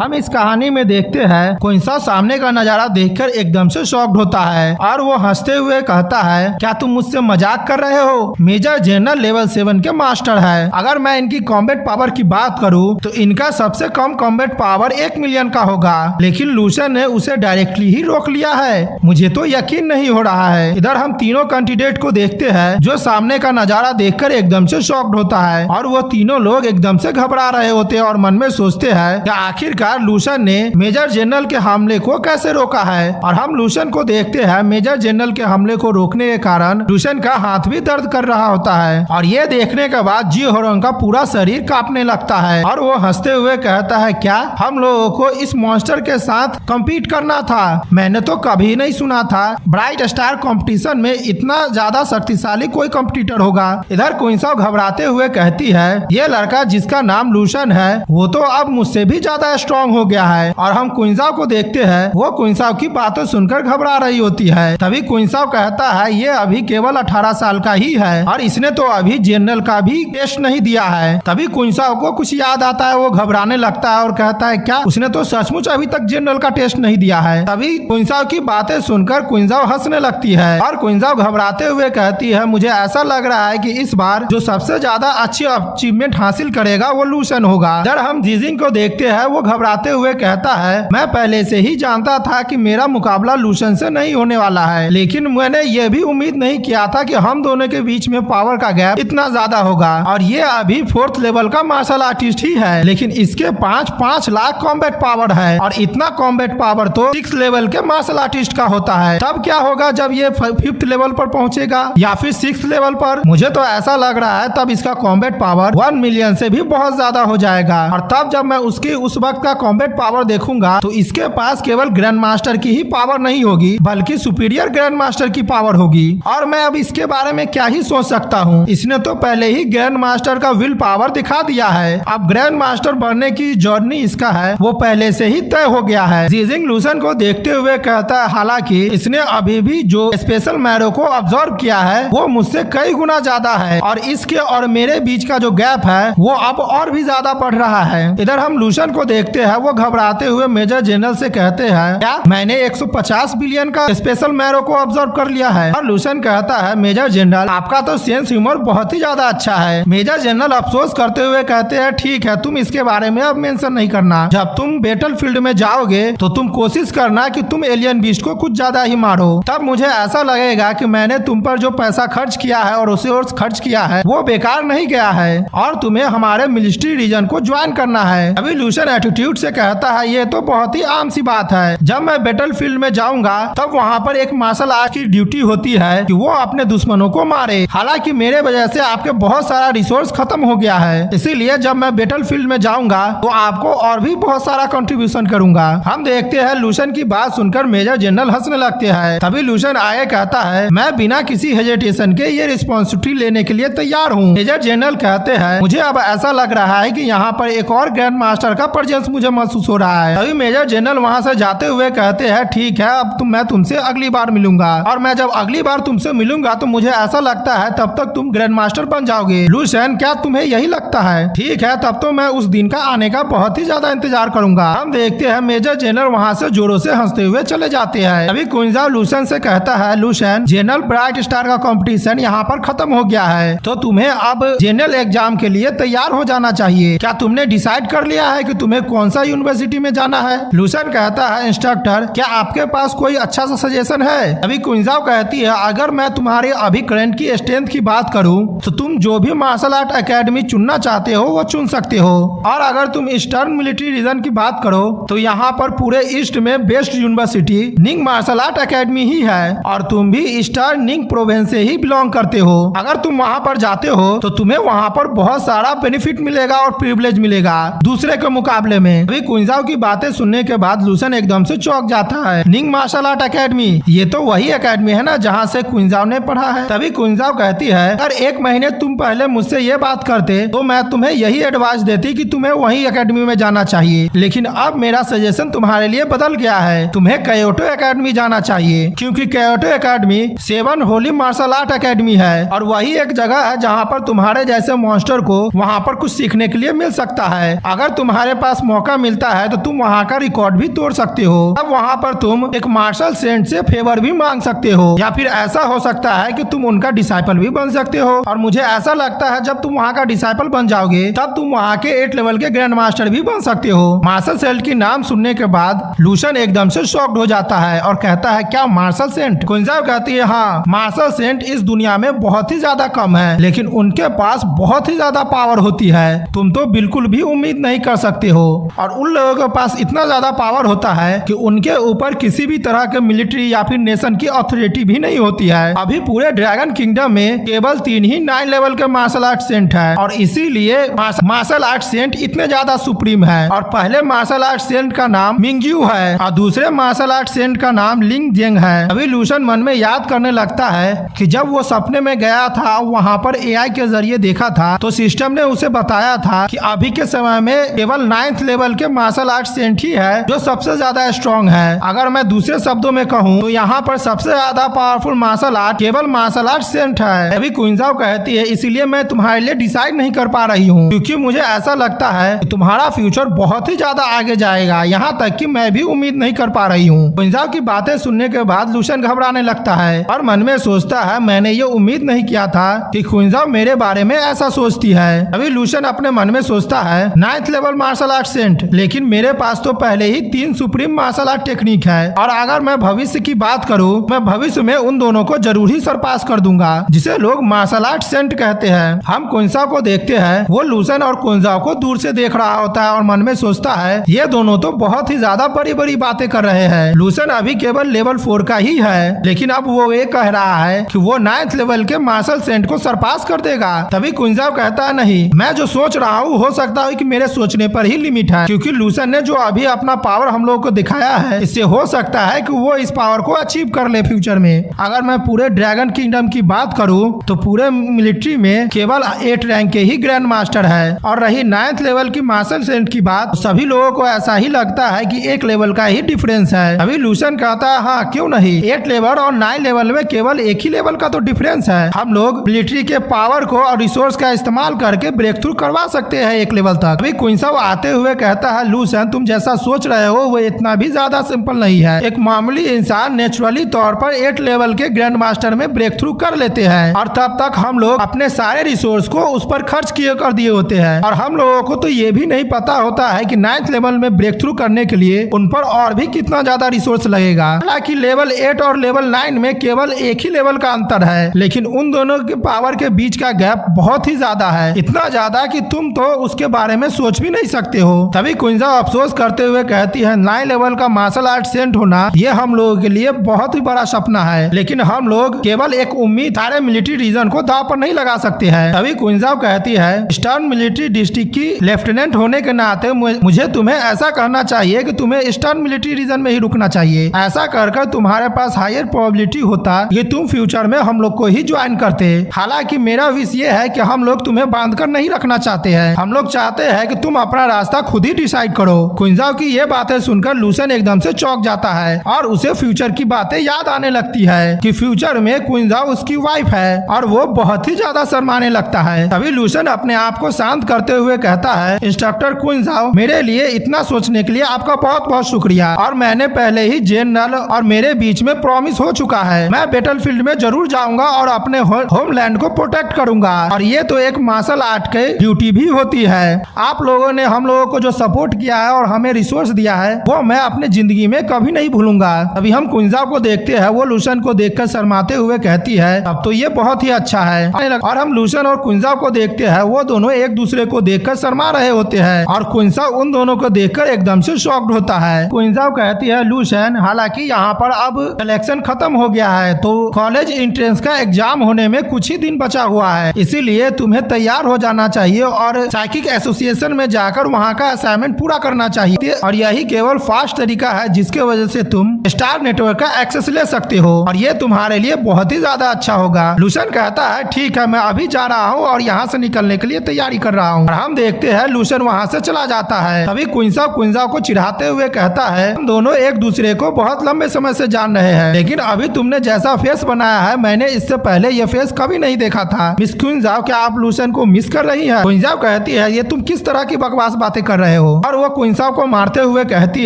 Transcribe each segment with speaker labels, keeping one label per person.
Speaker 1: हम इस कहानी में देखते हैं कुइंसा सामने का नजारा देखकर एकदम से शॉक्ड होता है और वो हंसते हुए कहता है, क्या तुम मुझसे मजाक कर रहे हो? मेजर जनरल लेवल 7 के मास्टर है। अगर मैं इनकी कॉम्बैट पावर की बात करूं तो इनका सबसे कम कॉम्बैट पावर 1 मिलियन का होगा, लेकिन लूशन ने उसे डायरेक्टली ही रोक लिया है। मुझे तो यकीन नहीं हो रहा है। इधर हम तीनों कैंडिडेट को देखते हैं जो सामने का नजारा देखकर एकदम से शॉक्ड होता है और वो तीनों लोग एकदम से घबरा रहे होते हैं और मन में सोचते हैं कि आखिरकार लूशन ने मेजर जनरल के हमले को कैसे रोका है। और हम लूशन को देखते हैं मेजर जनरल के हमले को रोकने के कारण लूशन का हाथ भी दर्द कर रहा होता है और ये देखने के बाद जी होरंग का पूरा शरीर कांपने लगता है और वो हंसते हुए कहता है, क्या हम लोगों को इस मॉन्स्टर के साथ कम्पीट करना था? मैंने तो कभी नहीं सुना था ब्राइट स्टार कंपटीशन में इतना ज्यादा शक्तिशाली कोई कंपटीटर होगा। इधर कुइंसा घबराते हुए कहती है, ये लड़का जिसका नाम लूशन है वो तो अब मुझसे भी ज्यादा स्ट्रॉन्ग हो गया है। और हम कुइंसा को देखते हैं वो कुइंसा की बातें सुनकर घबरा रही होती है। तभी कुइंसा कहता है, ये अभी केवल 18 साल का ही है और इसने तो अभी जनरल का भी टेस्ट नहीं दिया है। तभी कुइंसा को कुछ याद आता है, वो घबराने लगता है और कहता है, क्या उसने तो सचमुच अभी तक जनरल का टेस्ट नहीं दिया है? तभी कुइंसा की बातें सुनकर कुइंसा हंसने लगती है और कुइंसा घबराते हुए कहती है, मुझे ऐसा लग रहा है कि इस बार जो सबसे ज्यादा अच्छी अचीवमेंट हासिल करेगा वो लूशन होगा। इधर हम जीजिंग को देखते हैं, वो घबराते हुए कहता है, मैं पहले से ही जानता था कि मेरा मुकाबला लूशन से नहीं होने वाला है, लेकिन मैंने ये भी उम्मीद नहीं किया था कि हम दोनों के बीच में पावर का गैप इतना ज्यादा होगा। और ये अभी 4th लेवल का मार्शल आर्टिस्ट ही है, लेकिन इसके 5 लाख कॉम्बैट पावर है और इतना कॉम्बैट पावर तो 6th लेवल के मार्शल आर्टिस्ट का होता है। तब क्या होगा जब ये 5th लेवल पर पहुंचेगा या फिर 6th लेवल पर? मुझे तो ऐसा लग रहा है तब इसका कॉम्बैट पावर 1 मिलियन से भी बहुत ज्यादा हो जाएगा। और तब जब मैं उसकी उस वक्त का कॉम्बैट पावर देखूंगा तो इसके पास केवल ग्रैंड मास्टर की ही पावर नहीं होगी बल्कि सुपीरियर ग्रैंड मास्टर की पावर होगी। और मैं अब इसके बारे में क्या ही सोच सकता हूँ, इसने तो पहले ही ग्रैंड मास्टर का विल पावर दिखा दिया है। अब ग्रैंड मास्टर बनने की जर्नी इसका है वो पहले से ही तय हो गया है। जीजिंग लूशन को देखते हुए कहता है, हालांकि इसने अभी भी जो स्पेशल मैरो को ऑब्जर्व किया है वो मुझसे कई गुना ज्यादा है और इसके और मेरे बीच का जो गैप है वो अब और भी ज्यादा बढ़ रहा है। इधर हम लूशन को देखते हैं, वो घबराते हुए मेजर जनरल से कहते हैं, क्या मैंने 150 बिलियन का स्पेशल मैरो को ऑब्जर्व कर लिया है? और लूशन कहता है, मेजर जनरल आपका तो सेंस ह्यूमर बहुत ही ज्यादा अच्छा है। मेजर जनरल अफसोस करते हुए कहते हैं, ठीक है तुम इसके बारे में अब मेंशन नहीं करना। जब तुम बैटल फील्ड में जाओगे तो तुम कोशिश करना कि तुम एलियन बीस्ट को कुछ ज्यादा ही मारो, तब मुझे ऐसा लगेगा कि मैंने तुम पर जो पैसा खर्च किया है और उसे और खर्च किया है वो बेकार नहीं गया है और तुम्हें हमारे मिलिट्री रीजन को ज्वाइन करना है। अभी लूशन एटीट्यूड से कहता है, ये तो बहुत ही आम सी बात है। जब मैं बैटल फील्ड में जाऊंगा तब वहाँ पर एक मार्शल आर्ट की ड्यूटी होती है कि वो अपने दुश्मनों को मारे। हालांकि मेरे वजह से आपके बहुत सारा रिसोर्स खत्म हो गया है, इसीलिए जब मैं बैटल फील्ड में जाऊंगा तो आपको और भी बहुत सारा कंट्रीब्यूशन करूंगा। हम देखते हैं लूशन की बात सुनकर मेजर जनरल हंसने लगते हैं। तभी लूशन आगे कहता है, मैं बिना किसी हेजिटेशन के ये रिस्पॉन्सिबिलिटी लेने के लिए तैयार हूँ। मेजर जनरल कहते हैं, मुझे अब ऐसा लग रहा है कि यहाँ पर एक और ग्रैंड मास्टर का प्रेजेंस मुझे महसूस हो रहा है। तभी मेजर जनरल वहाँ से जाते हुए कहते हैं, ठीक है अब मैं तुमसे अगली बार मिलूंगा और मैं जब अगली बार तुमसे मिलूंगा तो मुझे ऐसा लगता है तब तक तुम ग्रैंड मास्टर बन जाओगे। लूशन क्या तुम्हें यही लगता है? ठीक है तब तो मैं उस दिन का आने का बहुत ही ज्यादा इंतजार करूंगा। हम देखते हैं मेजर जनरल वहाँ से जोरों से हंसते हुए चले जाते हैं। अभी कुइंसा लूशन से कहता है, लूशन जनरल ब्राइट स्टार का कंपटीशन यहाँ पर खत्म हो गया है तो तुम्हें अब जनरल एग्जाम के लिए तैयार हो जाना चाहिए। क्या तुमने डिसाइड कर लिया है कि तुम्हें कौन सा यूनिवर्सिटी में जाना है? लूशन कहता है, इंस्ट्रक्टर क्या आपके पास कोई अच्छा सा सजेशन है? अभी कुइंसा कहती है, अगर मैं तुम्हारे अभी करंट की स्ट्रेंथ की बात करूं तो तुम जो भी मार्शल आर्ट एकेडमी चुनना चाहते हो वो चुन सकते हो। और अगर तुम ईस्टर्न मिलिट्री रीजन की बात करो तो यहाँ पर पूरे ईस्ट में बेस्ट यूनिवर्सिटी निंग मार्शल आर्ट एकेडमी ही है और तुम भी ईस्टर्न निंग प्रोविंस से ही बिलोंग करते हो। अगर तुम वहाँ पर जाते हो तो तुम्हें वहाँ पर बहुत सारा बेनिफिट मिलेगा और प्रिविलेज मिलेगा दूसरे के मुकाबले में। अभी कुइंसा की बातें सुनने के बाद लूशन एकदम से चौंक जाता है। निंग मार्शल आर्ट एकेडमी, ये तो वही एकेडमी है ना जहाँ से कुइंसा ने पढ़ा है। तभी कुइंसा कहती है, अगर 1 महीने तुम पहले मुझसे ये बात करते तो मैं तुम्हें यही एडवाइस देती कि तुम्हें वही एकेडमी में जाना चाहिए, लेकिन अब मेरा सजेशन तुम्हारे लिए बदल गया है। तुम्हें क्योटो एकेडमी जाना चाहिए क्योंकि Kyoto academy 7 holy martial art academy है और वही एक जगह है जहाँ पर तुम्हारे जैसे मॉन्स्टर को वहाँ पर कुछ सीखने के लिए मिल सकता है। अगर तुम्हारे पास मौका मौका मिलता है तो तुम वहाँ का रिकॉर्ड भी तोड़ सकते हो। अब वहाँ पर तुम एक मार्शल सेंट से फेवर भी मांग सकते हो, या फिर ऐसा हो सकता है कि तुम उनका डिसाइपल भी बन सकते हो। और मुझे ऐसा लगता है जब तुम वहाँ का डिसाइपल बन जाओगे तब तुम वहाँ के 8 लेवल के ग्रैंड मास्टर भी बन सकते हो। मार्शल सेंट की नाम सुनने के बाद लूशन एकदम से शॉक्ड हो जाता है और कहता है, क्या मार्शल सेंट? क्विंजाव कहती है, हाँ, मार्शल सेंट इस दुनिया में बहुत ही ज्यादा कम है, लेकिन उनके पास बहुत ही ज्यादा पावर होती है। तुम तो बिल्कुल भी उम्मीद नहीं कर सकते हो। और उन लोगों के पास इतना ज्यादा पावर होता है कि उनके ऊपर किसी भी तरह के मिलिट्री या फिर नेशन की अथॉरिटी भी नहीं होती है। अभी पूरे ड्रैगन किंगडम में केवल 3 ही 9 लेवल के मार्शल आर्ट सेंट है, और इसीलिए मार्शल आर्ट सेंट इतने ज्यादा सुप्रीम है। और पहले मार्शल आर्ट सेंट का नाम मिंगयू है और दूसरे मार्शल आर्ट सेंट का नाम लिंग जेंग है। अभी लूशन मन में याद करने लगता है कि जब वो सपने में गया था, वहाँ पर एआई के जरिए देखा था, तो सिस्टम ने उसे बताया था कि अभी के समय में केवल 9th लेवल के मार्शल आर्ट सेंट ही है जो सबसे ज्यादा स्ट्रॉन्ग है। अगर मैं दूसरे शब्दों में कहूँ तो यहाँ पर सबसे ज्यादा पावरफुल मार्शल आर्ट केवल मार्शल आर्ट सेंट है। अभी क्विंजाओ कहती है, इसीलिए मैं तुम्हारे लिए डिसाइड नहीं कर पा रही हूँ, क्योंकि मुझे ऐसा लगता है कि तुम्हारा फ्यूचर बहुत ही ज्यादा आगे जाएगा, यहाँ तक कि मैं भी उम्मीद नहीं कर पा रही हूँ। क्विंजाओ की बातें सुनने के बाद लूशन घबराने लगता है और मन में सोचता है, मैंने ये उम्मीद नहीं किया था कि क्विंजाओ मेरे बारे में ऐसा सोचती है। अभी लूशन अपने मन में सोचता है, 9th level martial art Saint, लेकिन मेरे पास तो पहले ही 3 सुप्रीम मार्शल आर्ट टेक्निक है, और अगर मैं भविष्य की बात करूँ, मैं भविष्य में उन दोनों को जरूर ही सरपास कर दूंगा, जिसे लोग मार्शल आर्ट सेंट कहते हैं। हम क्विंजाओ को देखते हैं, वो लूशन और क्विंजाओ को दूर से देख रहा होता है और मन में सोचता है, ये दोनों तो बहुत ही ज्यादा बड़ी बड़ी बातें कर रहे हैं। लूशन अभी केवल लेवल 4 का ही है, लेकिन अब वो ये कह रहा है कि वो 9th लेवल के मार्शल सेंट को सरपास कर देगा। तभी क्विंजाओ कहता है, नहीं, मैं जो सोच रहा हूँ हो सकता है कि मेरे सोचने पर ही लिमिट है, क्योंकि लूशन ने जो अभी अपना पावर हम लोगों को दिखाया है, इससे हो सकता है कि वो इस पावर को अचीव कर ले फ्यूचर में। अगर मैं पूरे ड्रैगन किंगडम की बात करूँ तो पूरे मिलिट्री में केवल 8 रैंक के ही ग्रैंड मास्टर है, और रही 9th लेवल की मार्शल सेंट की बात, सभी लोगों को ऐसा ही लगता है कि 1 लेवल का ही डिफरेंस है। अभी लूशन कहता है, हाँ क्यों नहीं, 8 लेवल और 9 लेवल में केवल 1 ही लेवल का तो डिफरेंस है। हम लोग मिलिट्री के पावर को और रिसोर्स का इस्तेमाल करके ब्रेक थ्रू करवा सकते हैं 1 लेवल तक। अभी क्विंजाओ आते हुए कहता है, लूशन तुम जैसा सोच रहे हो वो इतना भी ज्यादा सिंपल नहीं है। एक मामूली इंसान नेचुरली तौर पर 8 लेवल के ग्रैंड मास्टर में ब्रेक थ्रू कर लेते हैं, और तब तक हम लोग अपने सारे रिसोर्स को उस पर खर्च किए कर दिए होते हैं। और हम लोगों को तो ये भी नहीं पता होता है कि 9th लेवल में ब्रेक थ्रू करने के लिए उन पर और भी कितना ज्यादा रिसोर्स लगेगा। हालांकि लेवल 8 और लेवल 9 में केवल 1 ही लेवल का अंतर है, लेकिन उन दोनों के पावर के बीच का गैप बहुत ही ज्यादा है, इतना ज्यादा कि तुम तो उसके बारे में सोच भी नहीं सकते हो। तभी क्विंजाओ अफसोस करते हुए कहती है, 9 लेवल का मार्शल आर्ट सेंट होना ये हम लोगों के लिए बहुत ही बड़ा सपना है, लेकिन हम लोग केवल एक उम्मीद सारे मिलिट्री रीजन को दांव पर नहीं लगा सकते हैं। तभी क्विंजाओ कहती है, ईस्टर्न मिलिट्री डिस्ट्रिक्ट की लेफ्टिनेंट होने के नाते मुझे तुम्हें ऐसा करना चाहिए कि तुम्हें ईस्टर्न मिलिट्री रीजन में ही रुकना चाहिए। ऐसा कर तुम्हारे पास हायर प्रोबेबिलिटी होता कि तुम फ्यूचर में हम लोग को ही ज्वाइन करते। हालांकि मेरा विश ये है कि हम लोग तुम्हें बांध कर नहीं रखना चाहते हैं, हम लोग चाहते हैं कि तुम अपना रास्ता खुद ही डिसाइड करो। क्विंजाओ की ये बातें सुनकर लूशन एकदम से चौंक जाता है और उसे फ्यूचर की बातें याद आने लगती है कि फ्यूचर में क्विंजाओ उसकी वाइफ है, और वो बहुत ही ज्यादा शर्माने लगता है। तभी लूशन अपने आप को शांत करते हुए कहता है, इंस्ट्रक्टर क्विंजाओ, मेरे लिए इतना सोचने के लिए आपका बहुत बहुत शुक्रिया, और मैंने पहले ही जनरल और मेरे बीच में प्रॉमिस हो चुका है, मैं बैटलफील्ड में जरूर जाऊंगा और अपने होमलैंड को प्रोटेक्ट करूंगा, और ये तो एक मार्शल आर्ट के ड्यूटी भी होती है। आप लोगों ने हम लोगों को जो सपोर्ट किया है और हमें रिसोर्स दिया है वो मैं अपने जिंदगी में कभी नहीं भूलूंगा। अभी हम क्विंजाओ को देखते हैं, वो लूशन को देखकर शर्माते हुए कहती है, अब तो ये बहुत ही अच्छा है। और हम लूशन और क्विंजाओ को देखते हैं, वो दोनों एक दूसरे को देखकर शर्मा रहे होते हैं, और क्विंजाओ उन दोनों को देखकर एकदम से शॉक्ड होता है। क्विंजाओ कहती है, लूशन, हालांकि यहाँ पर अब इलेक्शन खत्म हो गया है, तो कॉलेज एंट्रेंस का एग्जाम होने में कुछ ही दिन बचा हुआ है, इसीलिए तुम्हें तैयार हो जाना चाहिए और साइकिक एसोसिएशन में जाकर वहाँ का असाइनमेंट पूरा करना चाहिए, और यही केवल फास्ट तरीका है जिसके वजह से तुम स्टार नेटवर्क का एक्सेस ले सकते हो, और ये तुम्हारे लिए बहुत ही ज्यादा अच्छा होगा। लूशन कहता है, ठीक है, मैं अभी जा रहा हूँ और यहाँ से निकलने के लिए तैयारी कर रहा हूँ। हम देखते हैं लूशन वहाँ से चला जाता है। तभी क्विंजाओ को चिढ़ाते हुए कहता है, हम दोनों एक दूसरे को बहुत लंबे समय से जान रहे हैं, लेकिन अभी तुमने जैसा फेस बनाया है मैंने इससे पहले ये फेस कभी नहीं देखा था। मिस क्विंजाओ, क्या आप लूशन को मिस कर रही हैं? क्विंजाओ कहती है, ये तुम किस तरह की बकवास बातें कर रहे रहे हो। और वो क्वीन साहब को मारते हुए कहती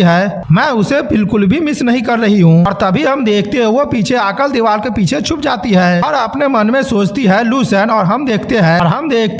Speaker 1: है मैं उसे बिल्कुल भी मिस नहीं कर रही हूँ। और तभी हम देखते हैं वो पीछे आकर दीवार के पीछे छुप जाती है और अपने मन में सोचती है लूसेन। और हम देखते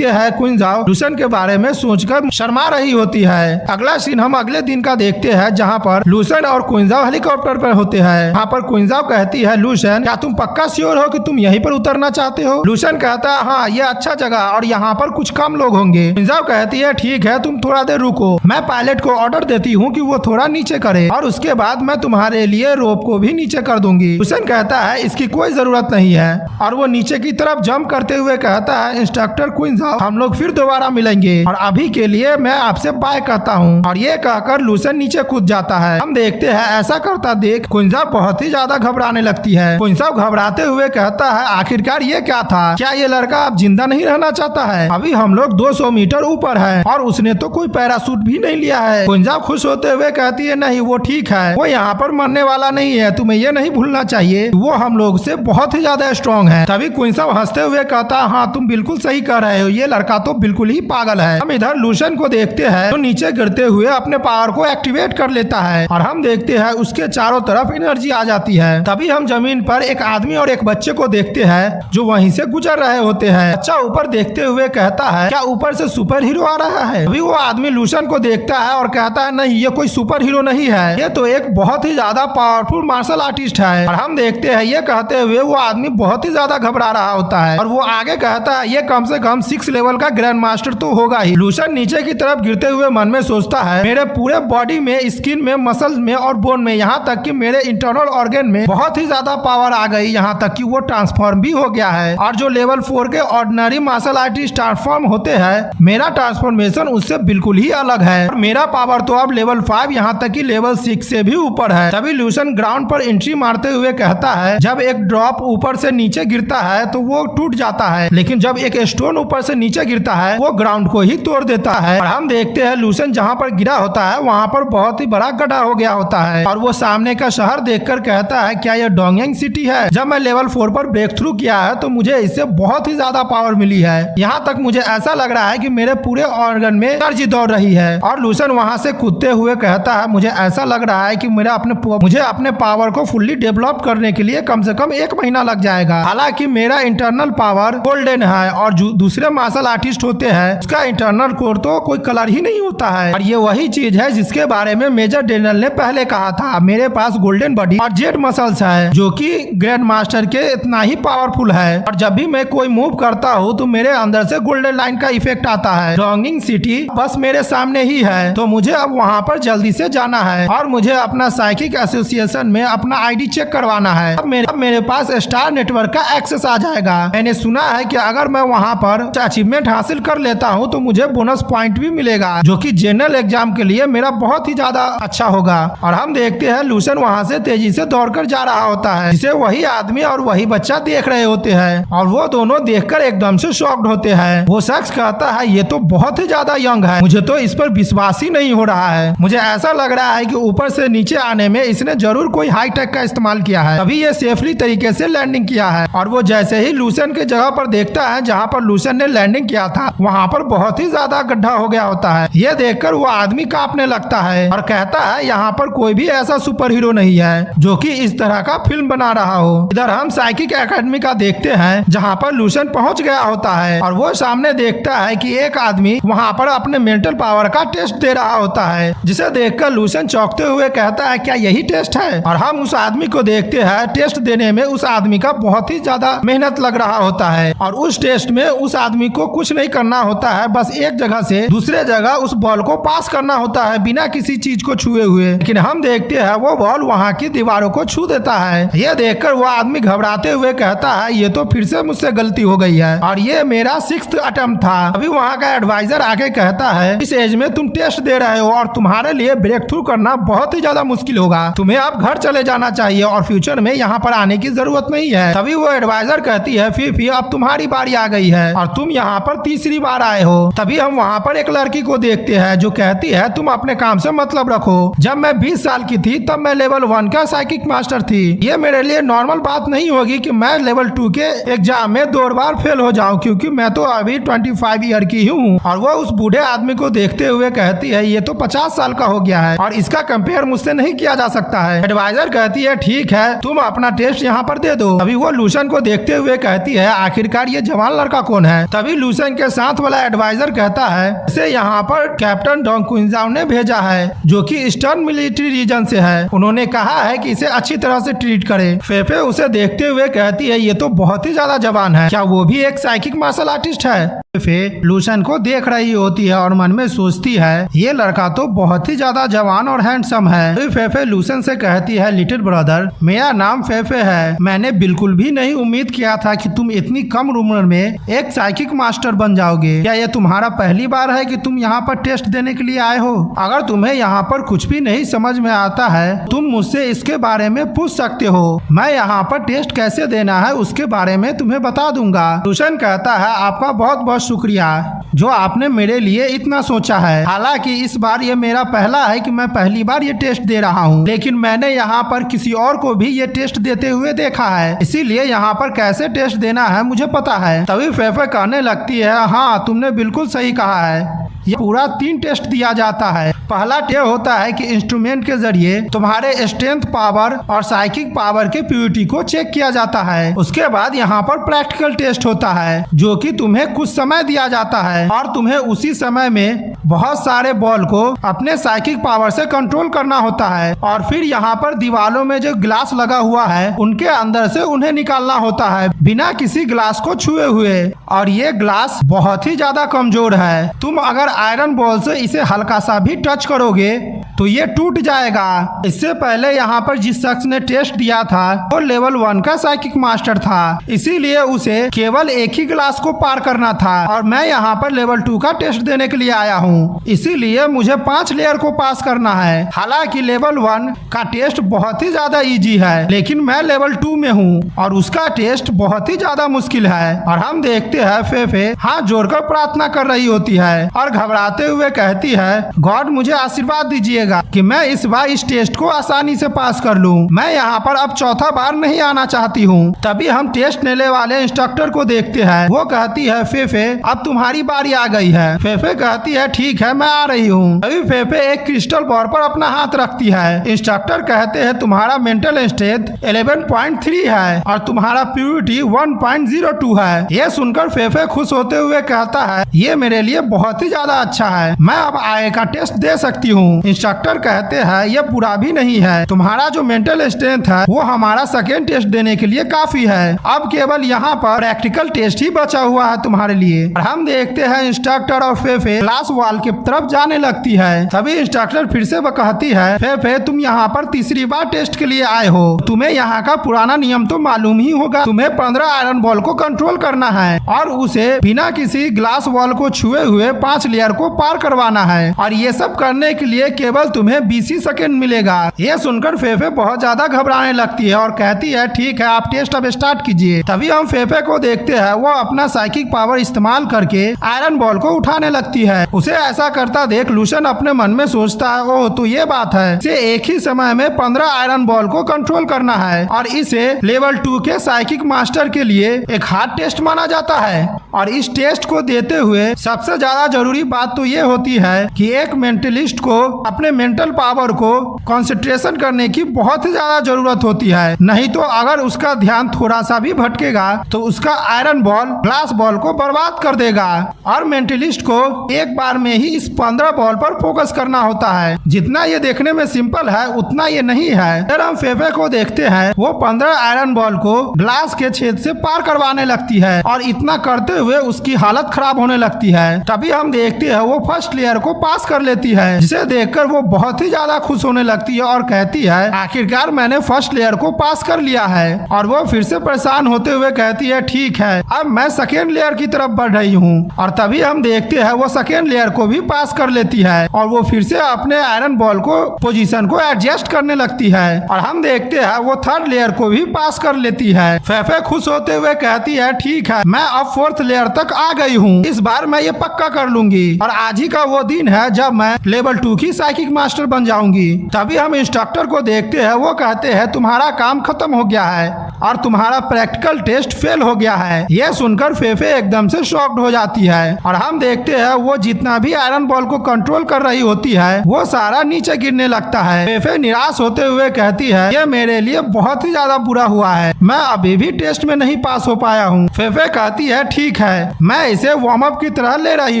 Speaker 1: हैं क्वीन साहब लूसेन के बारे में सोचकर शर्मा रही होती है। अगला सीन हम अगले दिन का देखते हैं जहाँ पर लूसेन और क्वीन साहब हेलीकॉप्टर पर होते हैं। यहाँ पर क्वीन साहब कहती है लूसेन क्या तुम पक्का श्योर हो कि तुम यहीं पर उतरना चाहते हो? लूसेन कहता है हाँ ये अच्छा जगह और यहाँ पर कुछ कम लोग होंगे। क्वीन साहब कहती है ठीक है तुम थोड़ा देर रुको, मैं पायलट को ऑर्डर देती हूँ कि वो थोड़ा नीचे करे और उसके बाद मैं तुम्हारे लिए रोप को भी नीचे कर दूंगी। लूसेन कहता है इसकी कोई जरूरत नहीं है और वो नीचे की तरफ जंप करते हुए कहता है इंस्ट्रक्टर क्वीन साहब हम लोग फिर दोबारा मिलेंगे और अभी के लिए मैं आपसे बाय कहता हूँ। और ये कहकर लूसेन नीचे कूद जाता है। हम देखते हैं ऐसा करता देख क्वीन साहब बहुत ही ज्यादा घबराने लगती है। क्वीन साहब घबराते हुए कहता है आखिरकार ये क्या था? क्या ये लड़का अब जिंदा नहीं रहना चाहता है? अभी हम लोग 200 मीटर ऊपर है और उसने तो कोई पैराशूट भी नहीं लिया है। क्वीन साहब खुश होते हुए कहती है नहीं वो ठीक है, वो यहाँ पर मरने वाला नहीं है, तुम्हें ये नहीं भूलना चाहिए वो हम लोग से बहुत ही ज्यादा स्ट्रॉन्ग है। तभी क्वीन साहब हंसते हुए कहता है हाँ तुम बिल्कुल सही कह रहे हो, ये लड़का तो बिल्कुल ही पागल है। हम इधर लूसेन को देखते हैं तो नीचे गिरते हुए अपने पावर को एक्टिवेट कर लेता है और हम देखते हैं उसके चारों तरफ एनर्जी आ जाती है। तभी हम जमीन पर एक आदमी और एक बच्चे को देखते हैं जो वहीं से गुजर रहे होते हैं। बच्चा ऊपर देखते हुए कहता है क्या ऊपर से सुपर हीरो आ रहा है? अभी वो आदमी लूसेन को देखता है और कहता है नहीं ये कोई सुपर हीरो नहीं है, ये तो एक बहुत ही ज्यादा पावरफुल मार्शल आर्टिस्ट है। और हम देखते हैं ये कहते हुए वो आदमी बहुत ही ज्यादा घबरा रहा होता है और वो आगे कहता है ये कम से कम 6 लेवल का ग्रैंड मास्टर तो होगा ही। लूसेन नीचे की तरफ गिरते हुए मन में सोचता है मेरे पूरे बॉडी में, स्किन में, मसल्स में और बोन में, यहाँ तक कि मेरे इंटरनल ऑर्गन में बहुत ही ज्यादा पावर आ गई, यहाँ तक कि वो ट्रांसफॉर्म भी हो गया है। और जो लेवल 4 के ऑर्डिनरी मार्शल आर्टिस्ट ट्रांसफॉर्म होते हैं मेरा ट्रांसफॉर्मेशन उससे बिल्कुल ही अलग है और मेरा पावर तो अब लेवल 5 यहाँ तक कि लेवल 6 से भी ऊपर है। तभी लूसेन ग्राउंड पर एंट्री मारते हुए कहता है जब एक ड्रॉप ऊपर से नीचे गिरता है तो वो टूट जाता है, लेकिन जब एक स्टोन ऊपर से नीचे गिरता है वो ग्राउंड को ही तोड़ देता है। और हम देखते हैं लूसेन जहाँ पर गिरा होता है वहाँ पर बहुत ही बड़ा गड्ढा हो गया होता है और वो सामने का शहर देखकर कहता है क्या यह डोंगयांग सिटी है? जब मैं लेवल 4 पर ब्रेक थ्रू किया है तो मुझे इससे बहुत ही ज्यादा पावर मिली है, यहाँ तक मुझे ऐसा लग रहा है कि मेरे पूरे ऑर्गन में एनर्जी दौड़ रही है। और लूसेन वहाँ से कूदते हुए कहता है मुझे ऐसा लग रहा है कि मुझे अपने पावर को फुल्ली डेवलप करने के लिए कम से कम 1 महीना लग जाएगा। हालांकि मेरा इंटरनल पावर गोल्डन है और जो दूसरे मार्शल आर्टिस्ट होते हैं उसका इंटरनल कोर तो कोई कलर ही नहीं होता है। और ये वही चीज है जिसके बारे में मेजर डेनियल ने पहले कहा था, मेरे पास गोल्डन बॉडी और जेड मसल्स है जो कि ग्रैंड मास्टर के इतना ही पावरफुल है। और जब भी मैं कोई मूव करता हूँ तो मेरे अंदर से गोल्डन लाइन का इफेक्ट आता है। डोंगयांग सिटी बस मेरे सामने ही है तो मुझे अब वहाँ पर जल्दी से जाना है और मुझे अपना साइकिक एसोसिएशन में अपना आईडी चेक करवाना है। अब मेरे पास स्टार नेटवर्क का एक्सेस आ जाएगा। मैंने सुना है कि अगर मैं वहाँ पर अचीवमेंट हासिल कर लेता हूँ तो मुझे बोनस पॉइंट भी मिलेगा जो कि जनरल एग्जाम के लिए मेरा बहुत ही ज्यादा अच्छा होगा। और हम देखते हैं लूसेन वहाँ से तेजी से दौड़कर जा रहा होता है जिसे वही आदमी और वही बच्चा देख रहे होते हैं और वो दोनों देखकर एकदम से शॉक्ड होते हैं। वो शख्स कहता है ये तो बहुत ही ज्यादा यंग है, मुझे तो इस पर विश्वास ही नहीं हो रहा है, मुझे ऐसा लग रहा है कि ऊपर से नीचे आने में इसने जरूर कोई हाई टेक का इस्तेमाल किया है तभी ये सेफली तरीके से लैंडिंग किया है। और वो जैसे ही लूसेन के जगह पर देखता है जहाँ पर लूसेन ने लैंडिंग किया था वहाँ पर बहुत ही ज्यादा गड्ढा हो गया होता है। ये देखकर वो आदमी कांपने लगता है और कहता है यहाँ पर कोई भी ऐसा सुपर हीरो नहीं है जो कि इस तरह का फिल्म बना रहा हो। इधर हम साइकिक एकेडमी का देखते हैं जहाँ पर लूसेन पहुँच गया होता है और वो सामने देखता है कि एक आदमी वहाँ पर अपने मेंटल पावर का टेस्ट दे रहा होता है जिसे देखकर लूसेन चौंकते हुए कहता है क्या यही टेस्ट है? और हम उस आदमी को देखते हैं टेस्ट देने में उस आदमी का बहुत ही ज्यादा मेहनत लग रहा होता है और उस टेस्ट में उस आदमी को कुछ नहीं करना होता है, बस एक जगह से दूसरे जगह उस बॉल को पास करना होता है बिना किसी चीज को छुए हुए। लेकिन हम देखते हैं वो बॉल वहाँ की दीवारों को छू देता है। यह देखकर वो आदमी घबराते हुए कहता है ये तो फिर से मुझसे गलती हो गई है और ये मेरा 6th अटेम्प्ट था। अभी वहाँ का एडवाइजर आके कहता है इस एज में तुम टेस्ट दे रहे हो और तुम्हारे लिए ब्रेक थ्रू करना बहुत ही ज्यादा मुश्किल होगा, तुम्हें अब घर चले जाना चाहिए और फ्यूचर में यहाँ पर आने की जरूरत नहीं है। तभी वो एडवाइजर कहती है फिर अब तुम्हारी बारी आ गई है और तुम यहाँ पर तीसरी बार आए हो। तभी हम वहाँ पर एक लड़की को देखते हैं जो कहती है तुम अपने काम से मतलब रखो, जब मैं 20 साल की थी तब मैं लेवल 1 का साइकिक मास्टर थी, ये मेरे लिए नॉर्मल बात नहीं होगी कि मैं लेवल 2 के एग्जाम में 2 बार फेल हो जाऊँ क्योंकि मैं तो अभी 25 ईयर की हूँ। और वो उस बूढ़े आदमी को देखते हुए कहती है ये तो 50 साल का हो गया है और इसका कंपेयर मुझसे नहीं किया जा सकता है। एडवाइजर कहती है ठीक है तुम अपना टेस्ट यहाँ पर दे दो। अभी वो लूसन को देखते हुए कहती है आखिरकार ये जवान लड़का कौन है। तभी लूसन के साथ वाला एडवाइजर कहता है इसे यहाँ पर कैप्टन डोंग क्विंजाओ ने भेजा है जो कि ईस्टर्न मिलिट्री रीजन से है। उन्होंने कहा है कि इसे अच्छी तरह से ट्रीट करे। फेफे उसे देखते हुए कहती है ये तो बहुत ही ज्यादा जवान है, क्या वो भी एक साइकिक मार्शल आर्टिस्ट है। फेफे लूसन को देख रही होती है और मन में सोचती है ये लड़का तो बहुत ही ज्यादा जवान और हैंडसम है। तो फेफे लूसन से कहती है लिटिल ब्रदर मेरा नाम फेफे है, मैंने बिल्कुल भी नहीं उम्मीद किया था कि तुम इतनी कम उम्र में एक साइकिक मास्टर बन जाओगे। क्या ये तुम्हारा पहली बार है कि तुम यहाँ पर टेस्ट देने के लिए आए हो? अगर तुम्हें यहाँ पर कुछ भी नहीं समझ में आता है तुम मुझसे इसके बारे में पूछ सकते हो, मैं यहाँ पर टेस्ट कैसे देना है उसके बारे में तुम्हें बता दूंगा। लूसन कहता है आपका बहुत बहुत शुक्रिया जो आपने मेरे लिए इतना सोचा है। हालांकि इस बार ये मेरा पहला है कि मैं पहली बार ये टेस्ट दे रहा हूँ, लेकिन मैंने यहाँ पर किसी और को भी ये टेस्ट देते हुए देखा है, इसीलिए यहाँ पर कैसे टेस्ट देना है मुझे पता है। तभी फेफे कहने लगती है हाँ तुमने बिल्कुल सही कहा है, ये पूरा 3 टेस्ट दिया जाता है। पहला टेस्ट होता है कि इंस्ट्रूमेंट के जरिए तुम्हारे स्ट्रेंथ पावर और साइकिक पावर के प्योरिटी को चेक किया जाता है। उसके बाद यहाँ पर प्रैक्टिकल टेस्ट होता है जो कि तुम्हें कुछ समय दिया जाता है और तुम्हें उसी समय में बहुत सारे बॉल को अपने साइकिक पावर से कंट्रोल करना होता है और फिर यहाँ पर दीवारों में जो ग्लास लगा हुआ है उनके अंदर से उन्हें निकालना होता है बिना किसी ग्लास को छुए हुए। और ये ग्लास बहुत ही ज्यादा कमजोर है, तुम अगर आयरन बॉल से इसे हल्का सा भी टच करोगे तो ये टूट जाएगा। इससे पहले यहाँ पर जिस शख्स ने टेस्ट दिया था वो लेवल 1 का साइकिक मास्टर था, इसीलिए उसे केवल एक ही ग्लास को पार करना था और मैं यहाँ पर लेवल 2 का टेस्ट देने के लिए आया हूँ, इसीलिए मुझे 5 लेयर को पास करना है। हालांकि लेवल 1 का टेस्ट बहुत ही ज्यादा इजी है, लेकिन मैं लेवल 2 में हूँ और उसका टेस्ट बहुत ही ज्यादा मुश्किल है। और हम देखते हैं फेफे हाथ जोड़कर प्रार्थना कर रही होती है और घबराते हुए कहती है गॉड मुझे आशीर्वाद दीजिएगा कि मैं इस बार इस टेस्ट को आसानी से पास कर लूं। मैं यहाँ पर अब चौथा बार नहीं आना चाहती हूँ। तभी हम टेस्ट लेने वाले इंस्ट्रक्टर को देखते हैं, वो कहती है फेफे अब तुम्हारी बारी आ गई है। फेफे कहती है ठीक है मैं आ रही हूँ। तभी फेफे एक क्रिस्टल बॉल पर अपना हाथ रखती है। इंस्ट्रक्टर कहते हैं तुम्हारा मेंटल स्ट्रेंथ 11.3 है और तुम्हारा प्योरिटी 1.02 है। ये सुनकर फेफे खुश होते हुए कहता है ये मेरे लिए बहुत ही ज्यादा अच्छा है, मैं अब आए का टेस्ट दे सकती हूँ। इंस्ट्रक्टर कहते हैं ये पूरा भी नहीं है, तुम्हारा जो मेंटल स्ट्रेंथ है वो हमारा सेकेंड टेस्ट देने के लिए काफी है, अब केवल यहाँ पर प्रैक्टिकल टेस्ट ही बचा हुआ है तुम्हारे लिए। और हम देखते हैं इंस्ट्रक्टर और फेफे क्लास वॉल की तरफ जाने लगती है। तभी इंस्ट्रक्टर फिर से वो कहती है फेफे तुम यहाँ पर तीसरी बार टेस्ट के लिए आए हो, तुम्हें यहाँ का पुराना नियम तो मालूम ही होगा, तुम्हें 15 आयरन बॉल को कंट्रोल करना है और उसे बिना किसी ग्लास वॉल को छुए हुए 5 लेयर को पार करवाना है और ये सब करने के लिए केवल तुम्हें 20 सेकंड मिलेगा। ये सुनकर फेफे बहुत ज्यादा घबराने लगती है और कहती है ठीक है आप टेस्ट अब स्टार्ट कीजिए। तभी हम फेफे को देखते हैं वो अपना साइकिक पावर इस्तेमाल करके आयरन बॉल को उठाने लगती है। उसे ऐसा करता देख लूसन अपने मन में सोचता है ओह तो ये बात है, इसे एक ही समय में 15 आयरन बॉल को कंट्रोल करना है और इसे लेवल 2 के साइकिक मास्टर के लिए एक हार्ड टेस्ट माना जाता है। और इस टेस्ट को देते हुए सबसे ज्यादा जरूरी बात तो ये होती है कि एक मेंटलिस्ट को अपने मेंटल पावर को कंसंट्रेशन करने की बहुत ही ज्यादा जरूरत होती है, नहीं तो अगर उसका ध्यान थोड़ा सा भी भटकेगा तो उसका आयरन बॉल ग्लास बॉल को बर्बाद कर देगा। और मेंटलिस्ट को एक बार में ही इस 15 बॉल पर फोकस करना होता है। जितना ये देखने में सिंपल है उतना ये नहीं है। फिर हम फेफे को देखते हैं वो 15 आयरन बॉल को ग्लास के छेद से पार करवाने लगती है और इतना करते हुए उसकी हालत खराब होने लगती है। तभी हम देखते हैं वो फर्स्ट लेयर को पास कर लेती है, जिसे देखकर वो बहुत ही ज्यादा खुश होने लगती है और कहती है आखिरकार मैंने फर्स्ट लेयर को पास कर लिया है। और वो फिर से परेशान होते हुए कहती है ठीक है अब मैं सेकेंड लेयर की तरफ बढ़ रही हूँ। और तभी हम देखते हैं वो सेकेंड लेयर को भी पास कर लेती है और वो फिर से अपने आयरन बॉल को पोजीशन को एडजस्ट करने लगती है और हम देखते हैं वो थर्ड लेयर को भी पास कर लेती है। फेफे खुश होते हुए कहती है ठीक है मैं अब 4th लेयर तक आ गई हूँ, इस बार मैं ये पक्का कर लूंगी। और आज ही का वो दिन है जब मैं लेवल 2 की साइकिक साइकिक मास्टर बन जाऊंगी। तभी हम इंस्ट्रक्टर को देखते हैं, वो कहते हैं तुम्हारा काम खत्म हो गया है और तुम्हारा प्रैक्टिकल टेस्ट फेल हो गया है। यह सुनकर फेफे एकदम से शॉक्ड हो जाती है और हम देखते हैं वो जितना भी आयरन बॉल को कंट्रोल कर रही होती है वो सारा नीचे गिरने लगता है। फेफे निराश होते हुए कहती है ये मेरे लिए बहुत ही ज्यादा बुरा हुआ है, मैं अभी भी टेस्ट में नहीं पास हो पाया हूँ। फेफे कहती है ठीक है, मैं इसे वार्म अप की तरह ले रही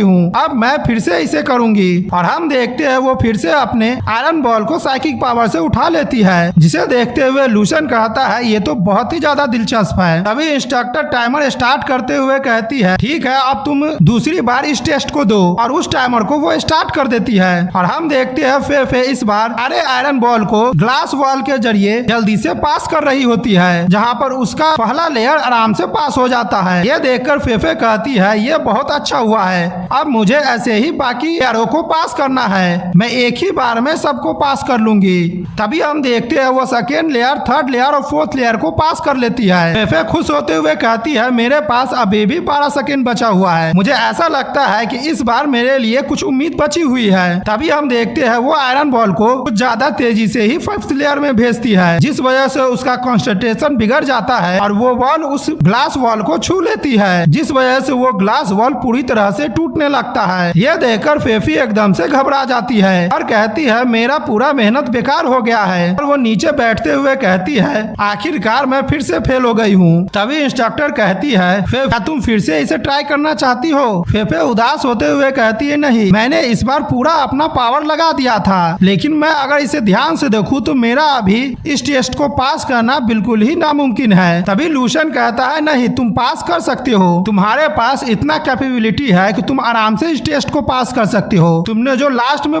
Speaker 1: हूँ, अब मैं फिर से इसे करूंगी। और हम देखते हैं वो फिर से अपने आयरन बॉल को साइकिक पावर से उठा लेती है, जिसे देखते हुए लूशन कहता है ये तो बहुत ही ज्यादा दिलचस्प है। तभी इंस्ट्रक्टर टाइमर स्टार्ट करते हुए कहती है ठीक है, अब तुम दूसरी बार इस टेस्ट को दो, और उस टाइमर को वो स्टार्ट कर देती है। और हम देखते हैं फेफे इस बार सारे आयरन बॉल को ग्लास वॉल के जरिए जल्दी से पास कर रही होती है, जहाँ पर उसका पहला लेयर आराम से पास हो जाता है। ये देखकर फेफे कहती है ये बहुत अच्छा हुआ है, अब मुझे ऐसे ही बाकी लेयरों को पास करना है, मैं एक ही बार में सबको पास कर लूंगी। तभी हम देखते हैं वो सेकेंड लेयर, थर्ड लेयर और फोर्थ लेयर को पास कर लेती है। फेफे खुश होते हुए कहती है मेरे पास अभी भी 12 सेकेंड बचा हुआ है, मुझे ऐसा लगता है कि इस बार मेरे लिए कुछ उम्मीद बची हुई है। तभी हम देखते हैं वो आयरन बॉल को कुछ ज्यादा तेजी से ही फिफ्थ लेयर में भेजती है, जिस वजह से उसका कंसंट्रेशन बिगड़ जाता है और वो बॉल उस ग्लास वॉल को छू लेती है, जिस वजह से वो ग्लास वॉल पूरी तरह से टूटने लगता है। यह देखकर फेफी एकदम से घबरा जाती है और कहती है मेरा पूरा मेहनत बेकार हो गया है, और वो नीचे बैठते हुए कहती है आखिरकार मैं फिर से फेल हो गई हूँ। तभी इंस्ट्रक्टर कहती है क्या तुम फिर से इसे ट्राई करना चाहती हो? फेफे उदास होते हुए कहती है नहीं, मैंने इस बार पूरा अपना पावर लगा दिया था, लेकिन मैं अगर इसे ध्यान से देखूं तो मेरा अभी इस टेस्ट को पास करना बिल्कुल ही नामुमकिन है। तभी लूशन कहता है नहीं, तुम पास कर सकते हो, तुम्हारे पास इतना कैपेबिलिटी है कि तुम आराम से इस टेस्ट को पास कर सकते हो। तुमने जो लास्ट में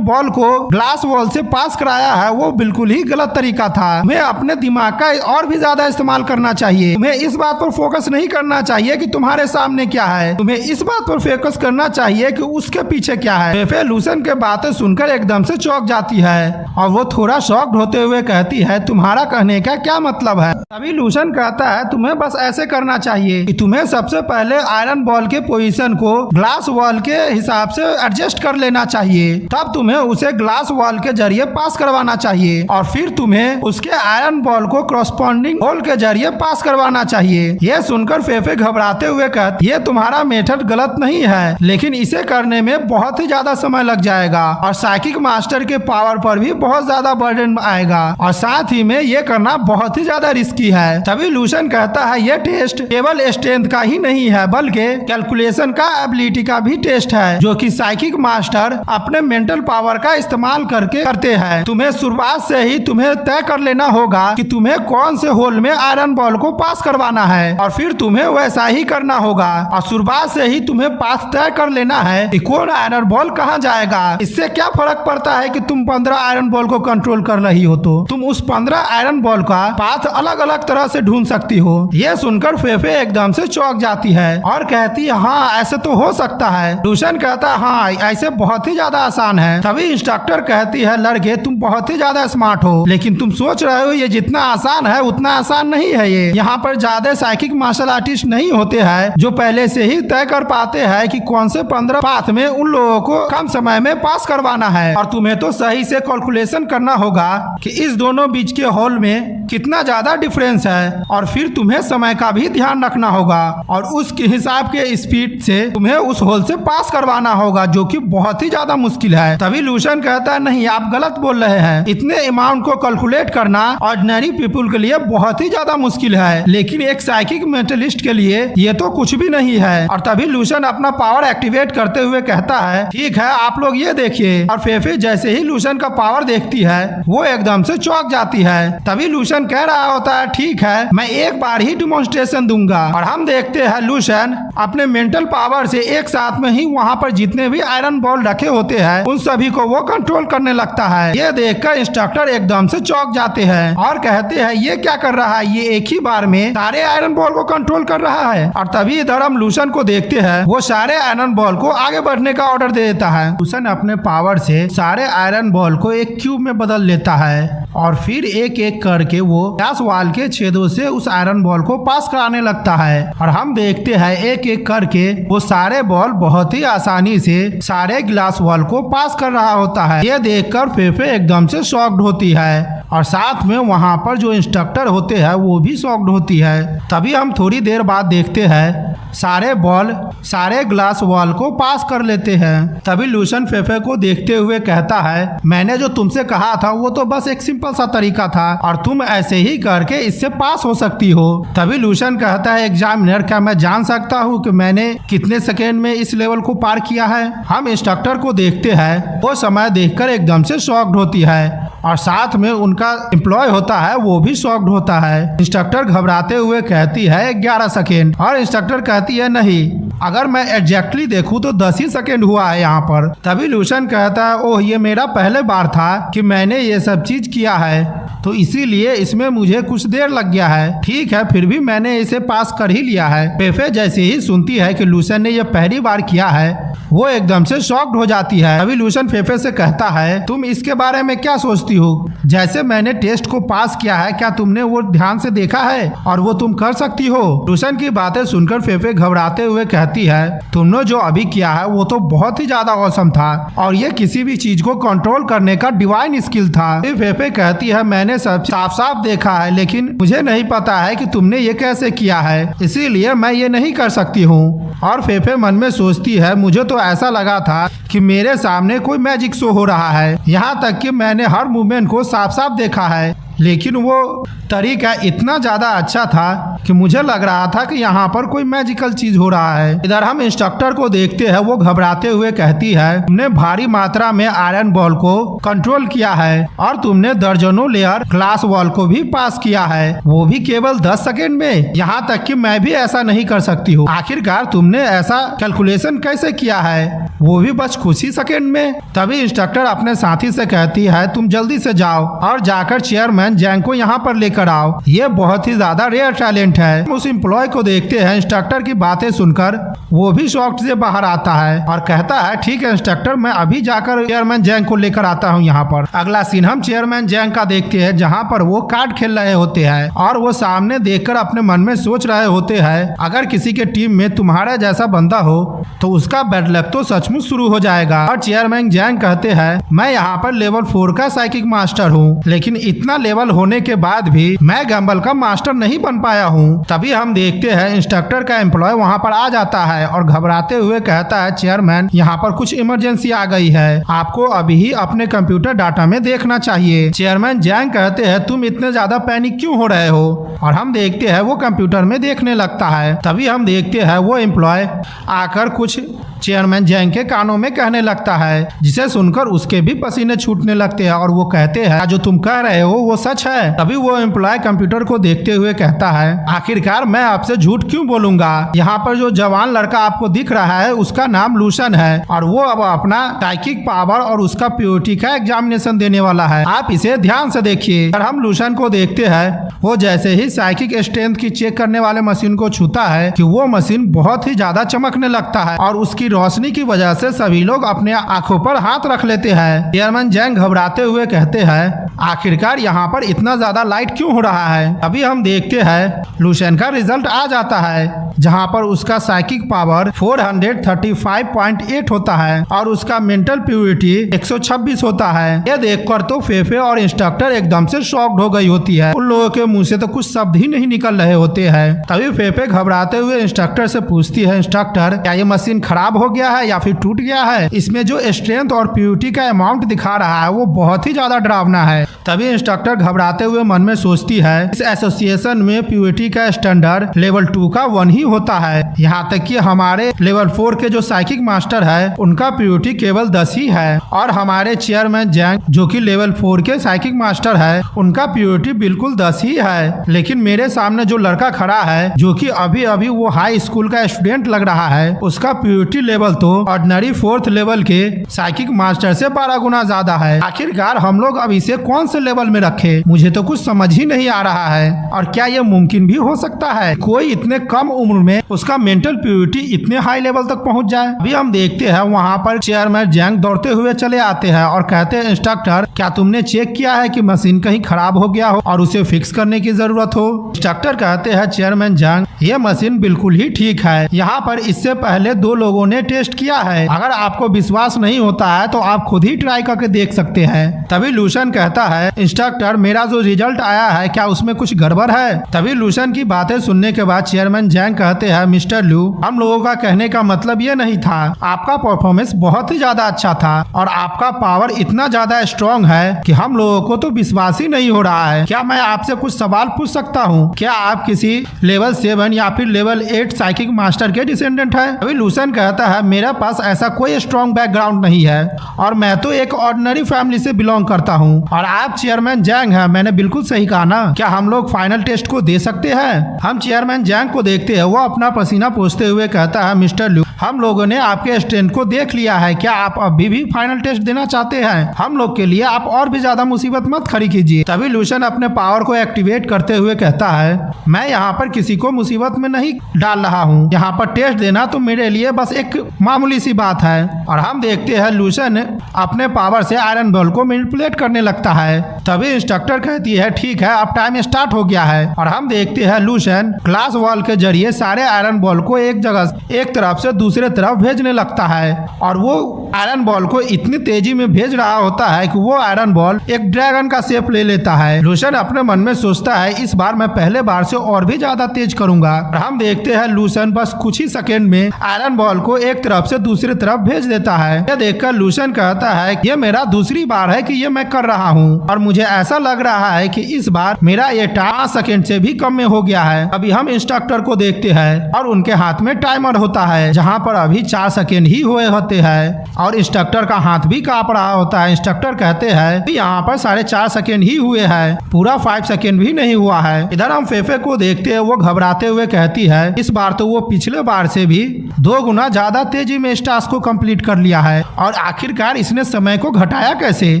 Speaker 1: बॉल को ग्लास वॉल से पास कराया है वो बिल्कुल ही गलत तरीका था। तुम्हें अपने दिमाग का और भी ज्यादा इस्तेमाल करना चाहिए, तुम्हें इस बात पर फोकस नहीं करना चाहिए कि तुम्हारे सामने क्या है, तुम्हें इस बात पर फोकस करना चाहिए कि उसके पीछे क्या है। फेफे लूशन के बातें सुनकर एकदम से चौंक जाती है और वो थोड़ा शॉक्ड होते हुए कहती है तुम्हारा कहने का क्या मतलब है? तभी लूशन कहता है तुम्हें बस ऐसे करना चाहिए कि तुम्हें सबसे पहले आयरन बॉल के पोजीशन को ग्लास वॉल के हिसाब से एडजस्ट कर लेना चाहिए, तब तुम्हें उसे ग्लास वॉल के जरिए पास करवाना चाहिए और फिर तुम्हें उसके आयरन बॉल को कॉरस्पॉन्डिंग होल के जरिए पास करवाना चाहिए। यह सुनकर फेफे घबराते हुए कहती ये तुम्हारा मेथड गलत नहीं है, लेकिन इसे करने में बहुत ही ज्यादा समय लग जाएगा और साइकिक मास्टर के पावर पर भी बहुत ज्यादा बर्डन आएगा, और साथ ही में ये करना बहुत ही ज्यादा रिस्की है। तभी लूशन कहता है ये टेस्ट केवल स्ट्रेंथ का ही नहीं है बल्कि कैलकुलेशन का एबिलिटी का भी टेस्ट है, जो कि साइकिक मास्टर अपने मेंटल पावर का इस्तेमाल करके करते हैं। तुम्हें शुरुआत से ही तुम्हें तय कर लेना होगा कि तुम्हें कौन से होल में आयरन बॉल को पास करवाना है और फिर तुम्हें वैसा ही करना होगा, और शुरुआत से ही तुम्हें पास तय कर लेना है कि कौन आयरन बॉल कहाँ जाएगा। इससे क्या फर्क पड़ता है कि तुम 15 आयरन बॉल को कंट्रोल कर रही हो, तो तुम उस 15 आयरन बॉल का पाथ अलग अलग तरह से ढूंढ सकती हो। यह सुनकर फेफे एकदम से चौंक जाती है और कहती है हाँ ऐसे तो हो सकता है। लूशन कहता है हाँ ऐसे बहुत ही ज्यादा आसान है। तभी इंस्ट्रक्टर कहती है लड़के तुम बहुत ही ज्यादा स्मार्ट हो, लेकिन तुम सोच रहे हो ये जितना आसान है उतना आसान नहीं है। ये यहाँ पर ज्यादा साइकिक मार्शल आर्टिस्ट नहीं होते हैं जो पहले से ही तय कर पाते हैं कि कौन से 15 पाथ में उन लोगों को कम समय में पास करवाना है, और तुम्हें तो सही से कैलकुलेशन करना होगा कि इस दोनों बीच के होल में कितना ज्यादा डिफरेंस है, और फिर तुम्हें समय का भी ध्यान रखना होगा और उस हिसाब के स्पीड से तुम्हें उस होल से पास करवाना होगा, जो कि बहुत ही ज्यादा मुश्किल है। तभी लूशन कहता है नहीं आप गलत बोल रहे हैं, इतने अमाउंट को कैलकुलेट करना ऑर्डिनरी पीपुल के लिए बहुत ही ज्यादा मुश्किल है, लेकिन एक साइकिक मेंटलिस्ट के लिए ये तो कुछ भी नहीं है। और तभी लूशन अपना पावर एक्टिवेट करते हुए कहता है ठीक है आप लोग ये देखिए, और फेफे जैसे ही लूशन का पावर देखती है वो एकदम से चौंक जाती है। तभी लूशन कह रहा होता है ठीक है मैं एक बार ही डिमॉन्स्ट्रेशन दूंगा, और हम देखते हैं लूशन अपने मेंटल पावर से एक साथ में ही वहाँ पर जितने भी आयरन बॉल रखे होते हैं उन सभी को वो कंट्रोल करने लगता है। ये देखकर इंस्ट्रक्टर एकदम से चौंक जाते हैं और कहते हैं ये क्या कर रहा है, ये एक ही बार में सारे आयरन बॉल को कंट्रोल कर रहा है। और तभी इधर हम लूशन को देखते हैं वो सारे आयरन बॉल को आगे बढ़ने का ऑर्डर दे देता है। लूशन अपने पावर से सारे आयरन बॉल को एक क्यूब में बदल लेता है और फिर एक एक करके वो ग्लास वॉल के छेदों से उस आयरन बॉल को पास कराने लगता है। और हम देखते हैं एक एक करके वो सारे बॉल बहुत ही आसानी से सारे ग्लास वॉल को पास कर रहा होता है। ये देखकर फेफे एकदम से शॉक्ड होती है और साथ में वहाँ पर जो इंस्ट्रक्टर होते हैं वो भी शॉक्ड होती है। तभी हम थोड़ी देर बाद देखते हैं सारे बॉल सारे ग्लास वॉल को पास कर लेते हैं। तभी लूशन फेफे को देखते हुए कहता है, मैंने जो तुमसे कहा था वो तो बस एक सिंपल सा तरीका था और तुम ऐसे ही करके इससे पास हो सकती हो। तभी लूशन कहता है, एग्जामिनर क्या मैं जान सकता हूँ कि मैंने कितने सेकेंड में इस लेवल को पार किया है। हम इंस्ट्रक्टर को देखते हैं, वो समय देखकर एकदम से शॉक्ड होती है और साथ में उनका एम्प्लॉय होता है वो भी शॉक्ड होता है। इंस्ट्रक्टर घबराते हुए कहती है 11 सेकेंड और इंस्ट्रक्टर कहती है नहीं, अगर मैं एग्जैक्टली देखूं तो 10 ही सेकेंड हुआ है यहाँ पर। तभी लूशन कहता है, ओह ये मेरा पहले बार था कि मैंने ये सब चीज किया है तो इसीलिए इसमें मुझे कुछ देर लग गया है। ठीक है, फिर भी मैंने इसे पास कर ही लिया है। फेफे जैसे ही सुनती है कि लूशन ने यह पहली बार किया है वो एकदम से शॉक्ड हो जाती है। अभी लूशन फेफे से कहता है, तुम इसके बारे में क्या सोचती हो? जैसे मैंने टेस्ट को पास किया है क्या तुमने वो ध्यान से देखा है और वो तुम कर सकती हो? लूशन की बातें सुनकर फेफे घबराते हुए कहती है, तुमने जो अभी किया है वो तो बहुत ही ज्यादा औसम था और ये किसी भी चीज को कंट्रोल करने का डिवाइन स्किल था। फेफे कहती है, मैंने सब साफ साफ देखा है लेकिन मुझे नहीं पता है कि तुमने ये कैसे किया है, इसीलिए मैं ये नहीं कर सकती हूँ। और फेफे मन में सोचती है, मुझे तो ऐसा लगा था कि मेरे सामने कोई मैजिक शो हो रहा है, यहाँ तक कि मैंने हर मूवमेंट को साफ साफ देखा है लेकिन वो तरीका इतना ज्यादा अच्छा था कि मुझे लग रहा था कि यहाँ पर कोई मैजिकल चीज हो रहा है। इधर हम इंस्ट्रक्टर को देखते हैं, वो घबराते हुए कहती है, तुमने भारी मात्रा में आयरन बॉल को कंट्रोल किया है और तुमने दर्जनों लेयर ग्लास वॉल को भी पास किया है, वो भी केवल 10 सेकेंड में। यहाँ तक कि मैं भी ऐसा नहीं कर सकती हूँ। आखिरकार तुमने ऐसा कैलकुलेशन कैसे किया है, वो भी बस कुछ ही सेकेंड में। तभी इंस्ट्रक्टर अपने साथी से कहती है, तुम जल्दी से जाओ और जाकर चेयरमैन जैंग को यहाँ पर लेकर आओ, ये बहुत ही ज्यादा रेयर टैलेंट है। उस एम्प्लॉय को देखते हैं, इंस्ट्रक्टर की बातें सुनकर वो भी शॉक्ड से बाहर आता है और कहता है, ठीक है इंस्ट्रक्टर, मैं अभी जाकर चेयरमैन जैंग को लेकर आता हूँ यहाँ पर। अगला सीन हम चेयरमैन जैंग का देखते हैं जहाँ पर वो कार्ड खेल रहे होते हैं और वो सामने देखकर अपने मन में सोच रहे होते हैं, अगर किसी के टीम में तुम्हारा जैसा बंदा हो तो उसका बैड लक तो सचमुच शुरू हो जाएगा। और चेयरमैन जैंग कहते हैं, मैं यहाँ पर लेवल 4 का साइकिक मास्टर हूँ लेकिन इतना लेवल होने के बाद भी मैं गैम्बल का मास्टर नहीं बन पाया हूँ। तभी हम देखते हैं इंस्ट्रक्टर का एम्प्लॉय वहाँ पर आ जाता है और घबराते हुए कहता है, चेयरमैन यहाँ पर कुछ इमरजेंसी आ गई है, आपको अभी ही अपने कंप्यूटर डाटा में देखना चाहिए। चेयरमैन जैंग कहते हैं, तुम इतने ज्यादा पैनिक क्यों हो रहे हो? और हम देखते हैं वो कंप्यूटर में देखने लगता है। तभी हम देखते हैं वो एम्प्लॉय आकर कुछ चेयरमैन जैंग के कानों में कहने लगता है, जिसे सुनकर उसके भी पसीने छूटने लगते हैं और वो कहते हैं, जो तुम कह रहे हो वो सच है। तभी वो एम्प्लॉय कंप्यूटर को देखते हुए कहता है, आखिरकार मैं आपसे झूठ क्यों बोलूंगा, यहाँ पर जो जवान लड़का आपको दिख रहा है उसका नाम लूशन है और वो अब अपना साइकिक पावर और उसका प्योरिटी का एग्जामिनेशन देने वाला है, आप इसे ध्यान से देखिए। और हम लूशन को देखते हैं, वो जैसे ही साइकिक स्ट्रेंथ की चेक करने वाले मशीन को छूता है कि वो मशीन बहुत ही ज्यादा चमकने लगता है और उसकी रोशनी की वजह से सभी लोग अपने आंखों पर हाथ रख लेते हैं। चेयरमैन जैंग घबराते हुए कहते हैं, आखिरकार यहाँ पर इतना ज्यादा लाइट क्यों हो रहा है? अभी हम देखते हैं लूशन का रिजल्ट आ जाता है जहाँ पर उसका साइकिक पावर 435.8 होता है और उसका मेंटल प्योरिटी 126 होता है। यह देखकर तो फेफे और इंस्ट्रक्टर एकदम से शॉक्ड हो गई होती है, उन लोगों के मुंह से तो कुछ शब्द ही नहीं निकल रहे होते हैं। तभी फेफे घबराते हुए इंस्ट्रक्टर से पूछती है, इंस्ट्रक्टर क्या ये मशीन खराब हो गया है या फिर टूट गया है? इसमें जो स्ट्रेंथ और प्योरिटी का अमाउंट दिखा रहा है वो बहुत ही ज्यादा डरावना है। तभी इंस्ट्रक्टर घबराते हुए मन में सोचती है, इस एसोसिएशन में प्योरिटी का स्टैंडर्ड लेवल 2 का 1 ही होता है, यहाँ तक कि हमारे लेवल 4 के जो साइकिक मास्टर है उनका प्योरिटी केवल 10 ही है और हमारे चेयरमैन जैंग जो कि लेवल 4 के साइकिक मास्टर है उनका प्योरिटी बिल्कुल 10 ही है। लेकिन मेरे सामने जो लड़का खड़ा है जो कि अभी अभी वो हाई स्कूल का स्टूडेंट लग रहा है, उसका प्योरिटी लेवल तो ऑर्डिनरी 4th लेवल के साइकिक मास्टर से 12 गुना ज्यादा है। आखिरकार हम लोग अब इसे कौन से से लेवल में रखे? मुझे तो कुछ समझ ही नहीं आ रहा है। और क्या ये मुमकिन भी हो सकता है कोई इतने कम उम्र में उसका मेंटल प्योरिटी इतने हाई लेवल तक पहुंच जाए? अभी हम देखते हैं वहाँ पर चेयरमैन जैंग दौड़ते हुए चले आते हैं और कहते हैं, इंस्ट्रक्टर क्या तुमने चेक किया है कि मशीन कहीं खराब हो गया हो और उसे फिक्स करने की जरूरत हो? इंस्ट्रक्टर कहते हैं, चेयरमैन जैंग ये मशीन बिल्कुल ही ठीक है। यहाँ पर इससे पहले 2 लोगों ने टेस्ट किया है। अगर आपको विश्वास नहीं होता है तो आप खुद ही ट्राई करके देख सकते हैं। तभी लूशन कहता है, इंस्ट्रक्टर मेरा जो रिजल्ट आया है क्या उसमें कुछ गड़बड़ है? तभी लूशन की बातें सुनने के बाद चेयरमैन जैंग कहते हैं, मिस्टर लू हम लोगों का कहने का मतलब ये नहीं था। आपका परफॉर्मेंस बहुत ही ज्यादा अच्छा था और आपका पावर इतना ज्यादा स्ट्रॉन्ग है कि हम लोगों को तो विश्वास ही नहीं हो रहा है। क्या मैं आपसे कुछ सवाल पूछ सकता हूँ? क्या आप किसी लेवल 7 या फिर लेवल 8 साइकिक मास्टर के डिसेंडेंट है? अभी लूशन कहता है, मेरे पास ऐसा कोई स्ट्रॉन्ग बैकग्राउंड नहीं है और मैं तो एक ऑर्डिनरी फैमिली से बिलोंग करता हूँ। और आप चेयरमैन जैंग हैं, मैंने बिल्कुल सही कहा ना? क्या हम लोग फाइनल टेस्ट को दे सकते हैं? हम चेयरमैन जैंग को देखते हैं, वो अपना पसीना पोंछते हुए कहता है, मिस्टर लू हम लोगों ने आपके स्ट्रेंथ को देख लिया है। क्या आप अभी भी फाइनल टेस्ट देना चाहते हैं? हम लोग के लिए आप और भी ज्यादा मुसीबत मत खड़ी कीजिए। तभी लूशन अपने पावर को एक्टिवेट करते हुए कहता है, मैं यहाँ पर किसी को मुसीबत में नहीं डाल रहा हूँ। यहाँ पर टेस्ट देना तो मेरे लिए बस एक मामूली सी बात है। और हम देखते हैं लूशन अपने पावर से आयरन बॉल को मैनिपुलेट करने लगता है। तभी इंस्ट्रक्टर कहती है, ठीक है अब टाइम स्टार्ट हो गया है। और हम देखते हैं लूशन ग्लास वॉल के जरिए सारे आयरन बॉल को एक जगह एक तरफ से दूसरे तरफ भेजने लगता है। और वो आयरन बॉल को इतनी तेजी में भेज रहा होता है कि वो आयरन बॉल एक ड्रैगन का शेप ले लेता है। लूशन अपने मन में सोचता है, इस बार मैं पहले बार से और भी ज्यादा तेज करूंगा। और हम देखते हैं लूशन बस कुछ ही सेकंड में आयरन बॉल को एक तरफ से दूसरी तरफ भेज देता है। यह देखकर लूशन कहता है, ये मेरा दूसरी बार है कि ये मैं कर रहा हूँ और मुझे ऐसा लग रहा है कि इस बार मेरा ये 5 सेकंड से भी कम में हो गया है। अभी हम इंस्ट्रक्टर को देखते हैं और उनके हाथ में टाइमर होता है जहाँ पर अभी 4 सेकंड ही हुए होते हैं और इंस्ट्रक्टर का हाथ भी कांप रहा होता है। इंस्ट्रक्टर कहते हैं कि यहाँ पर 4.5 सेकंड ही हुए हैं, पूरा 5 सेकंड भी नहीं हुआ है। इधर हम फेफे को देखते हैं, वो घबराते हुए कहती है, इस बार तो वो पिछले बार से भी 2 गुना ज्यादा तेजी में इस टास्क को कंप्लीट कर लिया है और आखिरकार इसने समय को घटाया कैसे?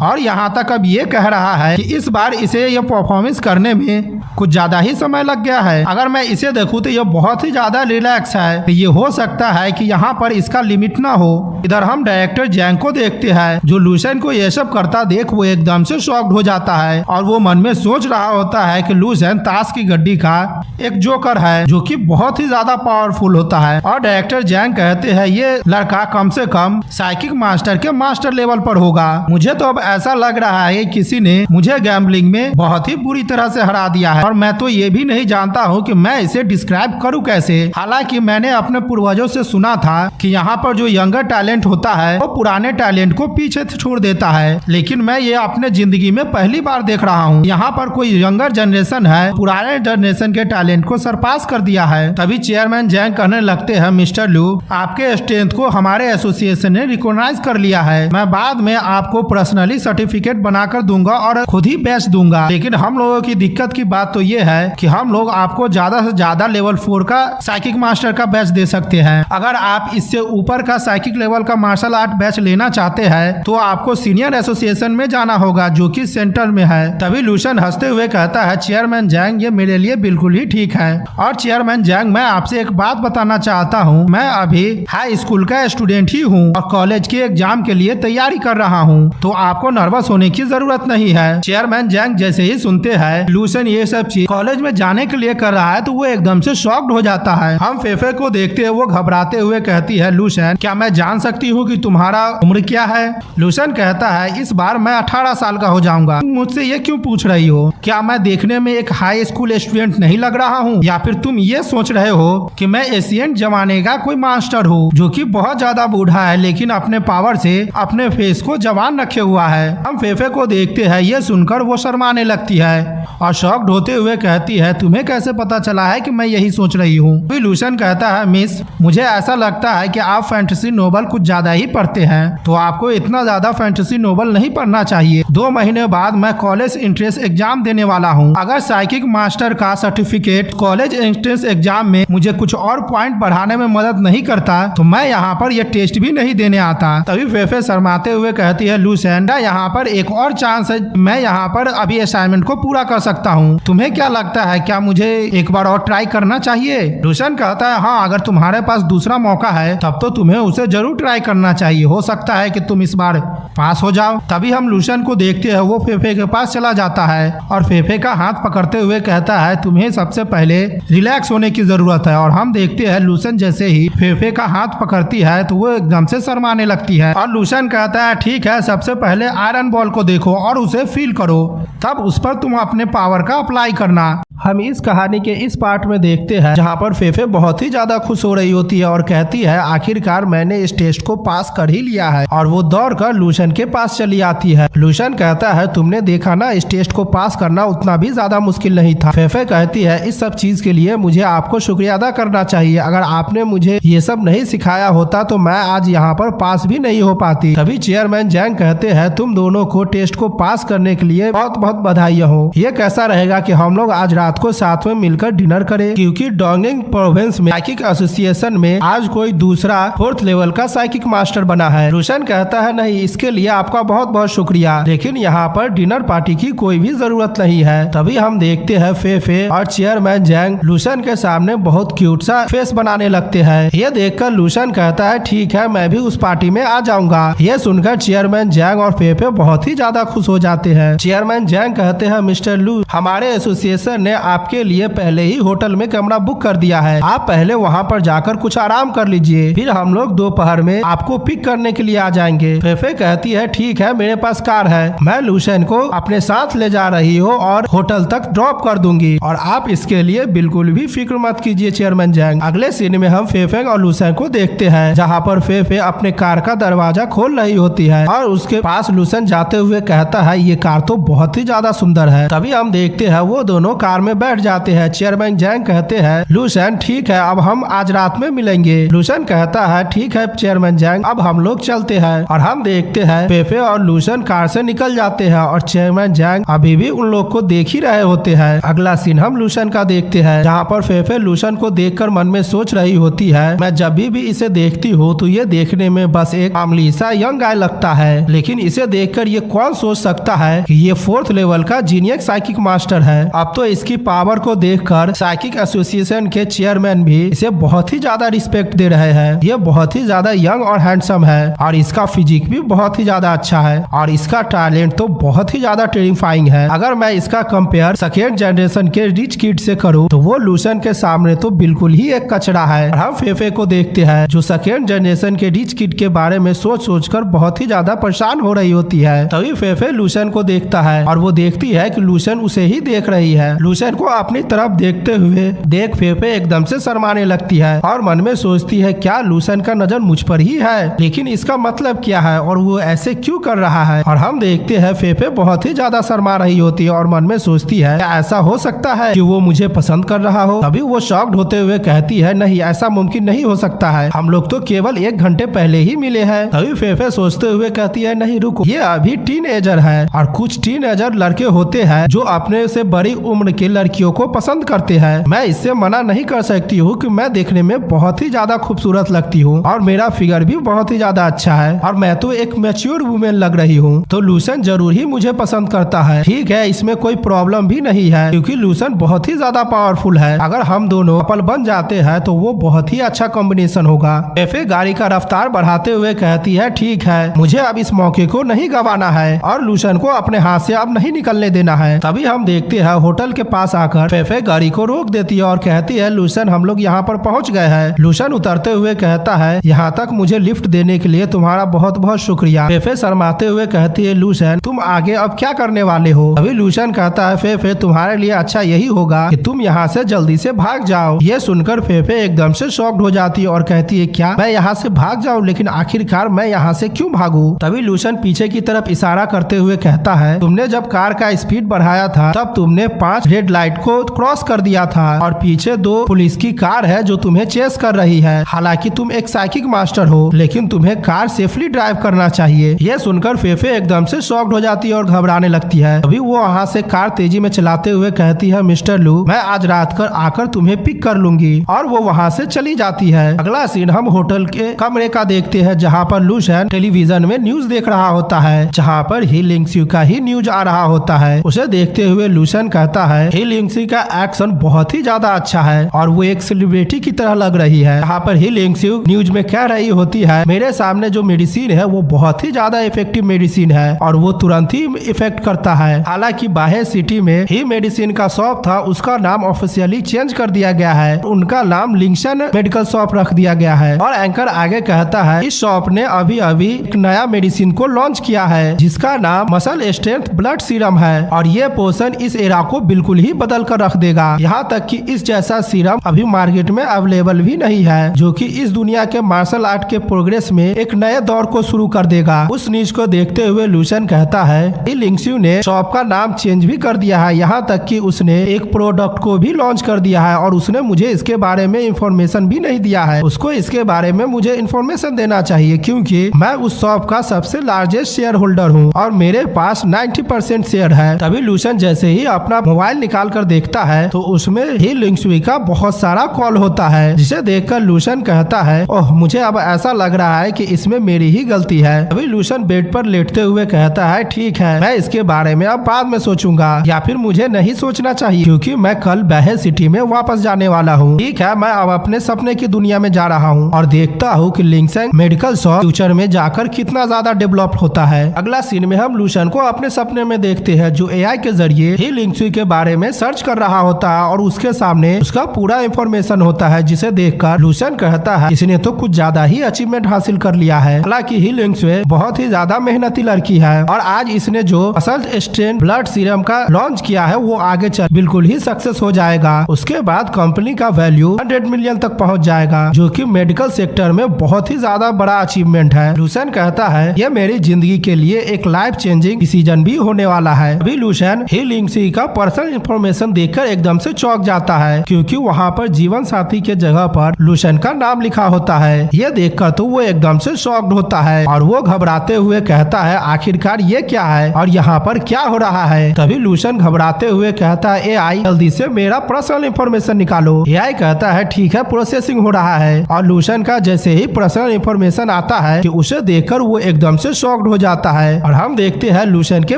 Speaker 1: और यहाँ तक अब ये कह रहा है कि इस बार इसे ये परफॉर्मेंस करने में कुछ ज्यादा ही समय लग गया है। अगर मैं इसे देखूं तो ये बहुत ही ज्यादा रिलैक्स है। तो ये हो सकता है कि यहाँ पर इसका लिमिट ना हो। इधर हम डायरेक्टर जैंग को देखते हैं, जो लूशन को ये सब करता देख वो एकदम से शॉक्ड हो जाता है और वो मन में सोच रहा होता है कि लूशन ताश की गड्डी का एक जोकर है जो कि बहुत ही ज्यादा पावरफुल होता है। और डायरेक्टर जैंग कहते हैं, ये लड़का कम से कम साइकिक मास्टर के मास्टर लेवल पर होगा। मुझे तो अब ऐसा लग रहा है किसी ने मुझे गैम्बलिंग में बहुत ही बुरी तरह से हरा दिया है और मैं तो ये भी नहीं जानता हूँ कि मैं इसे डिस्क्राइब करूँ कैसे। हालांकि मैंने अपने पूर्वजों से सुना था कि यहाँ पर जो यंगर टैलेंट होता है वो पुराने टैलेंट को पीछे छोड़ देता है, लेकिन मैं ये अपने जिंदगी में पहली बार देख रहा हूँ। यहाँ पर कोई यंगर जनरेशन है पुराने जनरेशन के टैलेंट को सरपास कर दिया है। तभी चेयरमैन जैंग कहने लगते हैं, मिस्टर लू आपके स्ट्रेंथ को हमारे एसोसिएशन ने रिकॉग्नाइज कर लिया है। मैं बाद में आपको पर्सनली सर्टिफिकेट बनाकर दूंगा और खुद ही बेच दूंगा, लेकिन हम लोगों की दिक्कत की बात तो ये है कि हम लोग आपको ज्यादा से ज्यादा लेवल 4 का साइकिक मास्टर का बैच दे सकते हैं। अगर आप इससे ऊपर का साइकिक लेवल का मार्शल आर्ट बैच लेना चाहते हैं तो आपको सीनियर एसोसिएशन में जाना होगा जो कि सेंटर में है। तभी लूशन हंसते हुए कहता है, चेयरमैन जैंग ये मेरे लिए बिल्कुल ही ठीक है। और चेयरमैन जैंग मैं आपसे एक बात बताना चाहता हूँ, मैं अभी हाई स्कूल का स्टूडेंट ही हूँ और कॉलेज के एग्जाम के लिए तैयारी कर रहा हूँ, तो आपको नर्वस होने की जरूरत नहीं है। चेयरमैन जैंग जैसे ही सुनते हैं लूशन ये सब चीज कॉलेज में जाने के लिए कर रहा है तो वो एकदम से शॉक्ड हो जाता है। हम फेफे को देखते हैं, वो घबराते हुए कहती है, लूशन क्या मैं जान सकती हूँ कि तुम्हारा उम्र क्या है? लूशन कहता है, इस बार मैं 18 साल का हो जाऊंगा। मुझसे ये क्यों पूछ रही हो? क्या मैं देखने में एक हाई स्कूल स्टूडेंट नहीं लग रहा हूँ या फिर तुम ये सोच रहे हो कि मैं एशियन जमाने का कोई मास्टर हूँ जो कि बहुत ज्यादा बूढ़ा है लेकिन अपने पावर से अपने फेस को जवान रखे हुआ है? हम फेफे को देखते हैं, ये सुनकर वो शर्माने लगती है और शॉक्ड होते हुए कहती है, तुम्हें कैसे पता चला है कि मैं यही सोच रही हूँ? फिर लूशन कहता है, मिस, मुझे ऐसा लगता है कि आप फैंटेसी नोवेल कुछ ज्यादा ही पढ़ते हैं, तो आपको इतना ज्यादा फैंटेसी नोवेल नहीं पढ़ना चाहिए। 2 महीने बाद मैं कॉलेज एंट्रेंस एग्जाम देने वाला हूँ। अगर साइकिक मास्टर का सर्टिफिकेट कॉलेज एंट्रेंस एग्जाम में मुझे कुछ और पॉइंट बढ़ाने में मदद नहीं करता तो मैं यहाँ पर यह टेस्ट भी नहीं देने आता। तभी फेफे शर्माते हुए कहती है, लूसेंट, यहाँ पर एक और चांस है, मैं यहाँ पर अभी असाइनमेंट को पूरा कर सकता हूँ। तुम्हें क्या लगता है, क्या मुझे एक बार और ट्राई करना चाहिए? लूसेंट कहता है, हाँ, अगर तुम्हारे पास दूसरा मौका है तब तो तुम्हें उसे जरूर ट्राई करना चाहिए, हो सकता है कि तुम इस बार पास हो जाओ। तभी हम लूसेंट को देखते हैं, वो फेफे के पास चला जाता है और फेफे का हाथ पकड़ते हुए कहता है, तुम्हें सबसे पहले रिलैक्स होने की जरूरत है। और हम देखते हैं लूसेंट जैसे ही फेफे का हाथ पकड़ती है तो वो एकदम से शर्माने लगती है और लूसेंट कहता है, ठीक है, सबसे पहले आयरन बॉल को देखो और उसे फील करो, तब उस पर तुम अपने पावर का अप्लाई करना। हम इस कहानी के इस पार्ट में देखते हैं जहाँ पर फेफे बहुत ही ज्यादा खुश हो रही होती है और कहती है, आखिरकार मैंने इस टेस्ट को पास कर ही लिया है। और वो दौड़कर लूशन के पास चली आती है। लूशन कहता है, तुमने देखा ना, इस टेस्ट को पास करना उतना भी ज्यादा मुश्किल नहीं था। फेफे कहती है, इस सब चीज के लिए मुझे आपको शुक्रिया अदा करना चाहिए। अगर आपने मुझे ये सब नहीं सिखाया होता तो मैं आज यहाँ पर पास भी नहीं हो पाती। तभी चेयरमैन जैंग कहते हैं, तुम दोनों को टेस्ट को पास करने के लिए बहुत बहुत बधाई हो। ये कैसा रहेगा कि हम लोग आज रात को साथ में मिलकर डिनर करें, क्योंकि डोंगिंग प्रोविंस में साइकिक एसोसिएशन में आज कोई दूसरा 4th लेवल का साइकिक मास्टर बना है। लूशन कहता है, नहीं, इसके लिए आपका बहुत बहुत शुक्रिया, लेकिन यहाँ पर डिनर पार्टी की कोई भी जरूरत नहीं है। तभी हम देखते हैं फेफे और चेयरमैन जैंग लूशन के सामने बहुत क्यूट सा फेस बनाने लगते हैं। ये देखकर लूशन कहता है, ठीक है, मैं भी उस पार्टी में आ जाऊंगा। ये सुनकर चेयरमैन जैंग और फेफे बहुत ही ज्यादा खुश हो जाते हैं। चेयरमैन जैंग कहते हैं, मिस्टर लू, हमारे एसोसिएशन ने आपके लिए पहले ही होटल में कमरा बुक कर दिया है, आप पहले वहाँ पर जाकर कुछ आराम कर लीजिए, फिर हम लोग दोपहर में आपको पिक करने के लिए आ जाएंगे। फेफे कहती है, ठीक है, मेरे पास कार है, मैं लूशन को अपने साथ ले जा रही हूँ और होटल तक ड्रॉप कर दूंगी और आप इसके लिए बिल्कुल भी फिक्र मत कीजिए चेयरमैन जैंग। अगले सीन में हम फेफे और लूसन को देखते हैं जहाँ पर फेफे अपने कार का दरवाजा खोल रही होती है और उसके पास लूसन जाते हुए कहता है, ये कार तो बहुत ही ज्यादा सुंदर है। तभी हम देखते हैं वो दोनों कार में बैठ जाते हैं। चेयरमैन जैंग कहते हैं, लूसन, ठीक है, अब हम आज रात में मिलेंगे। लूसन कहता है, ठीक है चेयरमैन जैंग, अब हम लोग चलते हैं। और हम देखते हैं फेफे और लूसन कार से निकल जाते हैं और चेयरमैन जैंग अभी भी उन लोग को देख ही रहे होते हैं। अगला सीन हम लूसन का देखते हैं जहाँ पर फेफे लूसन को देखकर मन में सोच रही होती है, मैं जब भी इसे देखती हूँ तो ये देखने में बस एक मामूली सा यंग गाय लगता है, लेकिन इसे देखकर ये कौन सोच सकता है कि ये 4th लेवल का जीनियस साइकिक मास्टर है। अब तो इसकी पावर को देखकर साइकिक एसोसिएशन के चेयरमैन भी इसे बहुत ही ज्यादा रिस्पेक्ट दे रहे हैं। ये बहुत ही ज्यादा यंग और हैंडसम है और इसका फिजिक भी बहुत ही ज्यादा अच्छा है और इसका टैलेंट तो बहुत ही ज्यादा टेरिफाइंग है। अगर मैं इसका कंपेयर सेकेंड जनरेशन के रिच किड से करूँ तो वो लूसन के सामने तो बिल्कुल ही एक कचरा है। हम फेफे को देखते हैं जो सेकेंड जनरेशन के रिच किड के बारे में सोच कर बहुत ही ज्यादा परेशान हो रही होती है। तभी फेफे लूसन को देखता है और वो देखती है कि लूसन उसे ही देख रही है। लूसन को अपनी तरफ देखते हुए देख फेफे एकदम से शर्माने लगती है और मन में सोचती है, क्या लूसन का नजर मुझ पर ही है, लेकिन इसका मतलब क्या है और वो ऐसे क्यों कर रहा है। और हम देखते हैं फेफे बहुत ही ज्यादा शर्मा रही होती है और मन में सोचती है, क्या ऐसा हो सकता है कि वो मुझे पसंद कर रहा हो। तभी वो शॉक्ड होते हुए कहती है, नहीं, ऐसा मुमकिन नहीं हो सकता है, हम लोग तो केवल 1 घंटे पहले ही मिले हैं। तभी फेफे सोचते हुए कहती है, नहीं रुको, ये अभी टीनएजर है और कुछ टीनएजर लड़के होते हैं जो अपने से बड़ी उम्र के लड़कियों को पसंद करते हैं। मैं इससे मना नहीं कर सकती हूँ कि मैं देखने में बहुत ही ज्यादा खूबसूरत लगती हूँ और मेरा फिगर भी बहुत ही ज्यादा अच्छा है और मैं तो एक मैच्योर वुमेन लग रही हूँ, तो लूसन जरूर ही मुझे पसंद करता है। ठीक है, इसमें कोई प्रॉब्लम भी नहीं है क्योंकि लूसन बहुत ही ज्यादा पावरफुल है। अगर हम दोनों कपल बन जाते हैं तो वो बहुत ही अच्छा कॉम्बिनेशन होगा। फेफे गाड़ी का रफ्तार बढ़ाते हुए कहती है, ठीक है, मुझे अब इस मौके को नहीं गंवाना है और लूसन को अपने हाथ से अब नहीं निकलने देना है। तभी हम देखते हैं होटल के पास आकर फेफे गाड़ी को रोक देती है और कहती है, लूसन, हम लोग यहाँ पर पहुँच गए हैं। लूसन उतरते हुए कहता है, यहाँ तक मुझे लिफ्ट देने के लिए तुम्हारा बहुत बहुत शुक्रिया। फेफे शर्माते हुए कहती है, लूसन, तुम आगे अब क्या करने वाले हो। अभी लूसन कहता है, फेफे, तुम्हारे लिए अच्छा यही होगा कि तुम यहाँ से जल्दी से भाग जाओ। ये सुनकर फेफे एकदम से शॉक्ड हो जाती है और कहती है, क्या मैं यहाँ से भाग जाऊँ, लेकिन आखिरकार मैं यहाँ से क्यों भागूं। तभी लूसन पीछे की तरफ इशारा करते हुए कहता है, तुमने जब कार का स्पीड बढ़ाया था तब तुमने 5 रेड लाइट को क्रॉस कर दिया था और पीछे 2 पुलिस की कार है जो तुम्हें चेस कर रही है। हालांकि तुम एक साइकिक मास्टर हो, लेकिन तुम्हें कार सेफली ड्राइव करना चाहिए। यह सुनकर फेफे एकदम से शॉक्ड हो जाती है और घबराने लगती है। अभी वो वहाँ से कार तेजी में चलाते हुए कहती है, मिस्टर लू, मैं आज रात कर आकर तुम्हें पिक कर लूंगी, और वो वहाँ से चली जाती है। अगला सीन हम होटल के कमरे का देखते हैं, जहाँ पर लूशन टेलीविजन में न्यूज देख रहा होता है, जहाँ पर ही लिंगस्यू का ही न्यूज आ रहा होता है। उसे देखते हुए लूशन कहता है, ही लिंगस्यू का एक्शन बहुत ही ज्यादा अच्छा है और वो एक सेलिब्रिटी की तरह लग रही है। यहाँ पर ही लिंगस्यू न्यूज में कह रही होती है, मेरे सामने जो मेडिसिन है वो बहुत ही ज्यादा इफेक्टिव मेडिसिन है और वो तुरंत ही इफेक्ट करता है। हालांकि बाहर सिटी में ही मेडिसिन का शॉप था, उसका नाम ऑफिशियली चेंज कर दिया गया है, उनका नाम लिंगसन मेडिकल शॉप रख दिया गया है। और एंकर आगे कहता है, इस शॉप ने अभी अभी एक नया मेडिसिन को लॉन्च किया है जिसका नाम मसल स्ट्रेंथ ब्लड सीरम है और ये पोषण इस एरा को बिल्कुल ही बदल कर रख देगा। यहाँ तक कि इस जैसा सीरम अभी मार्केट में अवेलेबल भी नहीं है, जो कि इस दुनिया के मार्शल आर्ट के प्रोग्रेस में एक नए दौर को शुरू कर देगा। उस न्यूज को देखते हुए लूशन कहता है, लिंगस्यू ने शॉप का नाम चेंज भी कर दिया है, यहाँ तक कि उसने एक प्रोडक्ट को भी लॉन्च कर दिया है और उसने मुझे इसके बारे में इंफॉर्मेशन भी नहीं दिया है। उसको इसके बारे में मुझे इंफॉर्मेशन देना चाहिए क्योंकि मैं उस शॉप का सबसे लार्जेस्ट शेयर होल्डर हूँ और मेरे पास 90% शेयर है। तभी लूशन जैसे ही अपना मोबाइल निकाल कर देखता है तो उसमें ही लिंगस्यू का बहुत सारा कॉल होता है, जिसे देखकर लूशन कहता है, ओह मुझे अब ऐसा लग रहा है कि इसमें मेरी ही गलती है। तभी लूशन बेड पर लेटते हुए कहता है, ठीक है, मैं इसके बारे में अब बाद में सोचूंगा, या फिर मुझे नहीं सोचना चाहिए क्योंकि मैं कल बहर सिटी में वापस जाने वाला हूँ। ठीक है, मैं अब अपने सपने की दुनिया में जा रहा हूँ और देखता हूँ कि लिंगसन मेडिकल शॉप फ्यूचर में जाकर कितना ज्यादा डेवलप होता है। अगला सीन में हम लूशन को अपने सपने में देखते हैं जो एआई के जरिए ही लिंगस्यू के बारे में सर्च कर रहा होता है और उसके सामने उसका पूरा इंफॉर्मेशन होता है, जिसे देखकर लूशन कहता है, इसने तो कुछ ज्यादा ही अचीवमेंट हासिल कर लिया है। हालांकि ही लिंगस्यू बहुत ही ज्यादा मेहनती लड़की है और आज इसने जो मसल स्ट्रेंथ ब्लड सीरम का लॉन्च किया है वो आगे चल बिल्कुल ही सक्सेस हो जाएगा। उसके बाद कंपनी का वैल्यू 100 मिलियन तक पहुंच जाएगा, जो कि मेडिकल सेक्टर में बहुत ही ज्यादा बड़ा अचीवमेंट है। लूशन कहता है, ये मेरी जिंदगी के लिए एक लाइफ चेंजिंग डिसीजन भी होने वाला है। अभी लूशन ही लिंगस्यू का पर्सनल इंफॉर्मेशन देखकर एकदम से चौंक जाता है क्योंकि वहाँ पर जीवन साथी के जगह पर लूशन का नाम लिखा होता है। ये देखकर तो वो एकदम से शॉक्ड होता है और वो घबराते हुए कहता है, आखिरकार ये क्या है और यहाँ पर क्या हो रहा है। तभी लूशन घबराते हुए कहता है, एआई जल्दी से मेरा पर्सनल इंफॉर्मेशन निकालो। एआई कहता है, ठीक है, प्रोसेसिंग हो रहा है। और लूशन का जैसे ही पर्सनल इंफॉर्मेशन आता है कि उसे देखकर वो एकदम से शॉक्ड हो जाता है और हम देखते हैं लूशन के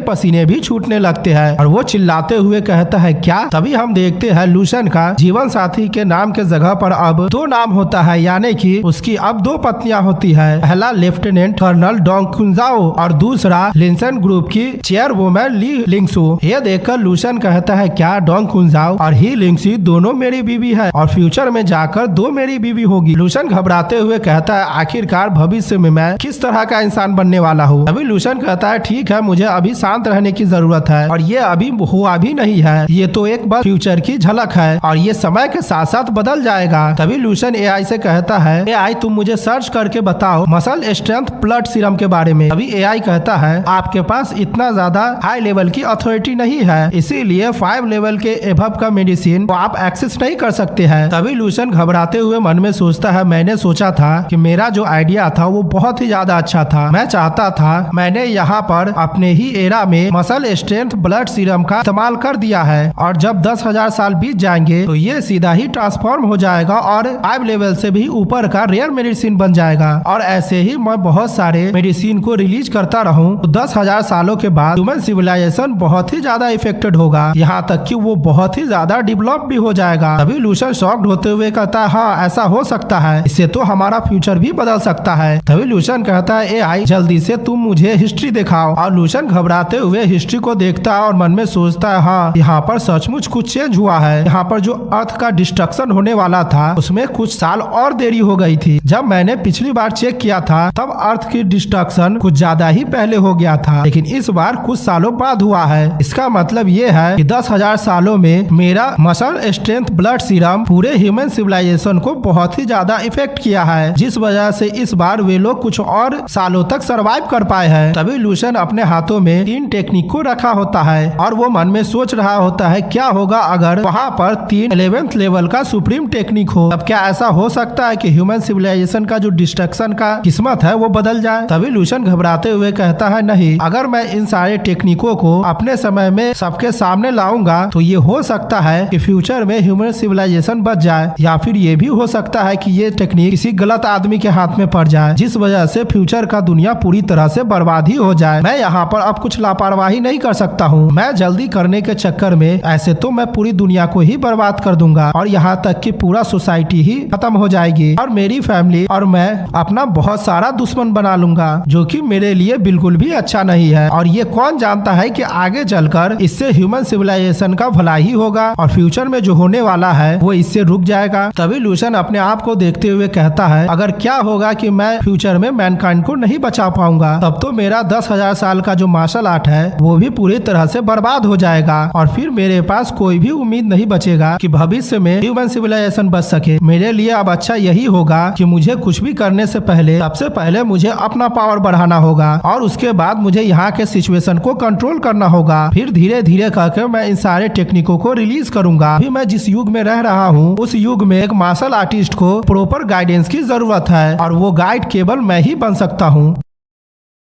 Speaker 1: पसीने भी छूटने लगते हैं और वो चिल्लाते हुए कहता है, क्या। तभी हम देखते हैं लूशन का जीवन साथी के नाम के जगह पर अब 2 नाम होता है, यानी कि उसकी अब 2 पत्नियां होती है। पहला लेफ्टिनेंट कर्नल डोंग कुंजाओ और दूसरा लिंसन ग्रुप की चेयरवुमन ली लिंगसू। ये देखकर लूशन कहता है, क्या डोंग कुंजाओ और ही लिंगसू दोनों मेरी बीवी है और फ्यूचर में जाकर 2 मेरी बीवी होगी। लूशन घबराते हुए कहता है, आखिरकार भविष्य में मैं किस तरह का इंसान बनने वाला हूँ। अभी लूशन कहता है, ठीक है, मुझे अभी शांत रहने की जरूरत है और ये अभी हुआ भी नहीं है, ये तो एक बार फ्यूचर की झलक है और ये समय के साथ साथ बदल जाएगा। तभी लूशन एआई से कहता है, एआई तुम मुझे सर्च करके बताओ मसल स्ट्रेंथ ब्लड सीरम के बारे में। अभी एआई कहता है, आपके पास इतना ज्यादा हाई लेवल की अथॉरिटी नहीं है, इसीलिए 5 लेवल के एबव का मेडिसिन को आप एक्सेस नहीं कर सकते हैं। तभी लूशन घबराते हुए मन में सोचता है, मैंने सोचा था कि मेरा जो आइडिया था वो बहुत ही ज्यादा अच्छा था। मैं चाहता था मैंने यहाँ पर अपने ही एरा में मसल स्ट्रेंथ ब्लड सीरम का इस्तेमाल कर दिया है और जब 10,000 साल बीत जाएंगे तो ये सीधा ही ट्रांसफॉर्म हो जाएगा और 5 लेवल से भी ऊपर का रेयर मेडिसिन बन जाएगा और ऐसे ही मैं बहुत सारे मेडिसिन को रिलीज करता रहूं तो 10,000 सालों के बाद ह्यूमन सिविलाइजेशन बहुत ही ज्यादा इफेक्टेड होगा, यहाँ तक कि वो बहुत ही ज्यादा डेवलप भी हो जाएगा। तभी लूशन शॉक्ड होते हुए कहता है, हाँ ऐसा हो सकता है, इससे तो हमारा फ्यूचर भी बदल सकता है। तभी लूशन कहता है, एआई जल्दी से तुम मुझे हिस्ट्री दिखाओ। और लूशन घबराते हुए हिस्ट्री को देखता है और मन में सोचता है, हाँ यहाँ पर सचमुच कुछ चेंज हुआ है। यहाँ पर जो अर्थ का डिस्ट्रक्शन होने वाला था उसमें कुछ साल और देरी हो गई थी। जब मैंने पिछली बार चेक किया था तब अर्थ की डिस्ट्रक्शन कुछ ज्यादा ही पहले हो गया था, लेकिन इस बार कुछ सालों बाद हुआ है। इसका मतलब ये है कि 10,000 सालों में मेरा मसल स्ट्रेंथ ब्लड सीरम पूरे ह्यूमन सिविलाइजेशन को बहुत ही ज्यादा इफेक्ट किया है, जिस वजह से इस बार वे लोग कुछ और सालों तक सरवाइव कर पाए हैं। तभी लूशन अपने हाथों में 3 टेक्निक को रखा होता है और वो मन में सोच रहा होता होता है क्या होगा अगर वहाँ पर 3 11th लेवल का सुप्रीम टेक्निक हो। अब क्या ऐसा हो सकता है कि ह्यूमन सिविलाइजेशन का जो डिस्ट्रक्शन का किस्मत है वो बदल जाए। तभी लूशन घबराते हुए कहता है नहीं, अगर मैं इन सारे टेक्निकों को अपने समय में सबके सामने लाऊंगा तो ये हो सकता है कि फ्यूचर में ह्यूमन सिविलाइजेशन बच जाए, या फिर ये भी हो सकता है कि ये टेक्निक किसी गलत आदमी के हाथ में पड़ जाए जिस वजह से फ्यूचर का दुनिया पूरी तरह से बर्बाद ही हो जाए। मैं यहाँ पर अब कुछ लापरवाही नहीं कर सकता हूँ। मैं जल्दी करने के चक्कर में ऐसे तो मैं पूरी दुनिया को ही बर्बाद कर दूंगा और यहाँ तक कि पूरा सोसाइटी ही खत्म हो जाएगी और मेरी फैमिली और मैं अपना बहुत सारा दुश्मन बना लूंगा, जो कि मेरे लिए बिल्कुल भी अच्छा नहीं है। और ये कौन जानता है कि आगे चलकर इससे ह्यूमन सिविलाइजेशन का भला ही होगा और फ्यूचर में जो होने वाला है वो इससे रुक जाएगा। तभी लूशन अपने आप को देखते हुए कहता है अगर क्या होगा कि मैं फ्यूचर में मैनकाइंड को नहीं बचा पाऊंगा, तब तो मेरा 10,000 साल का जो मार्शल आर्ट है वो भी पूरी तरह से बर्बाद हो जाएगा और फिर मेरे पास कोई भी उम्मीद नहीं बचेगा कि भविष्य में ह्यूमन सिविलाइजेशन बच सके। मेरे लिए अब अच्छा यही होगा कि मुझे कुछ भी करने से पहले सबसे पहले मुझे अपना पावर बढ़ाना होगा और उसके बाद मुझे यहाँ के सिचुएशन को कंट्रोल करना होगा। फिर धीरे धीरे करके मैं इन सारे टेक्निकों को रिलीज करूंगा। अभी मैं जिस युग में रह रहा हूँ उस युग में एक मार्शल आर्टिस्ट को प्रॉपर गाइडेंस की जरूरत है और वो गाइड केवल मैं ही बन सकता हूँ।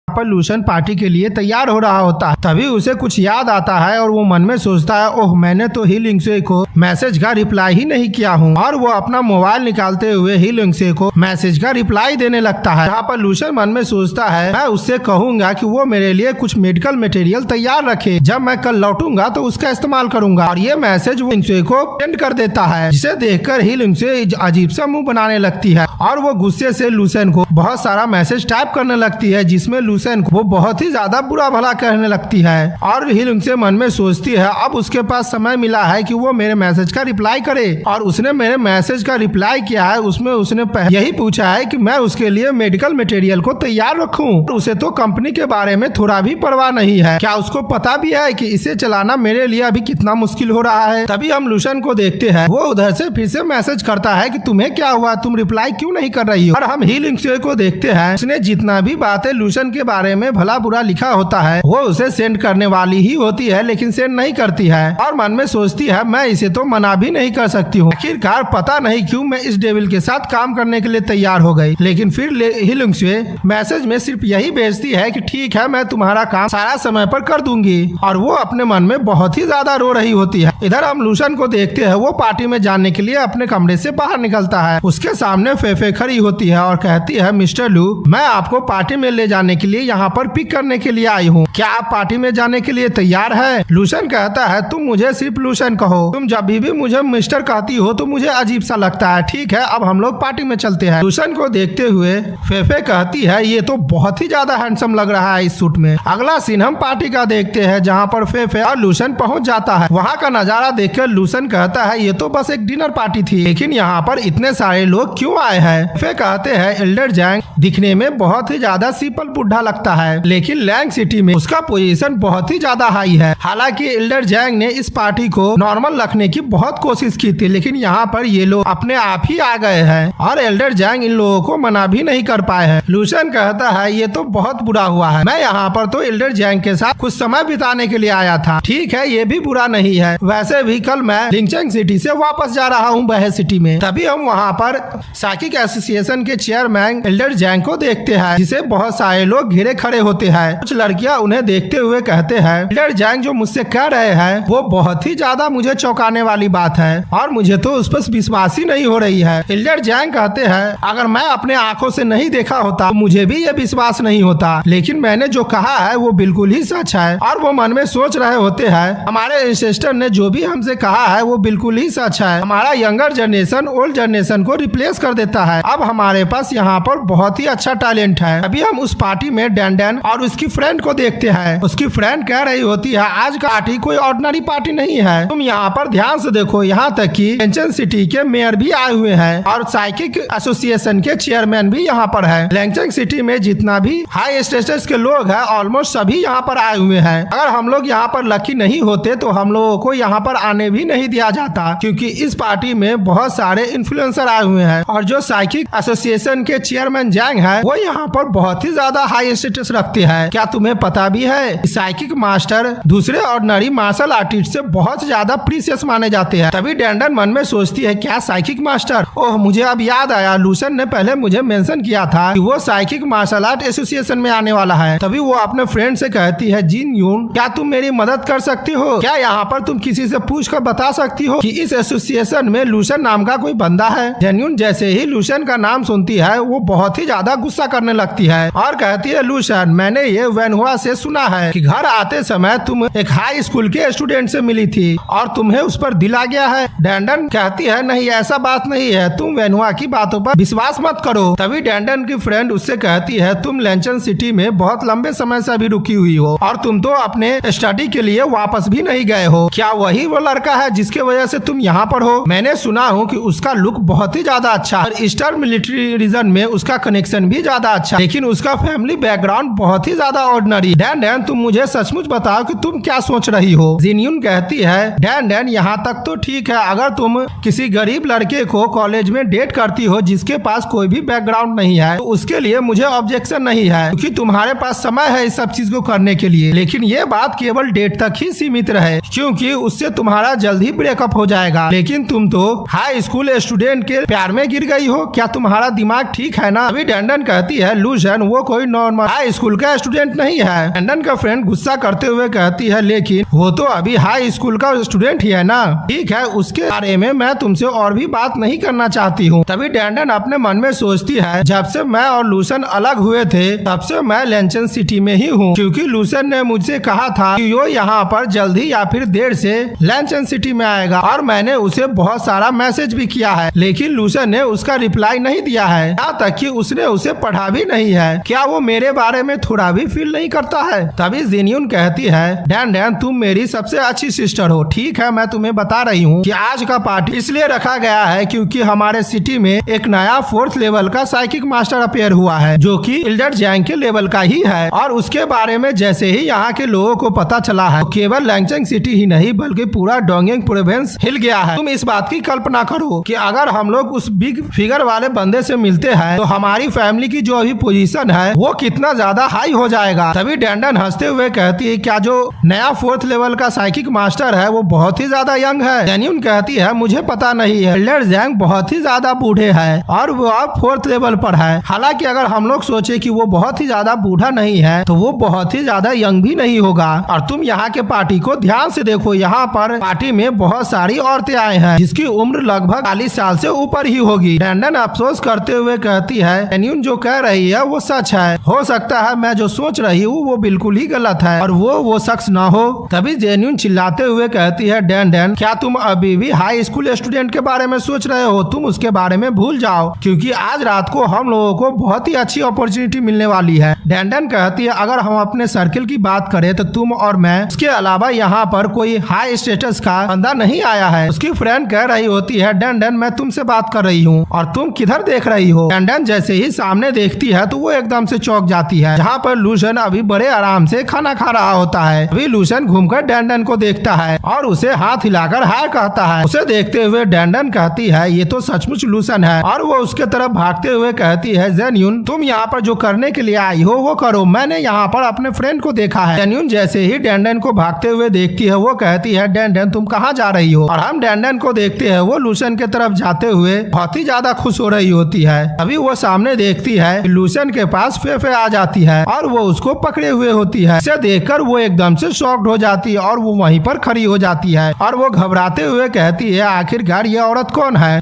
Speaker 1: पर लूशन पार्टी के लिए तैयार हो रहा होता है। तभी उसे कुछ याद आता है और वो मन में सोचता है ओह मैंने तो ही लिंगसे को मैसेज का रिप्लाई ही नहीं किया हूँ, और वो अपना मोबाइल निकालते हुए ही लिंगसे को मैसेज का रिप्लाई देने लगता है। यहाँ पर लूशन मन में सोचता है मैं उससे कहूंगा कि वो मेरे लिए कुछ मेडिकल मटेरियल तैयार रखे, जब मैं कल लौटूंगा तो उसका इस्तेमाल करूंगा। और ये मैसेज वो लिंगसे को सेंड कर देता है, जिसे देखकर ही लिंगसे अजीब सा मुंह बनाने लगती है और वो गुस्से से लूशन को बहुत सारा मैसेज टाइप करने लगती है, जिसमें लूशन वो बहुत ही ज्यादा बुरा भला कहने लगती है। और हिल उनसे मन में सोचती है अब उसके पास समय मिला है कि वो मेरे मैसेज का रिप्लाई करे, और उसने मेरे मैसेज का रिप्लाई किया है। उसमें उसने यही पूछा है कि मैं उसके लिए मेडिकल मटेरियल को तैयार रखूं। उसे तो कंपनी के बारे में थोड़ा भी परवाह नहीं है। क्या उसको पता भी है कि इसे चलाना मेरे लिए अभी कितना मुश्किल हो रहा है। तभी हम लूशन को देखते हैं, वो उधर से फिर से मैसेज करता है कि तुम्हें क्या हुआ, तुम रिप्लाई क्यों नहीं कर रही हो। और हम ही लिंगसे को देखते हैं, उसने जितना भी बातें लूशन के बारे में भला बुरा लिखा होता है वो उसे सेंड करने वाली ही होती है, लेकिन सेंड नहीं करती है। और मन में सोचती है मैं इसे तो मना भी नहीं कर सकती हूँ। आखिरकार पता नहीं क्यों मैं इस डेविल के साथ काम करने के लिए तैयार हो गई। लेकिन फिर हिलुंगस्वे मैसेज में सिर्फ यही भेजती है कि ठीक है मैं तुम्हारा काम सारा समय पर कर दूंगी, और वो अपने मन में बहुत ही ज्यादा रो रही होती है। इधर हम लूशन को देखते हैं, वो पार्टी में जाने के लिए अपने कमरे से बाहर निकलता है। उसके सामने फेफे खड़ी होती है और कहती है मिस्टर लू मैं आपको पार्टी में ले जाने के लिए यहाँ पर पिक करने के लिए आई हूँ, क्या आप पार्टी में जाने के लिए तैयार है। लूशन कहता है तुम मुझे सिर्फ लूशन कहो, तुम जब भी मुझे मिस्टर कहती हो तो मुझे अजीब सा लगता है। ठीक है अब हम लोग पार्टी में चलते हैं। लूशन को देखते हुए फेफे कहती है ये तो बहुत ही ज्यादा हैंडसम लग रहा है इस सूट में। अगला सीन हम पार्टी का देखते हैं, जहाँ पर फेफे और लूशन पहुँच जाता है। वहाँ का नजारा देखकर लूशन कहता है ये तो बस एक डिनर पार्टी थी, लेकिन यहाँ पर इतने सारे लोग क्यों आए हैं। फेफे कहते हैं एल्डर जैंग दिखने में बहुत ही ज्यादा सिंपल बुढ़ा लगता है, लेकिन लैंग सिटी में उसका पोजीशन बहुत ही ज्यादा हाई है। हालांकि एल्डर जैंग ने इस पार्टी को नॉर्मल रखने की बहुत कोशिश की थी, लेकिन यहाँ पर ये लोग अपने आप ही आ गए हैं और एल्डर जैंग इन लोगों को मना भी नहीं कर पाए हैं। लूशन कहता है ये तो बहुत बुरा हुआ है, मैं यहाँ पर तो एल्डर जैंग के साथ कुछ समय बिताने के लिए आया था। ठीक है ये भी बुरा नहीं है, वैसे भी कल मैं लिंगचेंग सिटी से वापस जा रहा हूँ बहे सिटी में। तभी हम वहाँ पर साइकिक एसोसिएशन के चेयरमैन एल्डर जैंग को देखते हैं, जिसे बहुत सारे लोग घेरे खड़े होते हैं। कुछ लड़कियां उन्हें देखते हुए कहते हैं एल्डर जैंग जो मुझसे कह रहे हैं वो बहुत ही ज्यादा मुझे चौंकाने वाली बात है और मुझे तो उस पर विश्वास ही नहीं हो रही है। एल्डर जैंग कहते हैं अगर मैं अपने आंखों से नहीं देखा होता तो मुझे भी ये विश्वास नहीं होता, लेकिन मैंने जो कहा है वो बिल्कुल ही सच है। और वो मन में सोच रहे होते हैं हमारे एंसेस्टर ने जो भी हमसे कहा है वो बिल्कुल ही सच है। हमारा यंगर जनरेशन ओल्ड जनरेशन को रिप्लेस कर देता है। अब हमारे पास यहाँ पर बहुत ही अच्छा टैलेंट है। अभी हम उस पार्टी में डैन और उसकी फ्रेंड को देखते हैं। उसकी फ्रेंड कह रही होती है आज का पार्टी कोई ऑर्डिनरी पार्टी नहीं है, तुम यहाँ पर ध्यान से देखो, यहाँ तक कि लैंगचेंग सिटी के मेयर भी आए हुए हैं और साइकिक एसोसिएशन के चेयरमैन भी यहाँ पर है। लैंगचेंग सिटी में जितना भी हाई स्टेटस के लोग हैं ऑलमोस्ट सभी यहाँ पर आए हुए हैं। अगर हम लोग यहाँ पर लकी नहीं होते तो हम लोगों को यहाँ पर आने भी नहीं दिया जाता, क्योंकि इस पार्टी में बहुत सारे इन्फ्लुएंसर आए हुए हैं और जो साइकिक एसोसिएशन के चेयरमैन जैंग है वो यहाँ पर बहुत ही ज्यादा हाई स्टेटस रखते हैं। क्या तुम्हें पता भी है साइकिक मास्टर दूसरे ऑर्डिनरी मार्शल आर्टिस्ट से बहुत ज्यादा प्रीशियस माने जाते हैं। तभी डैंडन मन में सोचती है क्या साइकिक मास्टर, ओह मुझे अब याद आया, लूसन ने पहले मुझे मेंशन किया था कि वो साइकिक मार्शल आर्ट एसोसिएशन में आने वाला है। तभी वो अपने फ्रेंड से कहती है जिन यून क्या तुम मेरी मदद कर सकती हो, क्या यहाँ पर तुम किसी से पूछ कर बता सकती हो कि इस एसोसिएशन में लूसन नाम का कोई बंदा है। जेन्यून जैसे ही लूसन का नाम सुनती है वो बहुत ही ज्यादा गुस्सा करने लगती है और कहती है लूसन मैंने ये वेनहुआ से सुना है कि घर आते समय तुम एक हाई स्कूल के स्टूडेंट से मिली थी और तुम्हें उस पर दिल आ गया है। डैंडन कहती है नहीं ऐसा बात नहीं है, तुम वेनहुआ की बातों पर विश्वास मत करो। तभी डैंडन की फ्रेंड उससे कहती है तुम लेंचन सिटी में बहुत लंबे समय से अभी रुकी हुई हो और तुम तो अपने स्टडी के लिए वापस भी नहीं गए हो। क्या वही वो लड़का है जिसके वजह से तुम यहाँ पर हो? मैंने सुना हूँ कि उसका लुक बहुत ही ज्यादा अच्छा और ईस्टर्न मिलिट्री रीजन में उसका कनेक्शन भी ज्यादा अच्छा, लेकिन उसका फैमिली बैकग्राउंड बहुत ही ज्यादा ऑर्डिनरी। डैंडन तुम मुझे सचमुच बताओ कि तुम क्या सोच रही हो? जिनयून कहती है डैंडन यहाँ तक तो ठीक है, अगर तुम किसी गरीब लड़के को कॉलेज में डेट करती हो जिसके पास कोई भी बैकग्राउंड नहीं है तो उसके लिए मुझे ऑब्जेक्शन नहीं है क्योंकि तुम्हारे पास समय है इस सब चीज को करने के लिए, लेकिन ये बात केवल डेट तक ही सीमित रहे क्योंकि उससे तुम्हारा जल्द ही ब्रेकअप हो जाएगा। लेकिन तुम तो हाई स्कूल स्टूडेंट के प्यार में गिर गई हो, क्या तुम्हारा दिमाग ठीक है ना? अभी डैंडन कहती है लूसन वो कोई नॉर्मल हाई स्कूल का स्टूडेंट नहीं है। डैंडन का फ्रेंड गुस्सा करते हुए कहती है लेकिन वो तो अभी हाई स्कूल का स्टूडेंट ही है ना। ठीक है उसके बारे में मैं तुमसे और भी बात नहीं करना चाहती हूँ। तभी डैंडन अपने मन में सोचती है जब से मैं और लूसन अलग हुए थे तब से मैं लेंचन सिटी में ही हूँ क्योंकि लूसन ने मुझसे कहा था कि वो यहाँ पर जल्दी या फिर देर से लेंचन सिटी में आएगा और मैंने उसे बहुत सारा मैसेज भी किया है लेकिन लूसन ने उसका रिप्लाई नहीं दिया है, यहाँ तक कि उसने उसे पढ़ा भी नहीं है। क्या वो मेरे बारे में थोड़ा भी फील नहीं करता है? तभी जिनयून कहती है डैंडन तुम मेरी सबसे अच्छी सिस्टर हो, ठीक है मैं तुम्हें बता रही हूँ कि आज का पार्टी इसलिए रखा गया है क्योंकि हमारे सिटी में एक नया 4th लेवल का साइकिक मास्टर अपेयर हुआ है जो कि इल्डर जैंग के लेवल का ही है और उसके बारे में जैसे ही यहाँ के लोगों को पता चला है तो केवल लैंगचेंग सिटी ही नहीं बल्कि पूरा डोंगिंग प्रोविंस हिल गया है। तुम इस बात की कल्पना करो कि अगर हम लोग उस बिग फिगर वाले बंदे से मिलते हैं तो हमारी फैमिली की जो अभी पोजीशन है वो कितना ज्यादा हाई हो जाएगा। तभी डैंडन हंसते हुए कहती है क्या जो नया 4th लेवल का साइकिक मास्टर है वो बहुत ही ज्यादा यंग है? जेन्यून कहती है मुझे पता नहीं है, इल्डर जैंग बहुत ही ज्यादा बूढ़े है और वो अब 4th लेवल पर है। हालांकि अगर हम लोग सोचे कि वो बहुत ही ज्यादा बूढ़ा नहीं है तो वो बहुत ही ज्यादा यंग भी नहीं होगा। और तुम यहाँ के पार्टी को ध्यान से देखो, यहाँ पर पार्टी में बहुत सारी औरतें आए हैं जिसकी उम्र लगभग 40 साल से ऊपर ही होगी। डैंडन अफसोस करते हुए कहती है जेन्यून जो कह रही है वो सच है, हो सकता है मैं जो सोच रही हूँ वो बिल्कुल ही गलत है और वो शख्स ना हो। तभी जेन्यून चिल्लाते हुए कहती है डैंडन क्या तुम अभी भी हाई स्कूल स्टूडेंट के बारे में सोच रहे हो? तुम उसके बारे में भूल जाओ क्योंकि आज रात को हम लोगों को बहुत ही अच्छी अपॉर्चुनिटी मिलने वाली है। डैंडन कहती है अगर हम अपने सर्किल की बात करें तो तुम और मैं, उसके अलावा यहाँ पर कोई हाई स्टेटस का बंदा नहीं आया है। उसकी फ्रेंड कह रही होती है डैंडन मैं तुमसे बात कर रही हूँ और तुम किधर देख रही हो? डैंडन जैसे ही सामने देखती है तो वो एकदम से चौंक जाती है जहाँ पर लूसन अभी बड़े आराम से खाना खा रहा होता है। अभी लूसन घूमकर डैंडन को देखता है और उसे हाथ हिलाकर हाय कहता है। उसे देखते हुए डैंडन कहती है ये तो सचमुच लूसन है और वो उसके तरफ भागते हुए कहती है जेन्यून तुम यहाँ पर जो करने के लिए आई हो वो करो, मैंने यहाँ पर अपने फ्रेंड को देखा है। जेन्यून जैसे ही डैंडन को भागते हुए देखती है वो कहती है डैंडन तुम कहाँ जा रही हो? और हम डैंडन को देखते हैं वो लूसन के तरफ जाते हुए बहुत ही ज्यादा खुश हो रही होती है। अभी वो सामने देखती है लूसन के पास फेफे आ जाती है और वो उसको पकड़े हुए होती है। इसे देखकर वो एकदम से शॉक्ड हो जाती है और वो वहीं पर खड़ी हो जाती है और वो घबराते हुए कहती है आखिरकार ये औरत कौन है?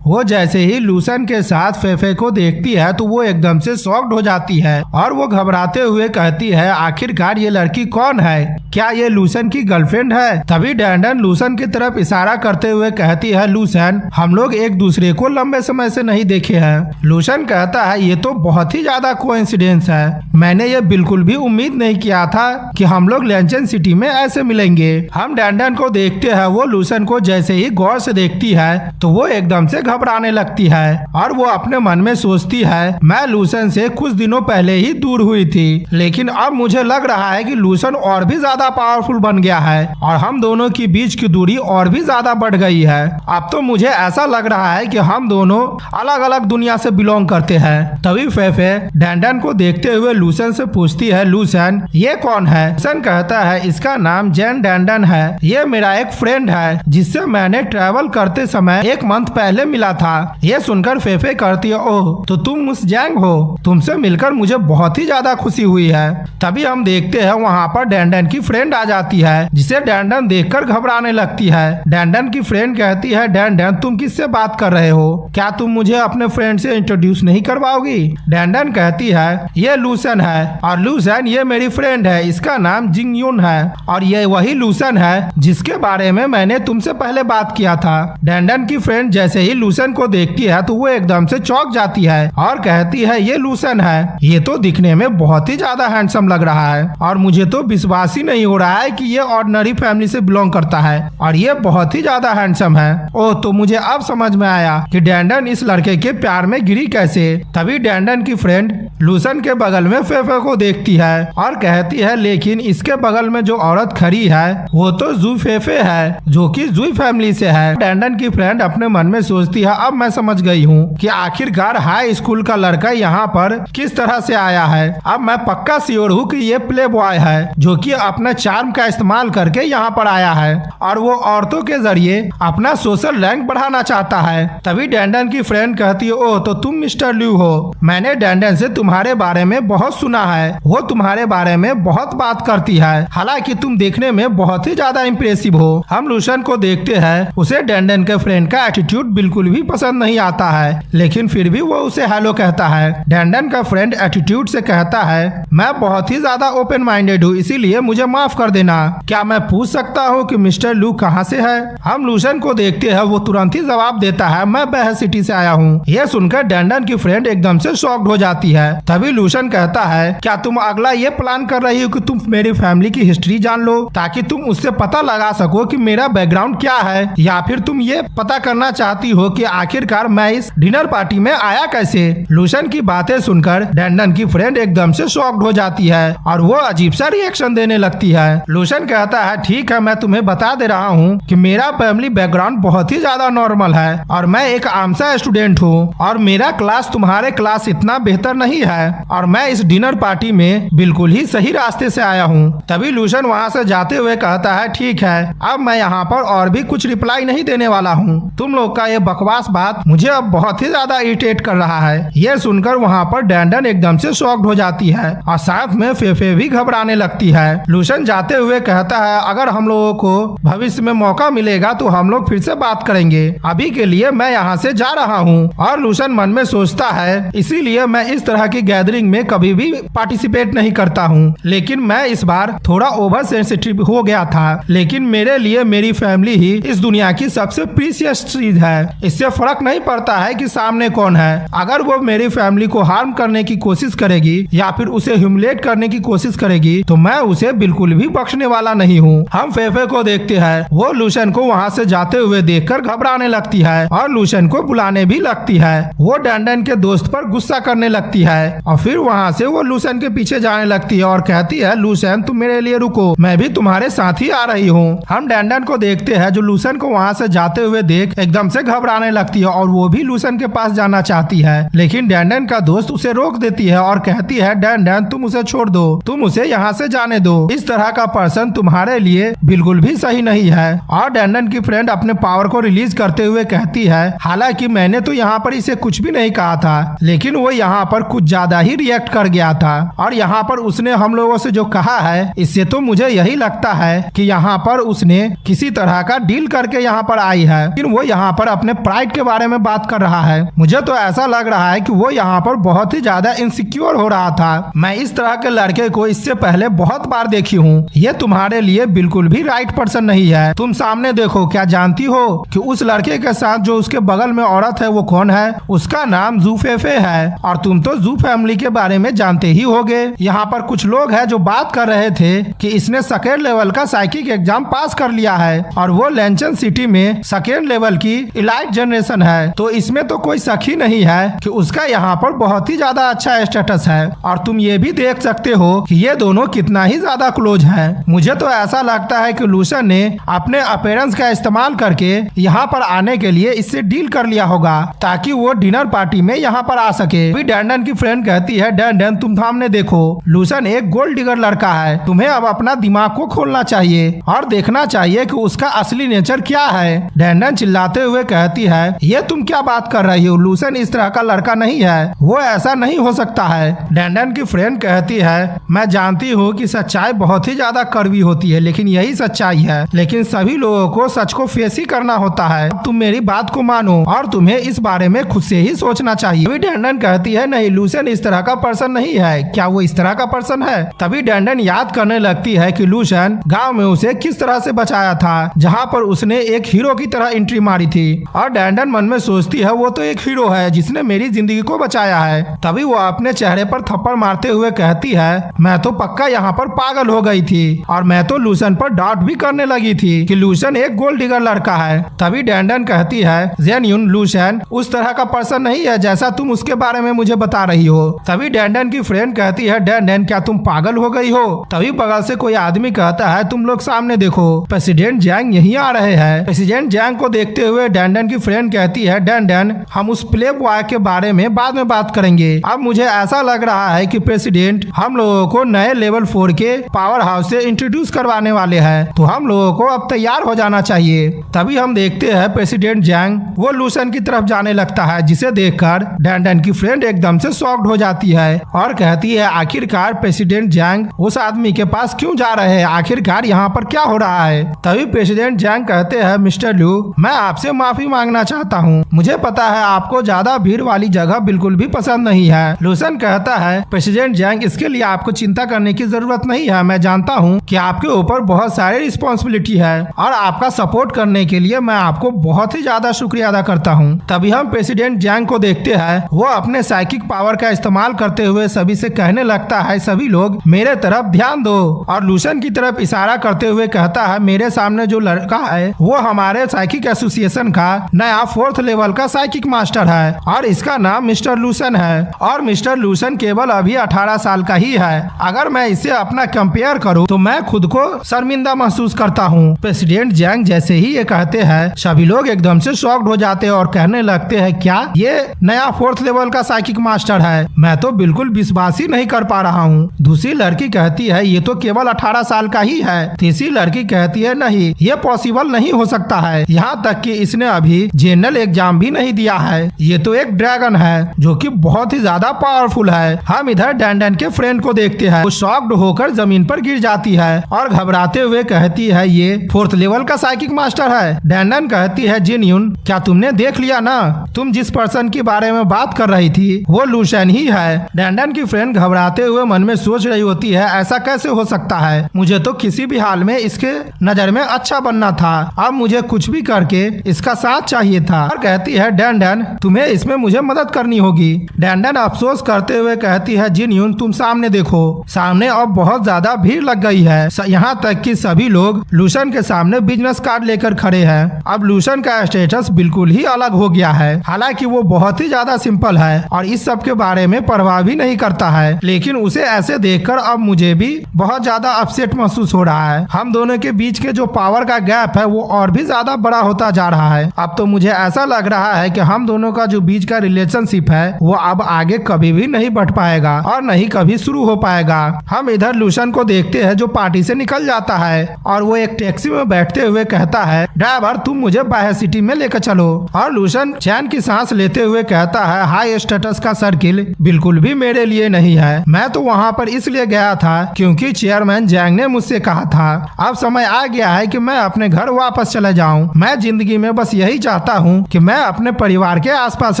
Speaker 1: वो जैसे ही लूसन के साथ फेफे को देखती है तो वो एकदम से शॉक्ड हो जाती है और वो घबराते हुए कहती है आखिरकार ये लड़की कौन है? क्या ये लूसन की गर्लफ्रेंड है? तभी डैंडन लूसन की तरफ इशारा करते हुए कहती है लूसन हम लोग एक दूसरे को लंबे समय से नहीं देखे हैं। लूसन कहता है ये तो बहुत ही ज्यादा कोइंसिडेंस है, मैंने ये बिल्कुल भी उम्मीद नहीं किया था कि हम लोग लेंचन सिटी में ऐसे मिलेंगे। हम डैंडन को देखते हैं वो लूसन को जैसे ही गौर से देखती है तो वो एक एकदम से घबराने लगती है और वो अपने मन में सोचती है मैं लूसन से कुछ दिनों पहले ही दूर हुई थी, लेकिन अब मुझे लग रहा है कि लूसन और भी ज्यादा पावरफुल बन गया है और हम दोनों के बीच की दूरी और भी ज्यादा बढ़ गई है। अब तो मुझे ऐसा लग रहा है कि हम दोनों अलग अलग दुनिया से बिलोंग करते हैं। तभी फेफे डैंडन को देखते हुए लूसन से पूछती है, लूसन ये कौन है? लूसन कहता है इसका नाम जेन डैंडन है, ये मेरा एक फ्रेंड है जिससे मैंने ट्रैवल करते समय 1 मंथ पहले मिला था। ये सुनकर फेफे करती है, ओह तो तुम उस जैंग हो, तुमसे मिलकर मुझे बहुत ही ज्यादा खुशी हुई है। तभी हम देखते हैं वहाँ पर डैंडन की फ्रेंड आ जाती है जिसे डैंडन देखकर घबराने लगती है। डैंडन की फ्रेंड कहती है, डैंडन तुम किससे बात कर रहे हो? क्या तुम मुझे अपने फ्रेंड से इंट्रोड्यूस नहीं करवाओगी? डैंडन कहती है ये लूसन है और लूसन ये मेरी फ्रेंड है, इसका नाम जिंग यून है और ये वही लूसन है जिसके बारे में मैंने तुमसे पहले बात किया था। डैंडन की फ्रेंड जैसे ही लूसन को देखती है तो वो एकदम से चौंक जाती है और कहती है ये लूसन है, ये तो दिखने में बहुत ही ज्यादा हैंडसम लग रहा है और मुझे तो विश्वास ही नहीं हो रहा है कि ये ऑर्डिनरी फैमिली से बिलोंग करता है और ये बहुत ही ज्यादा हैंडसम है। ओह तो मुझे अब समझ में आया कि डैंडन इस लड़के के प्यार में गिरी कैसे। तभी डैंडन की फ्रेंड लूसन के बगल में फेफे को देखती है और कहती है लेकिन इसके बगल में जो औरत खड़ी है वो तो जू फेफे है जो कि जू फैमिली से है। डैंडन की फ्रेंड अपने मन में सोचती है अब मैं समझ गई हूँ कि आखिरकार हाई स्कूल का लड़का यहाँ पर किस तरह से आया है। अब मैं पक्का श्योर हूँ कि ये प्ले बॉय है जो कि अपना चार्म का इस्तेमाल करके यहाँ पर आया है और वो औरतों के जरिए अपना सोशल रैंक बढ़ाना चाहता है। तभी डैंडन की फ्रेंड कहती है ओह तो तुम मिस्टर ल्यू हो, मैंने डैंडन से तुम्हारे बारे में बहुत सुना है, वो तुम्हारे बारे में बहुत बात करती है, हालांकि तुम देखने में बहुत ही ज्यादा इम्प्रेसिव हो। हम लूसन को देखते हैं, उसे डैंडन के फ्रेंड का एटीट्यूड बिल्कुल भी पसंद नहीं आता है, लेकिन फिर भी वो उसे हेलो कहता है। डैंडन का फ्रेंड एटीट्यूड से कहता है मैं बहुत ही ज्यादा ओपन माइंडेड हूँ, इसीलिए मुझे माफ कर देना, क्या मैं पूछ सकता हूँ कि मिस्टर लू कहाँ से है? हम लूसन को देखते हैं, वो तुरंत ही जवाब देता है मैं बहर सिटी से आया हूँ। यह सुनकर डैंडन की फ्रेंड एकदम से शॉक्ड हो जाती है। तभी लूसन कहता है क्या तुम अगला ये प्लान कर रही हो कि तुम मेरी फैमिली की हिस्ट्री जान लो ताकि तुम उससे पता लगा सको कि मेरा बैकग्राउंड क्या है, या फिर तुम ये पता करना चाहती हो कि आखिरकार मैं इस डिनर पार्टी में आया कैसे? लूसन की बातें सुनकर डैंडन की फ्रेंड एकदम से शॉक्ड हो जाती है और वो अजीब सा रिएक्शन देने लगती है। लूसन कहता है ठीक है मैं तुम्हें बता दे रहा हूँ कि मेरा फैमिली बैकग्राउंड बहुत ही ज्यादा नॉर्मल है और मैं एक आम सा स्टूडेंट हूँ और मेरा क्लास तुम्हारे क्लास इतना बेहतर नहीं है और मैं इस डिनर पार्टी में बिल्कुल ही सही रास्ते से आया हूँ। तभी लूसन वहाँ से जाते हुए कहता है ठीक है अब मैं यहाँ पर और भी कुछ रिप्लाई नहीं देने वाला हूँ, तुम लोग का ये बकवास बात मुझे अब बहुत ही ज्यादा इरिटेट कर रहा है। यह सुनकर वहाँ पर डैंडन एकदम से शॉक्ड हो जाती है और साथ में फेफे भी घबराने लगती है। लूसन जाते हुए कहता है अगर हम लोगों को भविष्य में मौका मिलेगा तो हम लोग फिर से बात करेंगे, अभी के लिए मैं यहाँ से जा रहा हूँ। और लूसन मन में सोचता है इसीलिए मैं इस तरह की गैदरिंग में कभी भी पार्टिसिपेट नहीं करता हूँ, लेकिन मैं इस बार थोड़ा ओवर सेंसिटिव हो गया था, लेकिन मेरे लिए मेरी फैमिली ही इस दुनिया की सबसे प्रीशियस चीज है। इससे फर्क नहीं पड़ता है कि सामने कौन है, अगर वो मेरी फैमिली को हार्म करने की कोशिश करेगी या फिर उसे ह्यूमिलेट करने की कोशिश करेगी तो मैं उसे बिल्कुल भी बख्शने वाला नहीं हूँ। हम फेफे को देखते हैं, वो लूसन को वहाँ से जाते हुए देखकर घबराने लगती है और लूसन को बुलाने भी लगती है। वो डैंडन के दोस्त पर गुस्सा करने लगती है और फिर वहाँ से वो लूसन के पीछे जाने लगती है और कहती है लूसन तुम मेरे लिए रुको, मैं भी तुम्हारे साथ ही आ रही हूँ। हम डैंडन को देखते हैं जो लूसन को वहाँ से जाते हुए देख एकदम से घबराने लगती है और वो भी लूसन के पास जाना चाहती है, लेकिन डैंडन का दोस्त उसे रोक देती है और कहती है डैंडन तुम उसे छोड़ दो, तुम उसे यहाँ से जाने दो, इस तरह का पर्सन तुम्हारे लिए बिल्कुल भी सही नहीं है। और डैंडन की फ्रेंड अपने पावर को रिलीज करते हुए कहती है हालांकि मैंने तो यहाँ पर इसे कुछ भी नहीं कहा था, लेकिन वो यहाँ पर कुछ ज्यादा ही रिएक्ट कर गया था और यहाँ पर उसने हम लोगों से जो कहा है इससे तो मुझे यही लगता है कि यहाँ पर उसने किसी तरह का डील करके यहाँ पर आई है, लेकिन वो यहाँ पर अपने प्राइड के बारे में बात कर रहा है। मुझे तो ऐसा लग रहा है कि वो यहाँ पर बहुत ही ज्यादा इनसिक्योर हो रहा था। मैं इस तरह के लड़के को इससे पहले बहुत बार देखी हूँ, ये तुम्हारे लिए बिल्कुल भी राइट पर्सन नहीं है। तुम सामने देखो, क्या जानती हो कि उस लड़के के साथ जो उसके बगल में औरत है वो कौन है? उसका नाम जू फेफे है और तुम तो जू फैमिली के बारे में जानते ही होगे। यहाँ पर कुछ लोग हैं जो बात कर रहे थे कि इसने सेकेंड लेवल का साइकिक एग्जाम पास कर लिया है और वो लेंचन सिटी में सेकेंड लेवल की इलाइट जनरेशन है, तो इसमें तो कोई शक ही नहीं है कि उसका यहाँ पर बहुत ही ज्यादा अच्छा स्टेटस है। और तुम ये भी देख सकते हो कि ये दोनों कितना ही ज्यादा क्लोज है। मुझे तो ऐसा लगता है कि लूसन ने अपने अपीयरेंस का इस्तेमाल करके यहाँ पर आने के लिए इससे डील कर लिया होगा ताकि वो डिनर पार्टी में यहाँ पर आ सके। अभी डैंडन की फ्रेंड कहती है, डैंडन तुम सामने देखो, लूसन एक गोल्ड डिगर लड़का है, तुम्हें अब अपना दिमाग को खोलना चाहिए और देखना चाहिए कि उसका असली नेचर क्या है। डैंडन चिल्लाते हुए कहती है, ये तुम क्या बात कर रही हो, लूसन इस तरह का लड़का नहीं है, वो ऐसा नहीं हो सकता है। डैंडन की फ्रेंड कहती है, मैं जानती हूँ कि सच्चाई बहुत ही ज्यादा कड़वी होती है, लेकिन यही सच्चाई है। लेकिन सभी लोगों को सच को फेस ही करना होता है। तुम मेरी बात को मानो और तुम्हें इस बारे में खुद से ही सोचना चाहिए। तभी डैंडन कहती है, नहीं लूसन इस तरह का पर्सन नहीं है। क्या वो इस तरह का पर्सन है? तभी डैंडन याद करने लगती है कि लूसन गांव में उसे किस तरह से बचाया था, जहां पर उसने एक हीरो की तरह एंट्री मारी थी। और डैंडन मन में सोचती है, वो तो एक हीरो है जिसने मेरी जिंदगी को बचाया है। तभी वो अपने चेहरे पर थप्पड़ मारते हुए कहती है, मैं तो पक्का यहाँ पर पागल हो गई थी और मैं तो लूसन पर डाउट भी करने लगी थी कि लूसन एक गोल्ड डिगर लड़का है। तभी डैंडन कहती है, जेन्युइन लूसन उस तरह का पर्सन नहीं है जैसा तुम उसके बारे में मुझे बता रही हो। तभी डैंडन की फ्रेंड कहती है, डैंडन क्या तुम पागल हो गई हो? तभी बगल से कोई आदमी कहता है, तुम लोग सामने देखो, प्रेसिडेंट जैंग यहीं आ रहे हैं। प्रेसिडेंट जैंग को देखते हुए डैंडन की फ्रेंड कहती है, डैंडन हम उस प्ले बॉय के बारे में बाद में बात करेंगे। अब मुझे ऐसा लग रहा है कि प्रेसिडेंट हम लोगों को नए लेवल 4 के पावर हाउस से इंट्रोड्यूस करवाने वाले हैं, तो हम लोगों को अब तैयार हो जाना चाहिए। तभी हम देखते हैं प्रेसिडेंट जैंग वो लूसन की तरफ जाने लगता है, जिसे देखकर डैंडन की फ्रेंड एकदम से शॉक्ड हो जाती है और कहती है, आखिरकार प्रेसिडेंट जैंग उस आदमी के पास क्यों जा रहे हैं? आखिरकार यहाँ पर क्या हो रहा है? तभी प्रेसिडेंट जैंग कहते हैं, मिस्टर लू मैं आपसे माफी मांगना चाहता हूँ। मुझे पता है आपको ज्यादा भीड़ वाली जगह बिल्कुल भी पसंद नहीं है। लूसन कहता है, प्रेसिडेंट जैंग इसके लिए आपको चिंता करने की जरूरत नहीं है। मैं जानता हूँ कि आपके ऊपर बहुत सारी रिस्पॉन्सिबिलिटी है और आपका सपोर्ट करने के लिए मैं आपको बहुत ही ज्यादा शुक्रिया अदा करता हूँ। तभी हम प्रेसिडेंट जैंग को देखते हैं, वो अपने साइकिक पावर का इस्तेमाल करते हुए सभी से कहने लगता है, सभी लोग मेरे तरफ ध्यान दो। और लूसन की तरफ इशारा करते हुए कहता है, मेरे सामने जो लड़का है वो हमारे साइकिक एसोसिएशन का नया 4th लेवल का साइकिक मास्टर है और इसका नाम मिस्टर लूसन है। और मिस्टर लूसन केवल अभी 18 साल का ही है। अगर मैं इससे अपना कंपेयर करूं तो मैं खुद को शर्मिंदा महसूस करता हूं। प्रेसिडेंट जैंग जैसे ही ये कहते हैं, सभी लोग एकदम से शॉक्ड हो जाते हैं और कहने लगते हैं, क्या ये नया 4th लेवल का साइकिक मास्टर है? मैं तो बिल्कुल विश्वास ही नहीं कर पा रहा हूँ। दूसरी लड़की कहती है, ये तो केवल 18 साल का ही है। तीसरी लड़की कहती है, नहीं ये पॉसिबल नहीं हो सकता है, यहाँ तक कि इसने अभी जनरल एग्जाम भी नहीं दिया है। ये तो एक ड्रैगन है जो कि बहुत ही ज्यादा पावरफुल है। हम इधर डैंडन के फ्रेंड को देखते हैं, वो शॉक्ड होकर जमीन पर गिर जाती है और घबराते हुए कहती है, ये 4th लेवल का साइकिक मास्टर है। डैंडन कहती है, जेन्युइन क्या तुमने देख लिया ना, तुम जिस पर्सन के बारे में बात कर रही थी वो लूसन ही है। डैंडन की फ्रेंड घबराते हुए मन में सोच रही होती है, ऐसा कैसे हो सकता है? मुझे तो किसी भी हाल में इसके नजर में अच्छा बनना था, अब मुझे कुछ भी करके इसका साथ चाहिए था। और कहती है, डैंडन तुम्हें इसमें मुझे मदद करनी होगी। डैंडन अफसोस करते हुए कहती है, जिनयून तुम सामने देखो, सामने अब बहुत ज्यादा भीड़ लग गई है, यहाँ तक कि सभी लोग लूसन के सामने बिजनेस कार्ड लेकर खड़े हैं। अब लूसन का स्टेटस बिल्कुल ही अलग हो गया है। हालांकि वो बहुत ही ज्यादा सिंपल है और इस सब के बारे में परवाह भी नहीं करता है, लेकिन उसे ऐसे देखकर अब मुझे भी बहुत ज्यादा अपसेट महसूस हो रहा है। हम दोनों के बीच के जो पावर का गैप है वो और भी ज्यादा बड़ा होता जा रहा है। अब तो मुझे ऐसा लग रहा है कि हम दोनों का जो बीच का रिलेशनशिप है वो अब आगे कभी भी नहीं बढ़ पाएगा और नहीं कभी शुरू हो पाएगा। हम इधर लूसन को देखते हैं जो पार्टी से निकल जाता है और वो एक टैक्सी में बैठते हुए कहता है, ड्राइवर तुम मुझे बाहर सिटी में लेकर चलो। और लूसन चैन की सांस लेते हुए कहता है, हाई स्टेटस का सर्किल बिल्कुल भी मेरे लिए नहीं है। मैं तो वहाँ पर इसलिए गया था क्योंकि चेयरमैन जैंग ने मुझसे कहा था। अब समय आ गया है कि मैं अपने घर वापस चले जाऊँ। मैं जिंदगी में बस यही चाहता हूँ कि मैं अपने परिवार के आसपास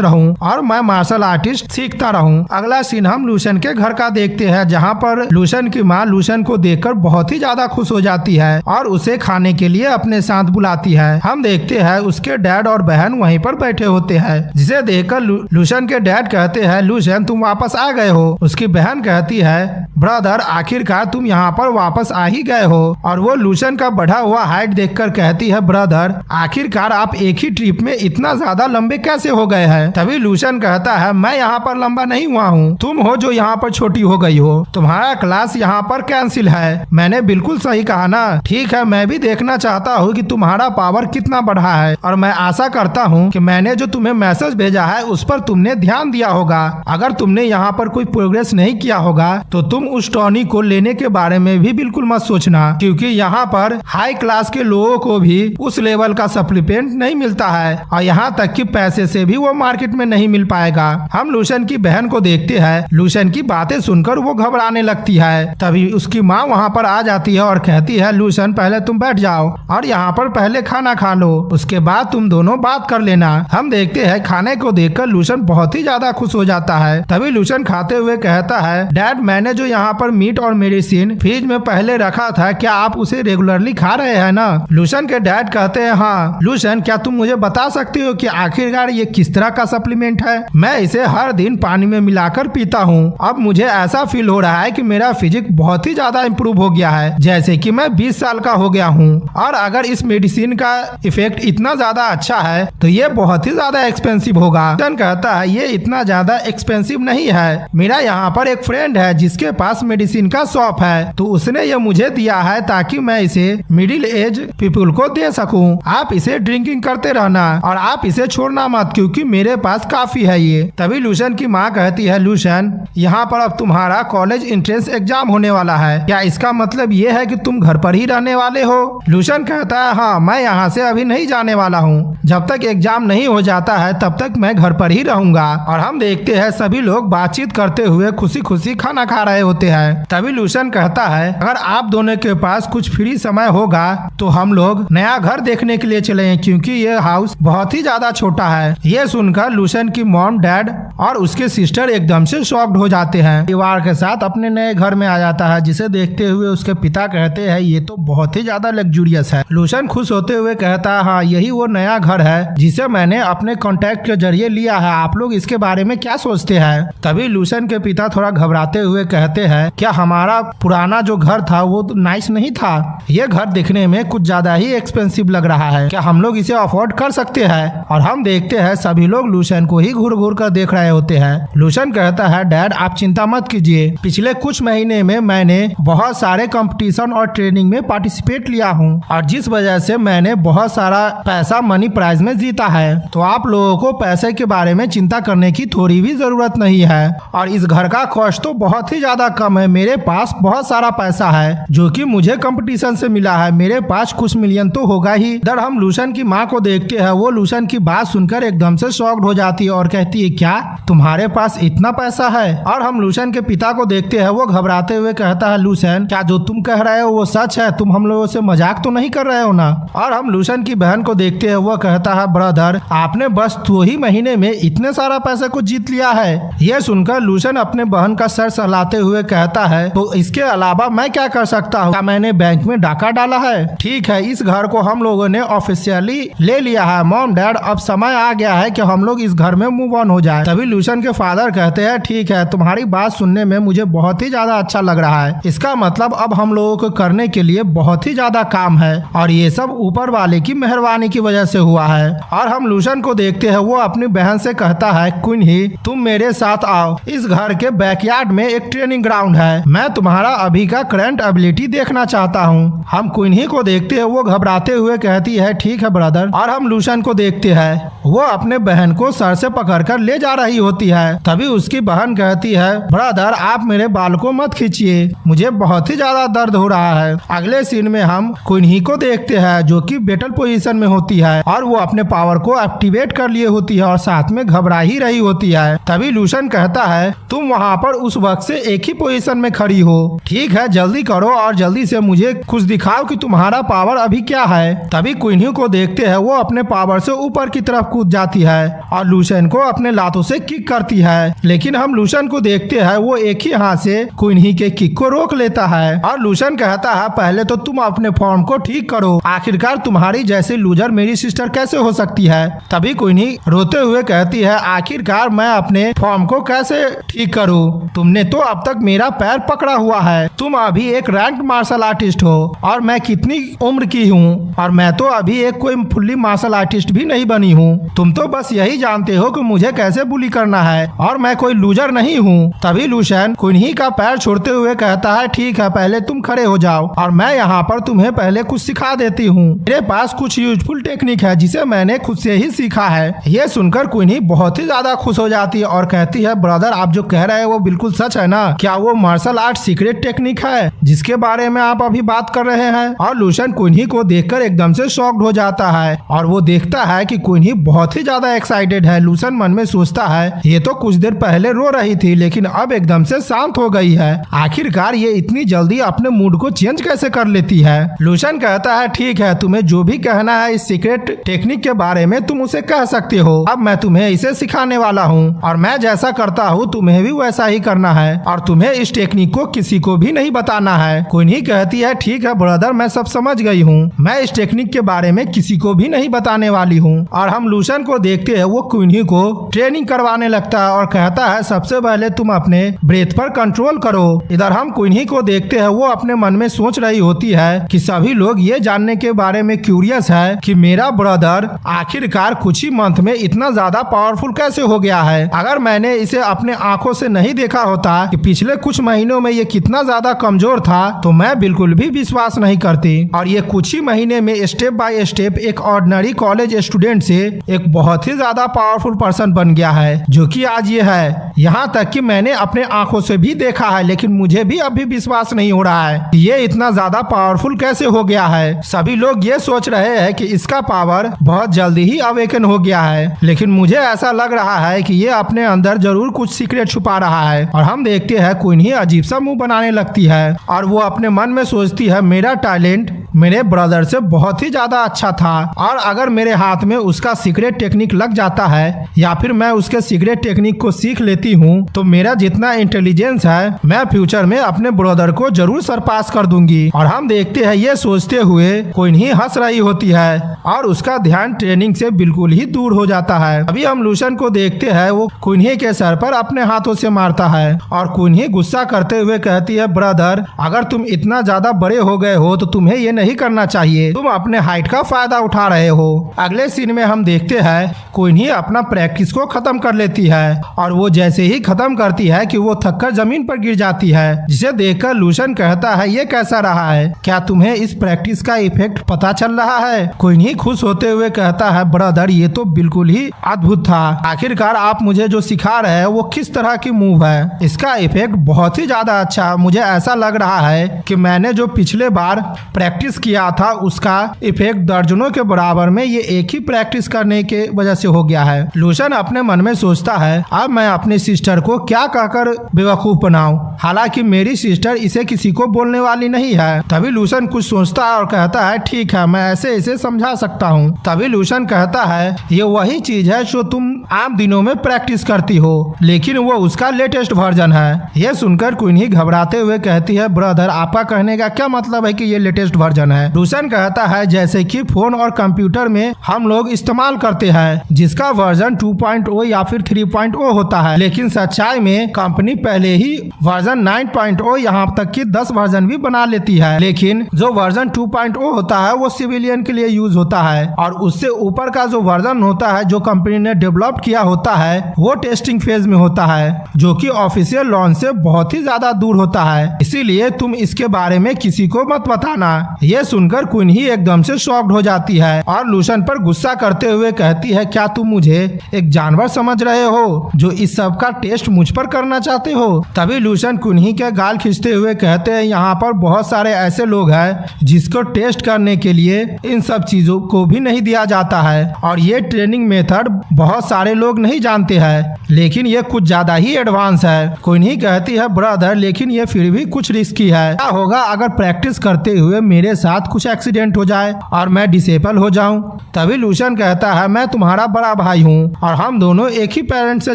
Speaker 1: रहूँ और मैं मार्शल आर्टिस्ट सीखता रहूँ। अगला सीन हम लूसन के घर का देखते हैं, जहाँ पर लूसन की माँ लूसन को देखकर बहुत ही ज्यादा खुश हो जाती है और उसे खाने के लिए अपने साथ बुलाती है। हम देखते हैं उसके डैड और बहन वहीं पर बैठे होते हैं, जिसे देखकर लूसन के डैड कहते हैं, लूसन तुम वापस आ गए हो। उसकी बहन कहती है, ब्रदर आखिरकार तुम यहाँ पर वापस आ ही गए हो। और वो लूसन का बढ़ा हुआ हाइट देखकर कहती है, ब्रदर आखिरकार आप एक ही ट्रिप में इतना ज्यादा लंबे कैसे हो गए हैं? तभी लूशन कहता है मैं यहाँ पर लंबा नहीं हुआ हूँ, तुम हो जो यहाँ पर छोटी हो गई हो। तुम्हारा क्लास यहाँ पर कैंसिल है। मैंने बिल्कुल सही कहा ना? ठीक है, मैं भी देखना चाहता हूँ कि तुम्हारा पावर कितना बढ़ा है और मैं आशा करता हूँ कि मैंने जो तुम्हें मैसेज भेजा है उस पर तुमने ध्यान दिया होगा। अगर तुमने यहाँ पर कोई प्रोग्रेस नहीं किया होगा तो तुम उस टॉनिक को लेने के बारे में भी बिल्कुल मत सोचना, क्योंकि यहाँ पर हाई क्लास के लोगों को भी उस लेवल का सप्लीमेंट नहीं मिलता है और यहाँ तक कि पैसे से भी वो मार्केट में नहीं मिल पाएगा। हम लूशन की बहन को देखते हैं। लूशन की बातें सुनकर वो घबराने लगती है। तभी उसकी माँ वहाँ पर आ जाती है और कहती है लूशन पहले तुम बैठ जाओ और यहाँ पर पहले खाना खा लो, उसके बाद तुम दोनों बात कर लेना। हम देखते हैं खाने को देखकर लूशन बहुत ही ज्यादा खुश हो जाता है। तभी लूशन खाते हुए कहता है डैड, मैंने जो यहाँ पर मीट और मेडिसिन फ्रिज में पहले रखा था, क्या आप उसे रेगुलरली खा रहे हैं ना? लूशन के डैड कहते हैं हाँ। लूशन, क्या तुम मुझे बता सकती हो कि आखिरकार ये किस तरह का सप्लीमेंट है? मैं इसे हर दिन पानी में मिलाकर पीता हूँ। अब मुझे ऐसा फील हो रहा है कि मेरा फिजिक बहुत ही ज्यादा इम्प्रूव हो गया है, जैसे कि मैं 20 साल का हो गया हूँ। और अगर इस मेडिसिन का इफेक्ट इतना ज्यादा अच्छा है तो ये बहुत ही ज्यादा एक्सपेंसिव होगा। लूशन कहता है ये इतना ज्यादा एक्सपेंसिव नहीं है, मेरा यहाँ पर एक फ्रेंड है जिसके पास मेडिसिन का शॉप है, तो उसने ये मुझे दिया है ताकि मैं इसे मिडिल एज पीपल को दे सकूं। आप इसे ड्रिंकिंग करते रहना और आप इसे छोड़ना मत, क्योंकि मेरे पास काफी है ये। तभी लूशन की माँ कहती है लूशन, यहाँ पर अब तुम्हारा कॉलेज एंट्रेंस एग्जाम होने वाला है, क्या इसका मतलब ये है कि तुम घर पर ही रहने वाले हो? लूशन कहता है हाँ, मैं यहाँ से अभी नहीं जाने वाला हूँ, जब तक एग्जाम नहीं हो जाता है तब तक मैं घर पर ही रहूंगा। और हम देखते हैं सभी लोग बातचीत करते हुए खुशी खुशी खाना खा रहे होते हैं। तभी लूशन कहता है अगर आप दोनों के पास कुछ फ्री समय होगा तो हम लोग नया घर देखने के लिए चले, क्योंकि ये हाउस बहुत ही ज्यादा छोटा है। ये सुनकर लूशन की मॉम, डैड और उसके सिस्टर एकदम से शॉक्ड हो जाते हैं। परिवार के साथ अपने नए घर में आ जाता है, जिसे देखते हुए उसके पिता कहते हैं ये तो बहुत ही ज्यादा लग्जूरियस है। लूशन खुश होते हुए कहता है हाँ, यही वो नया घर है जिसे मैंने अपने कॉन्टैक्ट के जरिए लिया है, आप लोग इसके बारे में क्या सोचते हैं? तभी लूशन के पिता थोड़ा घबराते हुए कहते हैं क्या हमारा पुराना जो घर था वो तो नाइस नहीं था? ये घर दिखने में कुछ ज्यादा ही एक्सपेंसिव लग रहा है, क्या हम लोग इसे अफोर्ड कर सकते हैं? और हम देखते हैं सभी लोग लूशन को ही घूर घूर कर देख रहे होते हैं। लूशन कहता है डैड, आप चिंता मत कीजिए, पिछले कुछ महीने में मैंने बहुत सारे कंपटीशन और ट्रेनिंग में पार्टिसिपेट लिया हूँ और जिस वजह से मैंने बहुत सारा पैसा मनी प्राइज में जीता है, तो आप लोगों को पैसे के बारे में चिंता करने की थोड़ी भी जरूरत नहीं है। और इस घर का कॉस्ट तो बहुत ही ज्यादा कम है, मेरे पास बहुत सारा पैसा है जो कि मुझे कंपटीशन से मिला है, मेरे पास कुछ मिलियन तो होगा ही। इधर हम लूशन की माँ को देखते हैं, वो लूशन की बात सुनकर एकदम से शॉक्ड हो जाती है और कहती है क्या तुम्हारे पास इतना पैसा है? और हम लूशन के पिता को देखते हैं, वो घबराते हुए कहता है लूशन, क्या जो तुम कह रहे हो वो सच है? तुम हम लोगों से मजाक तो नहीं कर रहे हो ना? और हम लूशन की बहन को देखते हैं, वो कहता है ब्रदर, आपने बस 2 ही महीने में इतने सारा पैसे को जीत लिया है। यह सुनकर लूशन अपने बहन का सर सहलाते हुए कहता है तो इसके अलावा मैं क्या कर सकता हूँ? क्या मैंने बैंक में डाका डाला है? ठीक है, इस घर को हम लोगों ने ऑफिशियली ले लिया है मॉम डैड, अब समय आ गया है कि हम लोग इस घर में मूव ऑन हो जाए। तभी लूशन के फादर कहते हैं ठीक है, तुम्हारी बात सुनने में मुझे बहुत ही ज्यादा अच्छा लग रहा है, इसका मतलब अब हम लोगों को करने के लिए बहुत ही ज्यादा काम है और ये सब ऊपर वाले की मेहरबानी की वजह से हुआ है। और हम लूशन को देखते हैं, वो अपनी बहन से कहता है क्वीनी, तुम मेरे साथ आओ, इस घर के बैकयार्ड में एक ट्रेनिंग ग्राउंड है, मैं तुम्हारा अभी का करंट एबिलिटी देखना चाहता हूँ। हम क्वीनी को देखते हैं, वो घबराते हुए कहती है ठीक है ब्रदर। और हम लूशन को देखते हैं, वो अपने बहन को सर से पकड़कर ले जा रही होती है। तभी उसकी बहन कहती है ब्रदर, आप मेरे बाल को मत खींचिए, मुझे बहुत ही ज्यादा दर्द हो रहा है। अगले सीन में हम क्वीनी को देखते हैं जो कि बेटल पोजीशन में होती है और वो अपने पावर को एक्टिवेट कर लिए होती है और साथ में घबरा ही रही होती है। तभी लूशन कहता है तुम वहाँ पर उस वक्त से एक ही पोजीशन में खड़ी हो, ठीक है जल्दी करो और जल्दी से मुझे कुछ दिखाओ कि तुम्हारा पावर अभी क्या है। तभी क्वीनी को देखते हैं, वो अपने पावर से ऊपर की तरफ कूद जाती है और लूशन को अपने लातों से किक करती है, लेकिन हम लूशन को देखते हैं, वो एक ही हाथ से क्वीनी के किक को रोक लेता है। और लूशन कहता है पहले तो तुम अपने फॉर्म को ठीक करो, आखिरकार तुम्हारी जैसे लूजर मेरी सिस्टर कैसे हो सकती है। तभी क्वीनी रोते हुए कहती है आखिरकार मैं अपने फॉर्म को कैसे ठीक करूं? तुमने तो अब तक मेरा पैर पकड़ा हुआ है, तुम अभी एक रैंक मार्शल आर्टिस्ट हो और मैं कितनी उम्र की हूँ और मैं तो अभी एक कोई सक्सेसफुली मार्शल आर्टिस्ट भी नहीं बनी हूँ। तुम तो बस यही जानते हो कि मुझे कैसे बुली करना है और मैं कोई लूजर नहीं हूँ। तभी लूशन कुन्ही का पैर छोड़ते हुए कहता है, ठीक है, पहले तुम खड़े हो जाओ और मैं यहाँ पर तुम्हें पहले कुछ सिखा देती हूँ। मेरे पास कुछ यूजफुल टेक्निक है जिसे मैंने खुद से ही सीखा है। ये सुनकर कुन्ही बहुत ही ज्यादा खुश हो जाती है और कहती है, ब्रदर आप जो कह रहे हैं वो बिल्कुल सच है ना? क्या वो मार्शल आर्ट सीक्रेट टेक्निक है जिसके बारे में आप अभी बात कर रहे हैं? और लूशन कुन्ही को देखकर एकदम से शॉक्ड हो जाता है और वो देखता है कि कुन्ही बहुत ही ज्यादा एक्साइटेड है। लूशन मन में सोचता है, ये तो कुछ देर पहले रो रही थी लेकिन अब एकदम से शांत हो गई है। आखिरकार ये इतनी जल्दी अपने मूड को चेंज कैसे कर लेती है? लूशन कहता है, ठीक है, तुम्हें जो भी कहना है इस सीक्रेट टेक्निक के बारे में तुम उसे कह सकते हो। अब मैं तुम्हें इसे सिखाने वाला हूँ और मैं जैसा करता हूँ तुम्हें भी वैसा ही करना है और तुम्हें इस टेक्निक को किसी को भी नहीं बताना है। कुन्ही कहती है, ठीक है ब्रदर, मैं सब समझ गई हूँ, मैं इस टेक्निक के बारे में किसी को भी नहीं बताने वाली हूँ। और हम लूशन को देखते हैं, वो कुन्ही को ट्रेनिंग करवाने लगता है और कहता है, सबसे पहले तुम अपने ब्रेथ पर कंट्रोल करो। इधर हम कुन्ही को देखते हैं, वो अपने मन में सोच रही होती है कि सभी लोग ये जानने के बारे में क्यूरियस है कि मेरा ब्रदर आखिरकार कुछ ही मंथ में इतना ज्यादा पावरफुल कैसे हो गया है। अगर मैंने इसे अपने आंखों से नहीं देखा होता कि पिछले कुछ महीनों में ये कितना ज्यादा कमजोर था तो मैं बिल्कुल भी विश्वास नहीं करती। और ये कुछ ही महीने में स्टेप बाय स्टेप एक ऑर्डिनरी कॉलेज स्टूडेंट से एक बहुत ही ज्यादा पावरफुल पर्सन बन गया है, जो कि आज ये है। यहाँ तक कि मैंने अपने आंखों से भी देखा है लेकिन मुझे भी अभी विश्वास नहीं हो रहा है कि ये इतना ज्यादा पावरफुल कैसे हो गया है। सभी लोग ये सोच रहे हैं कि इसका पावर बहुत जल्दी ही अवेकन हो गया है, लेकिन मुझे ऐसा लग रहा है कि ये अपने अंदर जरूर कुछ सीक्रेट छुपा रहा है। और हम देखते हैं कुन्ही अजीब सा मुंह बनाने लगती है और वो अपने मन में सोचती है, मेरा टैलेंट मेरे ब्रदर से बहुत ही ज्यादा अच्छा था और अगर मेरे हाथ में उसका सीक्रेट टेक्निक लग जाता है या फिर मैं उसके सीक्रेट टेक्निक को सीख लेती हूँ तो मेरा जितना इंटेलिजेंस है मैं फ्यूचर में अपने ब्रदर को जरूर सरपास कर दूंगी। और हम देखते हैं ये सोचते हुए कुन्ही हंस रही होती है और उसका ध्यान ट्रेनिंग से बिल्कुल ही दूर हो जाता है। अभी हम लूशन को देखते हैं, वो कुन्ही के सर पर अपने हाथों से मारता है और कुन्ही गुस्सा करते हुए कहती है, ब्रदर अगर तुम इतना ज्यादा बड़े हो गए हो तो तुम्हें ये नहीं करना चाहिए, तुम अपने हाइट का फायदा उठा रहे हो। अगले सीन में हम देखते हैं कुन्ही अपना प्रैक्टिस को खत्म कर लेती है और वो जैसे ही खत्म करती है कि वो थककर जमीन पर गिर जाती है, जिसे देखकर लूशन कहता है, ये कैसा रहा है? क्या तुम्हें इस प्रैक्टिस का इफेक्ट पता चल रहा है? कुन्ही खुश होते हुए कहता है, ब्रदर ये तो बिल्कुल ही अद्भुत था। आखिरकार आप मुझे जो सिखा रहे हैं वो किस तरह की मूव है, इसका इफेक्ट बहुत ही ज्यादा अच्छा। मुझे ऐसा लग रहा है कि मैंने जो पिछले बार प्रैक्टिस किया था उसका इफेक्ट दर्जनों के बराबर में ये एक ही प्रैक्टिस करने के वजह से हो गया है। लूशन अपने मन में सोचता है, अब मैं अपनी सिस्टर को क्या कहकर बेवकूफ बनाऊं, हालांकि मेरी सिस्टर इसे किसी को बोलने वाली नहीं है। तभी लूशन कुछ सोचता है और कहता है, ठीक है, मैं ऐसे इसे समझा सकता हूँ। तभी लूशन कहता है, ये वही चीज है जो तुम आम दिनों में प्रैक्टिस करती हो, लेकिन वो उसका लेटेस्ट वर्जन है। ये सुनकर कुन्ही घबराते हुए कहती है, ब्रदर आपका कहने का क्या मतलब है कि ये लेटेस्ट वर्जन है? लूशन कहता है, जैसे कि फोन और कंप्यूटर में हम लोग इस्तेमाल करते हैं जिसका वर्जन 2.0 या फिर 3.0 होता है, लेकिन सच्चाई में कंपनी पहले ही वर्जन 9.0 यहाँ तक कि 10 वर्जन भी बना लेती है। लेकिन जो वर्जन 2.0 होता है वो सिविलियन के लिए यूज होता है और उससे ऊपर का जो वर्जन होता है जो कंपनी ने डेवलप किया होता है वो टेस्टिंग फेज में होता है, जो कि ऑफिशियल लॉन्च से बहुत ही ज्यादा दूर होता है। इसीलिए तुम इसके बारे में किसी को मत बताना। ये सुनकर कुन्ही एकदम से शॉक्ड हो जाती है और लूशन पर गुस्सा करते हुए कहती है, क्या तुम मुझे एक जानवर समझ रहे हो जो इस सब का टेस्ट मुझ पर करना चाहते हो? तभी लूशन कुन्ही के गाल खींचते हुए कहते हैं, यहाँ पर बहुत सारे ऐसे लोग हैं जिसको टेस्ट करने के लिए इन सब चीजों को भी नहीं दिया जाता है और ये ट्रेनिंग मेथड बहुत सारे लोग नहीं जानते हैं, लेकिन ये कुछ ज्यादा ही एडवांस है। कुन्ही कहती है, ब्रदर लेकिन ये फिर भी कुछ रिस्की है। क्या होगा अगर प्रैक्टिस करते हुए मेरे साथ कुछ एक्सीडेंट हो जाए और मैं डिसेबल हो जाऊं? तभी लूशन कहता है, मैं तुम्हारा बड़ा भाई हूँ और हम दोनों एक ही पेरेंट्स से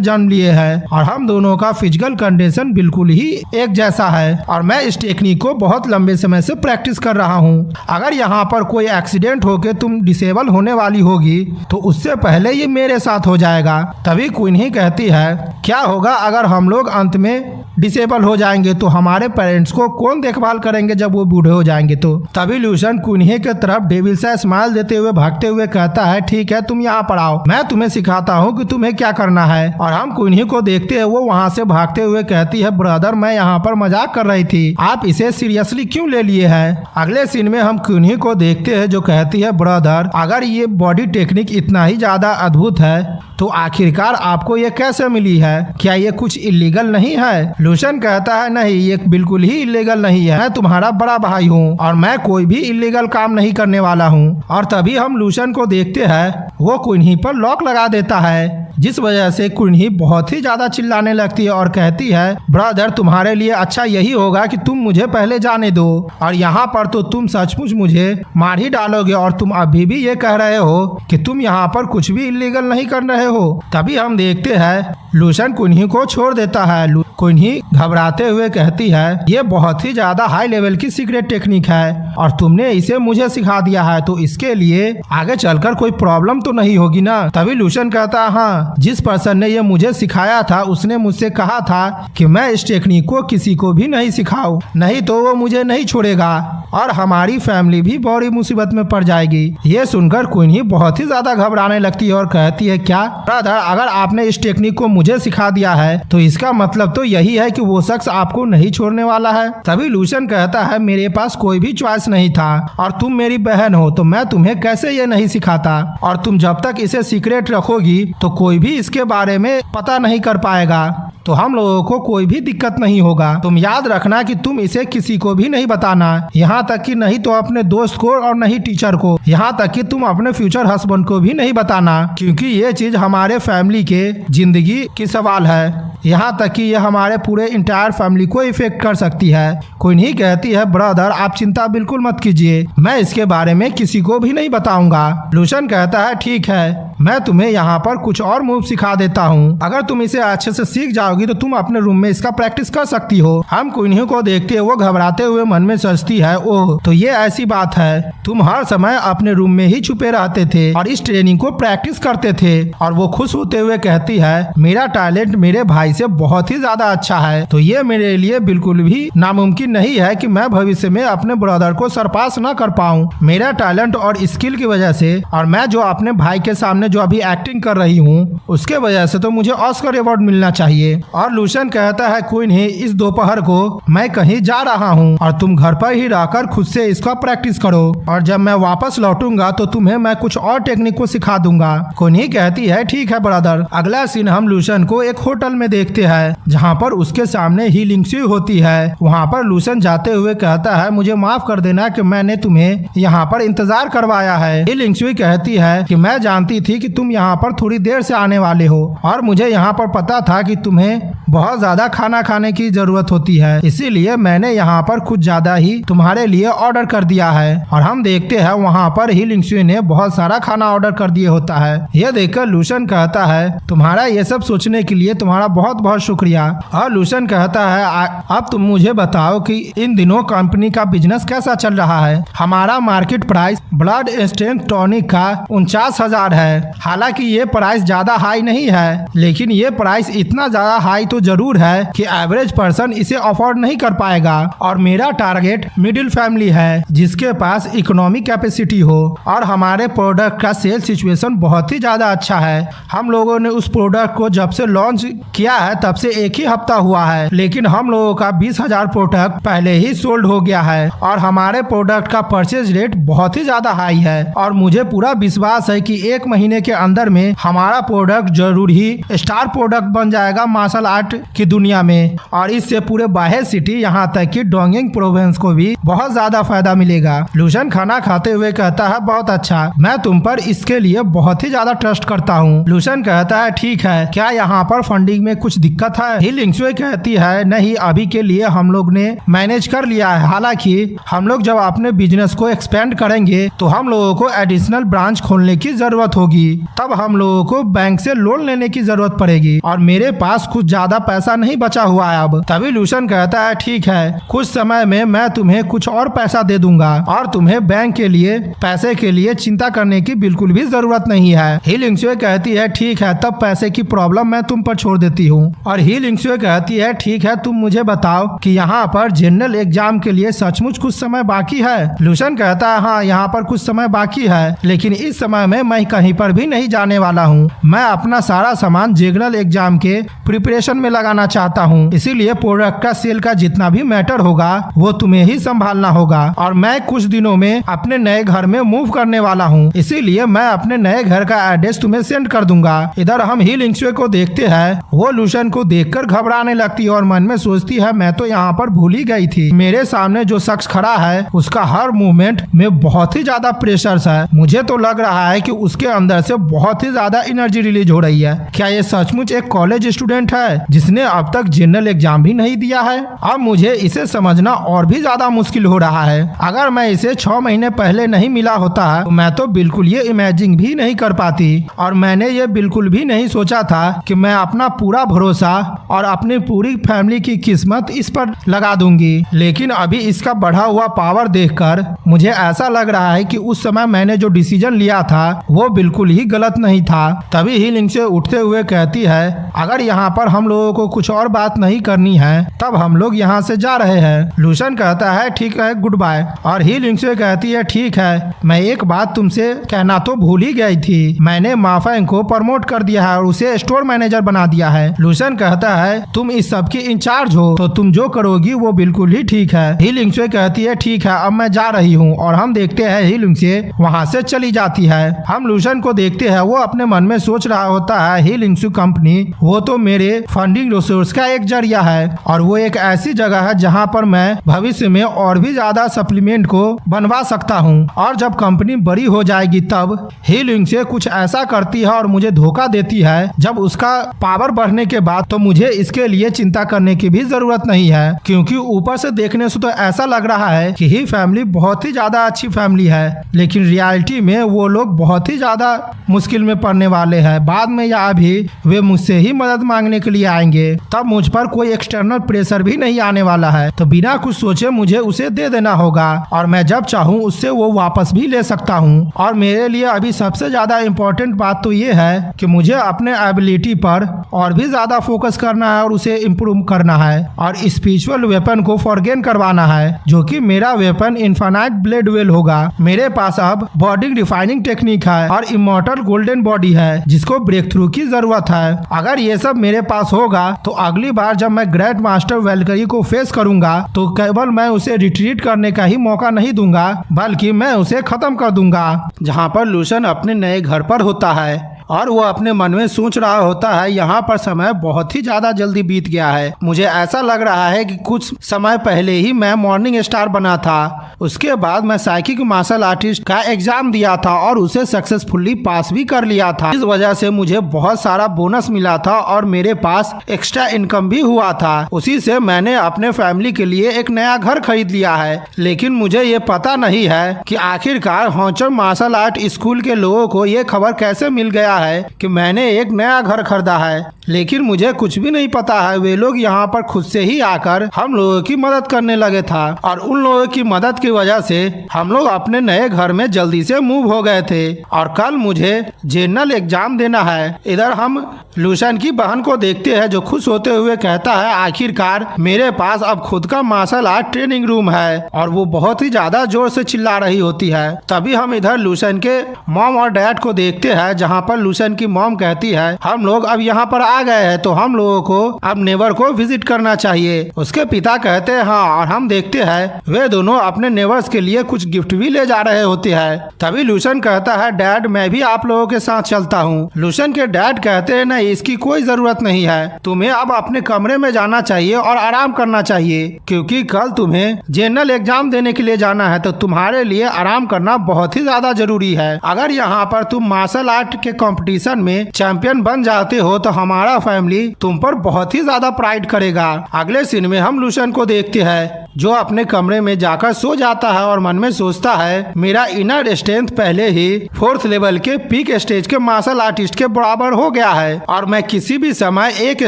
Speaker 1: जन्म लिए हैं और हम दोनों का फिजिकल कंडीशन बिल्कुल ही एक जैसा है और मैं इस टेक्निक को बहुत लंबे समय से प्रैक्टिस कर रहा हूँ। अगर यहाँ पर कोई एक्सीडेंट होके तुम डिसेबल होने वाली होगी तो उससे पहले ये मेरे साथ हो जाएगा। तभी कुन्ही कहती है, क्या होगा अगर हम लोग अंत में डिसेबल हो जाएंगे तो हमारे पेरेंट्स को कौन देखभाल करेंगे जब वो बूढ़े हो जाएंगे तो। तभी लूशन कुन्ही के तरफ डेविल सा स्माइल देते हुए भागते हुए कहता है, ठीक है तुम यहाँ पर आओ, मैं तुम्हें सिखाता हूँ कि तुम्हें क्या करना है। और हम कुन्ही को देखते हैं वो वहाँ से भागते हुए कहती है, ब्रदर मैं यहाँ पर मजाक कर रही थी, आप इसे सीरियसली क्यों ले लिए हैं। अगले सीन में हम कुन्ही को देखते हैं जो कहती है, ब्रदर अगर ये बॉडी टेक्निक इतना ही ज्यादा अद्भुत है तो आखिरकार आपको ये कैसे मिली है, क्या ये कुछ इलीगल नहीं है। लूशन कहता है, नहीं ये बिल्कुल ही इलीगल नहीं है, मैं तुम्हारा बड़ा भाई हूँ और मैं कोई भी इलीगल काम नहीं करने वाला हूँ। और तभी हम लूशन को देखते हैं वो कुन्ही पर लॉक लगा देता है, जिस वजह से कुन्ही बहुत ही ज्यादा चिल्लाने लगती है और कहती है, ब्रदर तुम्हारे लिए अच्छा यही होगा कि तुम मुझे पहले जाने दो, और यहाँ पर तो तुम सचमुच मुझे मार ही डालोगे और तुम अभी भी ये कह रहे हो कि तुम यहाँ पर कुछ भी इलीगल नहीं कर रहे हो। तभी हम देखते हैं लूशन कुन्ही को छोड़ देता है। कुन्ही घबराते हुए कहती है, ये बहुत ही ज्यादा हाई लेवल की सीक्रेट टेक्निक है और तुमने इसे मुझे सिखा दिया है तो इसके लिए आगे चलकर कोई प्रॉब्लम तो नहीं होगी ना। तभी लूशन कहता है, हाँ जिस पर्सन ने ये मुझे सिखाया था उसने मुझसे कहा था कि मैं इस टेक्निक को किसी को भी नहीं सिखाऊं, नहीं तो वो मुझे नहीं छोड़ेगा और हमारी फैमिली भी बड़ी मुसीबत में पड़ जाएगी। ये सुनकर कुन्ही बहुत ही ज्यादा घबराने लगती है और कहती है, क्या ब्रदर अगर आपने इस टेक्निक को मुझे सिखा दिया है तो इसका मतलब तो यही है कि वो शख्स आपको नहीं छोड़ने वाला है। तभी लूशन कहता है, मेरे पास कोई भी चॉइस नहीं था और तुम मेरी बहन हो तो मैं तुम्हें कैसे ये नहीं सिखाता, और तुम जब तक इसे सीक्रेट रखोगी तो कोई भी इसके बारे में पता नहीं कर पाएगा, तो हम लोगों को कोई भी दिक्कत नहीं होगा। तुम याद रखना कि तुम इसे किसी को भी नहीं बताना, यहाँ तक कि नहीं तो अपने दोस्त को और नहीं टीचर को, यहाँ तक कि तुम अपने फ्यूचर हस्बैंड को भी नहीं बताना, क्योंकि ये चीज हमारे फैमिली के जिंदगी की सवाल है, यहाँ तक कि यह हमारे पूरे इंटायर फैमिली को इफेक्ट कर सकती है। कुन्ही कहती है, ब्रदर आप चिंता बिल्कुल मत कीजिए, मैं इसके बारे में किसी को भी नहीं बताऊंगा। लूशन कहता है, ठीक है मैं तुम्हें यहाँ पर कुछ और मूव सिखा देता हूँ, अगर तुम इसे अच्छे से सीख जाओगी तो तुम अपने रूम में इसका प्रैक्टिस कर सकती हो। हम कुन्ही को देखते वो घबराते हुए मन में सोचती है, ओह तो ये ऐसी बात है, तुम हर समय अपने रूम में ही छुपे रहते थे और इस ट्रेनिंग को प्रैक्टिस करते थे। और वो खुश होते हुए कहती है, मेरा टैलेंट मेरे भाई से बहुत ही ज्यादा अच्छा है, तो ये मेरे लिए बिल्कुल भी नामुमकिन नहीं है कि मैं भविष्य में अपने ब्रदर को सरपास न कर पाऊँ। मेरा टैलेंट और स्किल की वजह से और मैं जो अपने भाई के सामने जो अभी एक्टिंग कर रही हूँ उसके वजह से तो मुझे ऑस्कर अवार्ड मिलना चाहिए। और लूशन कहता है, कुन्ही इस दोपहर को मैं कहीं जा रहा हूँ और तुम घर पर ही रहकर खुद से इसका प्रैक्टिस करो, और जब मैं वापस लौटूंगा तो तुम्हें मैं कुछ और टेक्निक को सिखा दूंगा। कुन्ही कहती है, ठीक है ब्रदर। अगला सीन हम लूशन को एक होटल में देखते हैं जहाँ पर उसके सामने हीलिंग सुई होती है। वहाँ पर लूशन जाते हुए कहता है, मुझे माफ कर देना कि मैंने तुम्हें यहाँ पर इंतजार करवाया है। हीलिंग सुई कहती है कि मैं जानती थी कि तुम यहाँ पर थोड़ी देर से आने वाले हो और मुझे यहाँ पर पता था कि तुम्हें बहुत ज्यादा खाना खाने की जरूरत होती है, इसीलिए मैंने यहाँ पर कुछ ज्यादा ही तुम्हारे लिए ऑर्डर कर दिया है। और हम देखते हैं वहाँ पर हीलिंग सुई ने बहुत सारा खाना ऑर्डर कर दिया होता है। यह देखकर लूशन कहता है, तुम्हारा ये सब सोचने के लिए तुम्हारा बहुत बहुत शुक्रिया। और लूशन कहता है, अब तुम मुझे बताओ कि इन दिनों कंपनी का बिजनेस कैसा चल रहा है। हमारा market price blood strength tonic का 49,000 है। हालांकि ये प्राइस ज्यादा हाई नहीं है, लेकिन ये प्राइस इतना ज्यादा हाई तो जरूर है कि एवरेज पर्सन इसे अफोर्ड नहीं कर पाएगा। और मेरा टारगेट मिडिल फैमिली है जिसके पास इकोनॉमिक कैपेसिटी हो, और हमारे प्रोडक्ट का सेल सिचुएशन बहुत ही ज्यादा अच्छा है। हम लोगों ने उस प्रोडक्ट को जब से लॉन्च किया है तब से एक ही हफ्ता हुआ है, लेकिन हम लोगों का 20,000 प्रोडक्ट पहले ही सोल्ड हो गया है और हमारे प्रोडक्ट का परचेज रेट बहुत ही ज्यादा हाई है। और मुझे पूरा विश्वास है कि 1 महीने के अंदर में हमारा प्रोडक्ट जरूर ही स्टार प्रोडक्ट बन जाएगा मार्शल आर्ट की दुनिया में, और इससे पूरे बाहे सिटी यहाँ तक कि डोंगिंग प्रोविंस को भी बहुत ज्यादा फायदा मिलेगा। लूशन खाना खाते हुए कहता है, बहुत अच्छा, मैं तुम पर इसके लिए बहुत ही ज्यादा ट्रस्ट करता हूँ। लूशन कहता है, ठीक है, क्या यहाँ पर फंडिंग में कुछ दिक्कत है। हीलिंग सुई कहती है, नहीं अभी के लिए हम लोग ने मैनेज कर लिया है, हालांकि हम लोग जब अपने बिजनेस को एक्सपेंड करेंगे तो हम लोगों को एडिशनल ब्रांच खोलने की जरूरत होगी। होगी तब हम लोगों को बैंक से लोन लेने की जरूरत पड़ेगी और मेरे पास कुछ ज्यादा पैसा नहीं बचा हुआ है अब। तभी लूशन कहता है ठीक है, कुछ समय में मैं तुम्हें कुछ और पैसा दे दूंगा और तुम्हें बैंक के लिए पैसे के लिए चिंता करने की बिल्कुल भी जरूरत नहीं है। ही लिंगशुए कहती है ठीक है, तब पैसे की प्रॉब्लम मैं तुम पर छोड़ देती हूँ। और ही लिंगशुए कहती है ठीक है, तुम मुझे बताओ कि यहाँ पर जनरल एग्जाम के लिए सचमुच कुछ समय बाकी है। लूशन कहता है हाँ, यहाँ पर कुछ समय बाकी है, लेकिन इस समय में मैं कहीं पर भी नहीं जाने वाला हूँ। मैं अपना सारा सामान जनरल एग्जाम के प्रिपरेशन में लगाना चाहता हूँ, इसीलिए प्रोडक्ट का सेल का जितना भी मैटर होगा वो तुम्हें ही संभालना होगा। और मैं कुछ दिनों में अपने नए घर में मूव करने वाला हूँ, इसीलिए मैं अपने नए घर का एड्रेस तुम्हें सेंड कर दूंगा। इधर हम ही लिंगशुए को देखते हैं, वो लूशन को देखकर घबराने लगती है और मन में सोचती है मैं तो यहाँ पर भूल ही गई थी। मेरे सामने जो शख्स खड़ा है उसका हर मूवमेंट में बहुत ही ज्यादा प्रेशर है। मुझे तो लग रहा है कि उसके अंदर से बहुत ही ज्यादा एनर्जी रिलीज हो रही है। क्या ये सचमुच एक कॉलेज स्टूडेंट है जिसने अब तक जनरल एग्जाम भी नहीं दिया है? अब मुझे इसे समझना और भी ज्यादा मुश्किल हो रहा है। अगर मैं इसे 6 महीने पहले नहीं मिला होता तो मैं तो बिल्कुल ये इमेजिन भी नहीं कर पाती और मैंने ये बिल्कुल भी नहीं सोचा था कि मैं अपना पूरा भरोसा और अपनी पूरी फैमिली की किस्मत इस पर लगा दूंगी। लेकिन अभी इसका बढ़ा हुआ पावर देखकर मुझे ऐसा लग रहा है कि उस समय मैंने जो डिसीजन लिया था वो बिल्कुल ही गलत नहीं था। तभी ही लिंगशुए उठते हुए कहती है अगर यहाँ पर हम लोगों को कुछ और बात नहीं करनी है तब हम लोग यहाँ से जा रहे हैं। लूशन कहता है ठीक है, गुड बाय। और ही लिंगशुए कहती है ठीक है, मैं एक बात तुमसे कहना तो भूल ही गई थी, मैंने माफेंग को प्रमोट कर दिया है और उसे स्टोर मैनेजर बना दिया है। लूशन कहता है तुम इस सब की इंचार्ज हो तो तुम जो करोगी वो बिल्कुल ही ठीक है। ही लिंगशुए कहती है ठीक है, अब मैं जा रही हूँ। और हम देखते हैं ही लिंगशुए वहाँ से चली जाती है। हम लूशन को देखते हैं, वो अपने मन में सोच रहा होता है ही लिंगशुए कंपनी वो तो मेरे फंडिंग रिसोर्स का एक जरिया है और वो एक ऐसी जगह है जहाँ पर मैं भविष्य में और भी ज्यादा सप्लीमेंट को बनवा सकता हूँ और जब कंपनी बड़ी हो जाएगी तब ही लिंगशुए कुछ ऐसा करती है और मुझे धोखा देती है जब उसका पावर बढ़ने के बाद, तो मुझे इसके लिए चिंता करने की भी जरूरत नहीं है क्योंकि ऊपर से देखने से तो ऐसा लग रहा है कि ही फैमिली बहुत ही ज्यादा अच्छी फैमिली है, लेकिन रियलिटी में वो लोग बहुत ही ज्यादा मुश्किल में पड़ने वाले हैं। बाद में या अभी वे मुझसे ही मदद मांगने के लिए आएंगे, तब मुझ पर कोई एक्सटर्नल प्रेशर भी नहीं आने वाला है, तो बिना कुछ सोचे मुझे उसे दे देना होगा और मैं जब चाहूँ उससे वो वापस भी ले सकता हूँ। और मेरे लिए अभी सबसे ज्यादा इम्पोर्टेंट बात तो ये है कि मुझे अपने एबिलिटी पर और भी ज्यादा फोकस करना है और उसे इम्प्रूव करना है और स्पिरिचुअल वेपन को फॉरगेन करवाना है जो कि मेरा वेपन इनफाइनाइट ब्लेड वेल होगा। मेरे पास अब बॉडी डिफाइनिंग टेक्निक है और इमॉर्टल गोल्डन बॉडी है जिसको ब्रेक थ्रू की जरूरत है। अगर ये सब मेरे पास होगा तो अगली बार जब मैं ग्रेट मास्टर वेलकरी को फेस करूंगा तो केवल मैं उसे रिट्रीट करने का ही मौका नहीं दूंगा बल्कि मैं उसे खत्म कर दूंगा। जहाँ पर लूशन अपने नए घर पर होता है और वो अपने मन में सोच रहा होता है यहाँ पर समय बहुत ही ज्यादा जल्दी बीत गया है। मुझे ऐसा लग रहा है कि कुछ समय पहले ही मैं मॉर्निंग स्टार बना था, उसके बाद मैं साइकिक मार्शल आर्टिस्ट का एग्जाम दिया था और उसे सक्सेसफुली पास भी कर लिया था। इस वजह से मुझे बहुत सारा बोनस मिला था और मेरे पास एक्स्ट्रा इनकम भी हुआ था। उसी से मैंने अपने फैमिली के लिए एक नया घर खरीद लिया है। लेकिन मुझे ये पता नहीं है कि आखिरकार हॉन्चर मार्शल आर्ट स्कूल के लोगों को ये खबर कैसे मिल गया है कि मैंने एक नया घर खरीदा है। लेकिन मुझे कुछ भी नहीं पता है, वे लोग यहाँ पर खुद से ही आकर हम लोगों की मदद करने लगे था और उन लोगों की मदद की वजह से हम लोग अपने नए घर में जल्दी से मूव हो गए थे और कल मुझे जनरल एग्जाम देना है। इधर हम लूशन की बहन को देखते हैं जो खुश होते हुए कहता है आखिरकार मेरे पास अब खुद का मार्शल आर्ट ट्रेनिंग रूम है और वो बहुत ही ज्यादा जोर से चिल्ला रही होती है। तभी हम इधर लूशन के मॉम और डैड को देखते हैं जहाँ पर लूशन की मॉम कहती है हम लोग अब यहाँ पर आ गए हैं तो हम लोगों को अब नेबर को विजिट करना चाहिए। उसके पिता कहते हैं हाँ और हम देखते हैं वे दोनों अपने नेबर्स के लिए कुछ गिफ्ट भी ले जा रहे होते हैं। तभी लूशन कहता है डैड मैं भी आप लोगों के साथ चलता हूँ। लूशन के डैड कहते हैं नहीं इसकी कोई जरूरत नहीं है, तुम्हें अब अपने कमरे में जाना चाहिए और आराम करना चाहिए क्योंकि कल तुम्हें जनरल एग्जाम देने के लिए जाना है तो तुम्हारे लिए आराम करना बहुत ही ज्यादा जरूरी है। अगर यहाँ पर तुम मार्शल आर्ट के कंपटीशन में चैंपियन बन जाते हो तो हमारा फैमिली तुम पर बहुत ही ज्यादा प्राइड करेगा। अगले सीन में हम लूशन को देखते हैं, जो अपने कमरे में जाकर सो जाता है और मन में सोचता है मेरा इनर स्ट्रेंथ पहले ही 4th लेवल के पीक स्टेज के मार्शल आर्टिस्ट के बराबर हो गया है और मैं किसी भी समय एक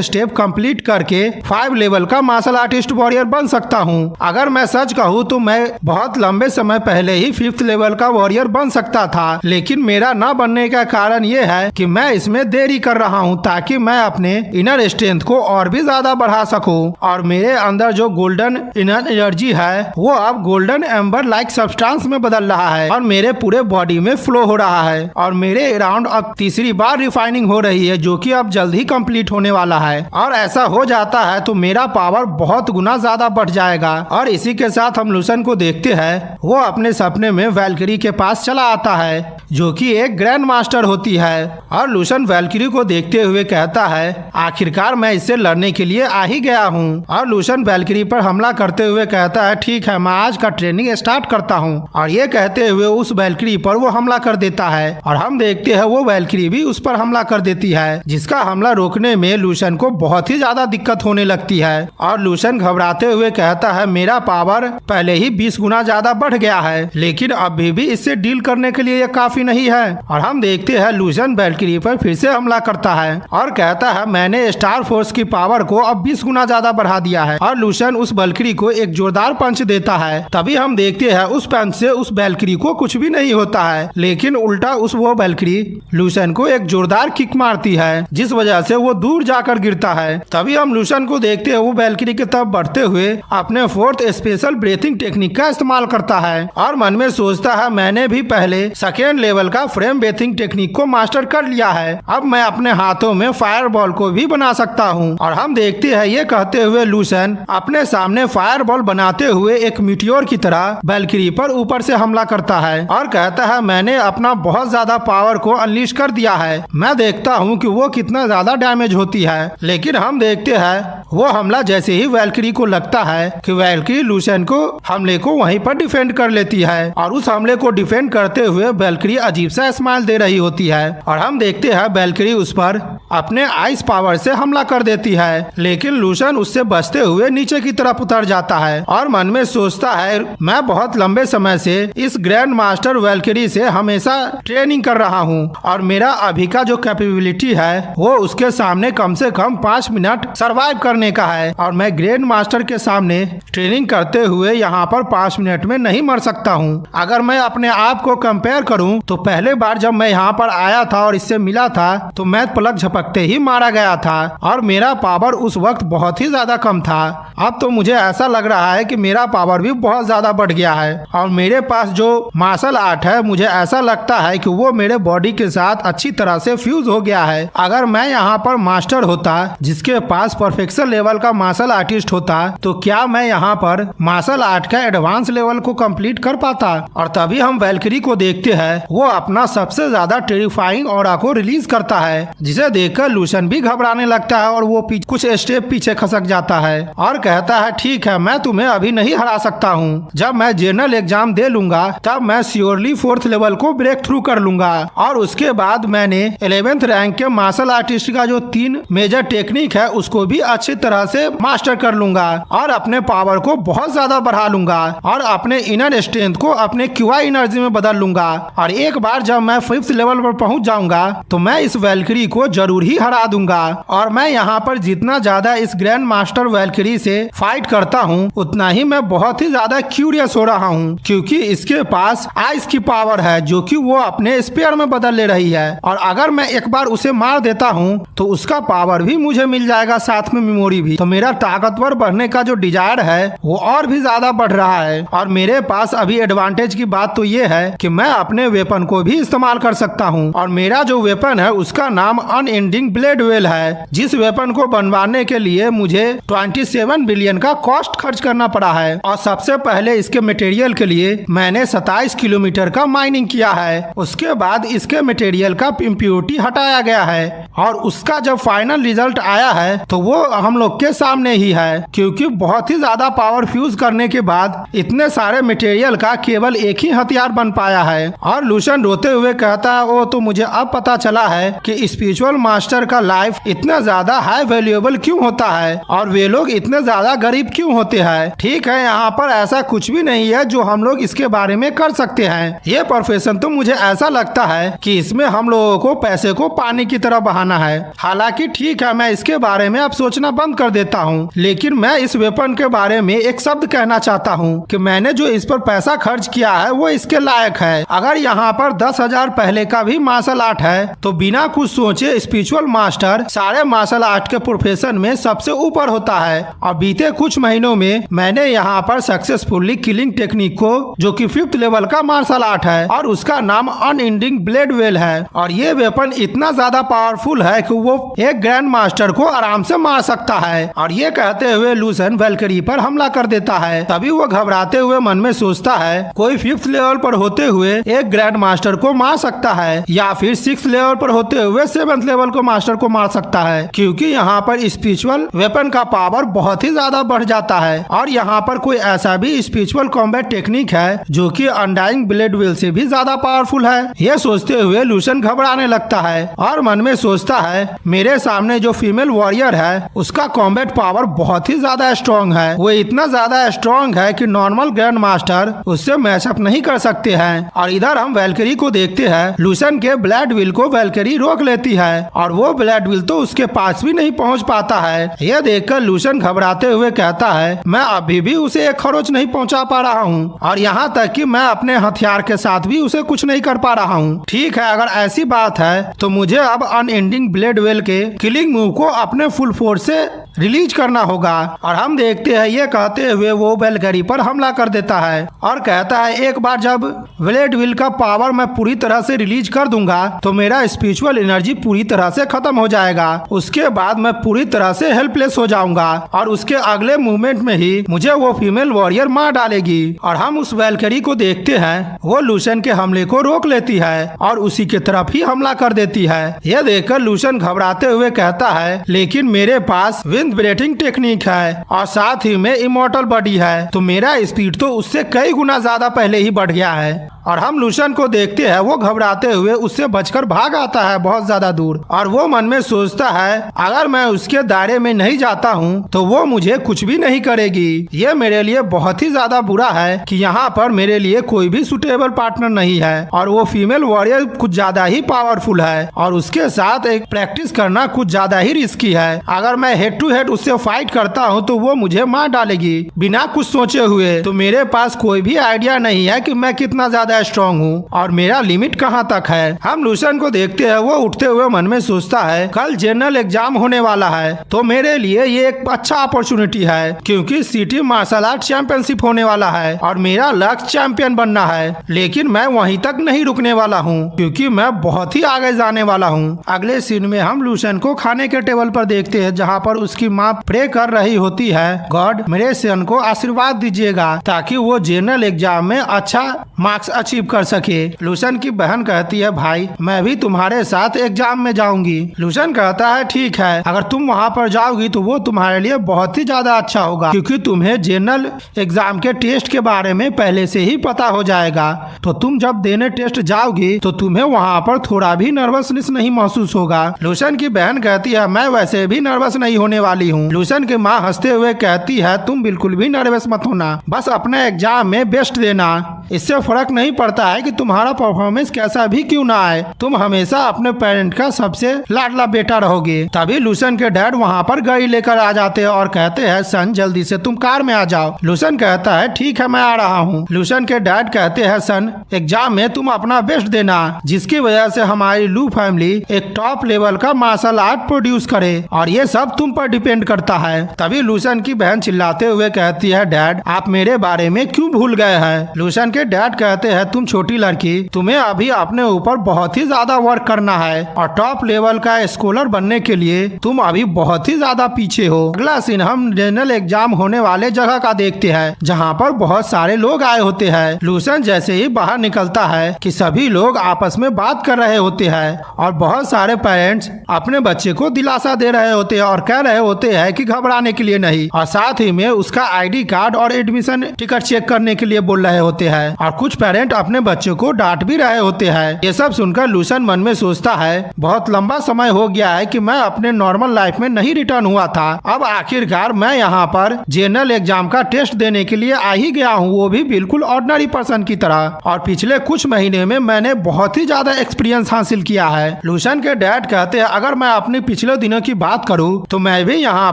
Speaker 1: स्टेप कंप्लीट करके 5 लेवल का मार्शल आर्टिस्ट वॉरियर बन सकता हूँ। अगर मैं सच कहूँ तो मैं बहुत लंबे समय पहले ही 5th लेवल का वॉरियर बन सकता था, लेकिन मेरा न बनने का कारण ये है कि मैं इसमें देरी कर रहा हूँ ताकि मैं अपने इनर स्ट्रेंथ को और भी ज्यादा बढ़ा सकूं और मेरे अंदर जो गोल्डन इनर एनर्जी है वो अब गोल्डन एम्बर लाइक सब्सटेंस में बदल रहा है और मेरे पूरे बॉडी में फ्लो हो रहा है और मेरे अराउंड अब तीसरी बार रिफाइनिंग हो रही है जो कि अब जल्द ही कंप्लीट होने वाला है और ऐसा हो जाता है तो मेरा पावर बहुत गुना ज्यादा बढ़ जाएगा। और इसी के साथ हम लूसन को देखते हैं, वो अपने सपने में वैल्किरी के पास चला आता है जो कि एक ग्रैंड मास्टर होती है और लूसन वैल्किरी को देखते हुए कहता है आखिरकार मैं इससे लड़ने के लिए आ ही गया हूँ। और लूसन वैल्किरी पर हमला करते हुए कहता है ठीक है मैं आज का ट्रेनिंग स्टार्ट करता हूँ और ये कहते हुए उस वैल्किरी पर वो हमला कर देता है और हम देखते हैं वो वैल्किरी भी उस पर हमला कर देती है, जिसका हमला रोकने में लूसन को बहुत ही ज्यादा दिक्कत होने लगती है और लूसन घबराते हुए कहता है मेरा पावर पहले ही 20 गुना ज्यादा बढ़ गया है लेकिन अभी भी इससे डील करने के लिए ये काफी नहीं है। और हम देखते हैं लूसन वैल्किरी पर फिर से हमला करता है और कहता है मैंने स्टार फोर्स की पावर को अब 20 गुना ज्यादा बढ़ा दिया है और लूसन उस वैल्किरी को एक जोरदार पंच देता है। तभी हम देखते हैं उस पंच से उस वैल्किरी को कुछ भी नहीं होता है, लेकिन उल्टा वो वैल्किरी लूसन को एक जोरदार किक मारती है जिस वजह से वो दूर जाकर गिरता है। तभी हम लूसन को देखते हैं वो वैल्किरी की तरफ बढ़ते हुए अपने 4th स्पेशल ब्रीथिंग टेक्निक का इस्तेमाल करता है और मन में सोचता है मैंने भी पहले 2nd लेवल का फ्रेम ब्रीथिंग टेक्निक को मास्टर कर लिया है, अब मैं अपने हाथों में फायर बॉल को भी बना सकता हूँ। और हम देखते हैं ये कहते हुए लूसन अपने सामने फायर बॉल बनाते हुए एक मीटियोर की तरह वैल्किरी पर ऊपर से हमला करता है और कहता है मैंने अपना बहुत ज्यादा पावर को अनलीश कर दिया है, मैं देखता हूँ कि वो कितना ज्यादा डैमेज होती है। लेकिन हम देखते हैं वो हमला जैसे ही वैल्किरी को लगता है कि वैल्किरी लूसन को हमले को वहीं पर डिफेंड कर लेती है और उस हमले को डिफेंड करते हुए वैल्किरी अजीब सा स्माइल दे रही होती है और हम देखते हैं वैल्किरी उस पर अपने आइस पावर से हमला कर देती है, लेकिन लूसन उससे बचते हुए नीचे की तरफ उतर जाता है और मन में सोचता है मैं बहुत लंबे समय से इस ग्रैंड मास्टर वैल्किरी से हमेशा ट्रेनिंग कर रहा हूँ और मेरा अभी का जो कैपेबिलिटी है वो उसके सामने कम से कम 5 मिनट सरवाइव करने का है और मैं ग्रैंड मास्टर के सामने ट्रेनिंग करते हुए यहाँ पर 5 मिनट में नहीं मर सकता हूँ। अगर मैं अपने आप को कंपेयर करूँ तो पहले बार जब मैं यहाँ पर आया था और इससे मिला था तो मैं पलक झपकते ही मारा गया था और मेरा पावर उस वक्त बहुत ही ज्यादा कम था। अब तो मुझे ऐसा लग रहा है कि मेरा पावर भी बहुत ज्यादा बढ़ गया है और मेरे पास जो मार्शल आर्ट है मुझे ऐसा लगता है कि वो मेरे बॉडी के साथ अच्छी तरह से फ्यूज हो गया है। अगर मैं यहाँ पर मास्टर होता जिसके पास परफेक्शन लेवल का मार्शल आर्टिस्ट होता तो क्या मैं यहाँ पर मार्शल आर्ट का एडवांस लेवल को कंप्लीट कर पाता। और तभी हम वैल्किरी को देखते हैं वो अपना सबसे ज्यादा टेरिफाइंग ऑरा को रिलीज करता है जिसे देखकर लूसन भी घबराने लगता है और वो कुछ स्टेप पीछे खसक जाता है और कहता है ठीक है मैं तुम्हें अभी नहीं हरा सकता हूँ, जब मैं जनरल एग्जाम दे लूंगा तब मैं श्योरली 4th लेवल को ब्रेक थ्रू कर लूंगा और उसके बाद मैंने 11th रैंक के मार्शल आर्टिस्ट का जो 3 मेजर टेक्निक है उसको भी अच्छी तरह से मास्टर कर लूंगा और अपने पावर को बहुत ज्यादा बढ़ा लूंगा और अपने इनर स्ट्रेंथ को अपने क्यूआई एनर्जी में बदल लूंगा और एक बार जब मैं 5th लेवल पर पहुंच जाऊंगा तो मैं इस वैल्किरी को जरूर ही हरा दूंगा। और मैं यहाँ पर जितना ज्यादा इस ग्रैंड मास्टर वैल्किरी से फाइट करता हूँ उतना ही मैं बहुत ही ज्यादा क्यूरियस हो रहा हूँ क्योंकि इसके पास आइस की पावर है जो कि वो अपने स्पेयर में बदल ले रही है और अगर मैं एक बार उसे मार देता हूँ तो उसका पावर भी मुझे मिल जाएगा, साथ में मेमोरी भी। तो मेरा ताकतवर बढ़ने का जो डिजायर है वो और भी ज्यादा बढ़ रहा है और मेरे पास अभी एडवांटेज की बात तो ये है कि मैं अपने वेपन को भी इस्तेमाल कर सकता हूँ और मेरा जो वेपन है उसका नाम अनएंडिंग ब्लेड वेल है, जिस वेपन को बनवाने के लिए मुझे 27 बिलियन का कॉस्ट खर्च करना पड़ा है और सबसे पहले इसके मटेरियल के लिए मैंने 27 किलोमीटर का माइनिंग किया है। उसके बाद इसके मटेरियल का इम्प्योरिटी हटाया गया है और उसका जब फाइनल रिजल्ट आया है तो वो हम लोग के सामने ही है क्योंकि बहुत ही ज्यादा पावर फ्यूज करने के बाद इतने सारे मटेरियल का केवल एक ही हथियार बन पाया है। और लूसन रोते हुए कहता है ओ तो मुझे अब पता चला है कि स्पिरिचुअल मास्टर का लाइफ इतना ज्यादा हाई वैल्यूएबल क्यों होता है और वे लोग इतने ज्यादा गरीब क्यों होते हैं। ठीक है, यहाँ पर ऐसा कुछ भी नहीं है जो हम लोग इसके बारे में कर सकते हैं। ये प्रोफेशन तो मुझे ऐसा लगता है कि इसमें हम लोगों को पैसे को पानी की तरह बहाना है। हालांकि ठीक है, मैं इसके बारे में अब सोचना बंद कर देता हूँ, लेकिन मैं इस वेपन के बारे में एक शब्द कहना चाहता हूँ कि मैंने जो इस पर पैसा खर्च किया है वो इसके लायक है। अगर यहाँ पर 10,000 पहले का भी मार्शल आर्ट है तो बिना कुछ सोचे स्पिरिचुअल मास्टर सारे मार्शल आर्ट के प्रोफेशन में सबसे ऊपर होता है। और बीते कुछ महीनों में मैंने यहाँ पर सक्सेसफुली किलिंग टेक्निक को, जो कि 5th लेवल का मार्शल आर्ट है और उसका नाम अनएंडिंग ब्लेड वेल है, और ये वेपन इतना ज्यादा पावरफुल है कि वो एक ग्रैंड मास्टर को आराम से मार सकता है। और ये कहते हुए लूसन वैल्करी पर हमला कर देता है। तभी वो घबराते हुए मन में सोचता है कोई 5th लेवल पर होते हुए एक ग्रैंड मास्टर को मार सकता है या फिर 6th लेवल पर होते हुए 7th लेवल को मास्टर को मार सकता है, क्योंकि यहाँ पर स्पिरिचुअल वेपन का पावर बहुत ही ज्यादा बढ़ जाता है। और यहाँ पर कोई ऐसा भी स्पिरिचुअल कॉम्बैट टेक्निक है जो कि अनडाइंग ब्लेड वेल से भी ज्यादा पावरफुल है। यह सोचते हुए लूसन घबराने लगता है और मन में सोचता है मेरे सामने जो फीमेल वॉरियर है उसका कॉम्बैट पावर बहुत ही ज्यादा स्ट्रॉन्ग है। वो इतना ज्यादा स्ट्रॉन्ग है कि नॉर्मल ग्रैंड मास्टर उससे मैचअप नहीं कर सकते हैं। और इधर हम वैल्करी को देखते हैं, लूसन के ब्लेड विल को वैल्करी रोक लेती है और वो ब्लेड विल तो उसके पास भी नहीं पहुंच पाता है। यह देखकर लूसन घबराते हुए कहता है मैं अभी भी उसे एक खरोच नहीं पहुंचा पा रहा हूँ और यहाँ तक कि मैं अपने हथियार के साथ भी उसे कुछ नहीं कर पा रहा हूँ। ठीक है, अगर ऐसी बात है तो मुझे अब अनएंडिंग ब्लेड वेल के किलिंग मूव को अपने फुल फोर्स से रिलीज करना होगा। और हम देखते हैं ये कहते हुए वो वैल्करी पर हमला कर देता है और कहता है एक बार जब ब्लेड विल का पावर मैं पूरी तरह से रिलीज कर दूंगा तो मेरा स्पिरिचुअल एनर्जी पूरी तरह से खत्म हो जाएगा। उसके बाद मैं पूरी तरह से हेल्पलेस हो जाऊंगा और उसके अगले मूवमेंट में ही मुझे वो फीमेल वॉरियर मार डालेगी। और हम उस वैल्करी को देखते हैं, वो लूसन के हमले को रोक लेती है और उसी के तरफ ही हमला कर देती है। यह देखकर लूसन घबराते हुए कहता है लेकिन मेरे पास विंड ब्रेथिंग टेक्निक है और साथ ही में इमॉर्टल बॉडी है, तो मेरा स्पीड तो उससे कई गुना ज्यादा पहले ही बढ़ गया है। और हम लूसन को देखते हैं, वो घबराते हुए उससे बचकर भाग आता है बहुत ज्यादा दूर। और वो मन में सोचता है अगर मैं उसके दायरे में नहीं जाता हूँ तो वो मुझे कुछ भी नहीं करेगी। ये मेरे लिए बहुत ही ज्यादा बुरा है कि यहाँ पर मेरे लिए कोई भी सुटेबल पार्टनर नहीं है और वो फीमेल वॉरियर कुछ ज्यादा ही पावरफुल है और उसके साथ एक प्रैक्टिस करना कुछ ज्यादा ही रिस्की है। अगर मैं हेड टू हेड उससे फाइट करता हूँ तो वो मुझे मार डालेगी बिना कुछ सोचे हुए। तो मेरे पास कोई भी आइडिया नहीं है कि मैं कितना ज्यादा स्ट्रॉन्ग हूँ और मेरा लिमिट कहाँ तक है। हम लूसन को देखते हैं, वो उठते हुए मन में सोचता है कल जनरल एग्जाम होने वाला है तो मेरे लिए ये एक अच्छा अपॉर्चुनिटी है क्योंकि सिटी मार्शल आर्ट चैंपियनशिप होने वाला है और मेरा लक्ष्य चैंपियन बनना है। लेकिन मैं वहीं तक नहीं रुकने वाला हूँ क्योंकि मैं बहुत ही आगे जाने वाला हूँ। अगले सीन में हम लूसन को खाने के टेबल पर देखते हैं जहाँ पर उसकी माँ प्रे कर रही होती है, गॉड मेरे सन को आशीर्वाद दीजिएगा ताकि वो जनरल एग्जाम में अच्छा मार्क्स अचीव कर सके। लूसन की बहन कहती है भाई मैं भी तुम्हारे साथ एग्जाम में जाऊंगी। लूसन कहता है ठीक है, अगर तुम वहाँ पर जाओगी तो वो तुम्हारे लिए बहुत ही ज्यादा अच्छा होगा क्योंकि तुम्हें जनरल एग्जाम के टेस्ट के बारे में पहले से ही पता हो जाएगा। तो तुम जब देने टेस्ट जाओगी तो तुम्हें वहाँ पर थोड़ा भी नर्वसनेस नहीं महसूस होगा। लूसन की बहन कहती है मैं वैसे भी नर्वस नहीं होने वाली हूँ। लूसन की माँ हंसते हुए कहती है तुम बिल्कुल भी नर्वस मत होना, बस अपने एग्जाम में बेस्ट देना, इससे फर्क नहीं पड़ता है कि तुम्हारा परफॉर्मेंस कैसा भी क्यों ना आए, तुम हमेशा अपने पेरेंट का सबसे लाडला बेटा रहोगे। तभी लूसन के डैड वहाँ पर गाड़ी लेकर आ जाते हैं और कहते हैं सन जल्दी से तुम कार में आ जाओ। लूसन कहता है ठीक है मैं आ रहा हूँ। लूसन के डैड कहते हैं सन एग्जाम में तुम अपना बेस्ट देना जिसकी वजह से हमारी लू फैमिली एक टॉप लेवल का मार्शल आर्ट प्रोड्यूस करे और ये सब तुम पर डिपेंड करता है। तभी लूसन की बहन चिल्लाते हुए कहती है डैड आप मेरे बारे में क्यों भूल गए हैं। लूसन के डैड कहते हैं तुम छोटी लड़की, तुम्हें अभी अपने ऊपर बहुत ही ज्यादा वर्क करना है और टॉप लेवल का स्कॉलर बनने के लिए तुम अभी बहुत ही ज्यादा पीछे हो। अगला सीन हम जनरल एग्जाम होने वाले जगह का देखते हैं जहाँ पर बहुत सारे लोग आए होते हैं। लूसन जैसे ही बाहर निकलता है कि सभी लोग आपस में बात कर रहे होते हैं और बहुत सारे पेरेंट्स अपने बच्चे को दिलासा दे रहे होते हैं और कह रहे होते हैं कि घबराने के लिए नहीं, और साथ ही में उसका ID कार्ड और एडमिशन टिकट चेक करने के लिए बोल रहे होते हैं। है और कुछ पेरेंट अपने बच्चों को डांट भी रहे होते हैं। ये सब सुनकर लूसन मन में सोचता है, बहुत लंबा समय हो गया है कि मैं अपने नॉर्मल लाइफ में नहीं रिटर्न हुआ था। अब आखिरकार मैं यहाँ पर जनरल एग्जाम का टेस्ट देने के लिए आ ही गया हूँ, वो भी बिल्कुल ऑर्डिनरी पर्सन की तरह। और पिछले कुछ महीने में मैंने बहुत ही ज्यादा एक्सपीरियंस हासिल किया है। लूसन के डैड कहते हैं, अगर मैं अपने पिछले दिनों की बात करूँ तो मैं भी यहाँ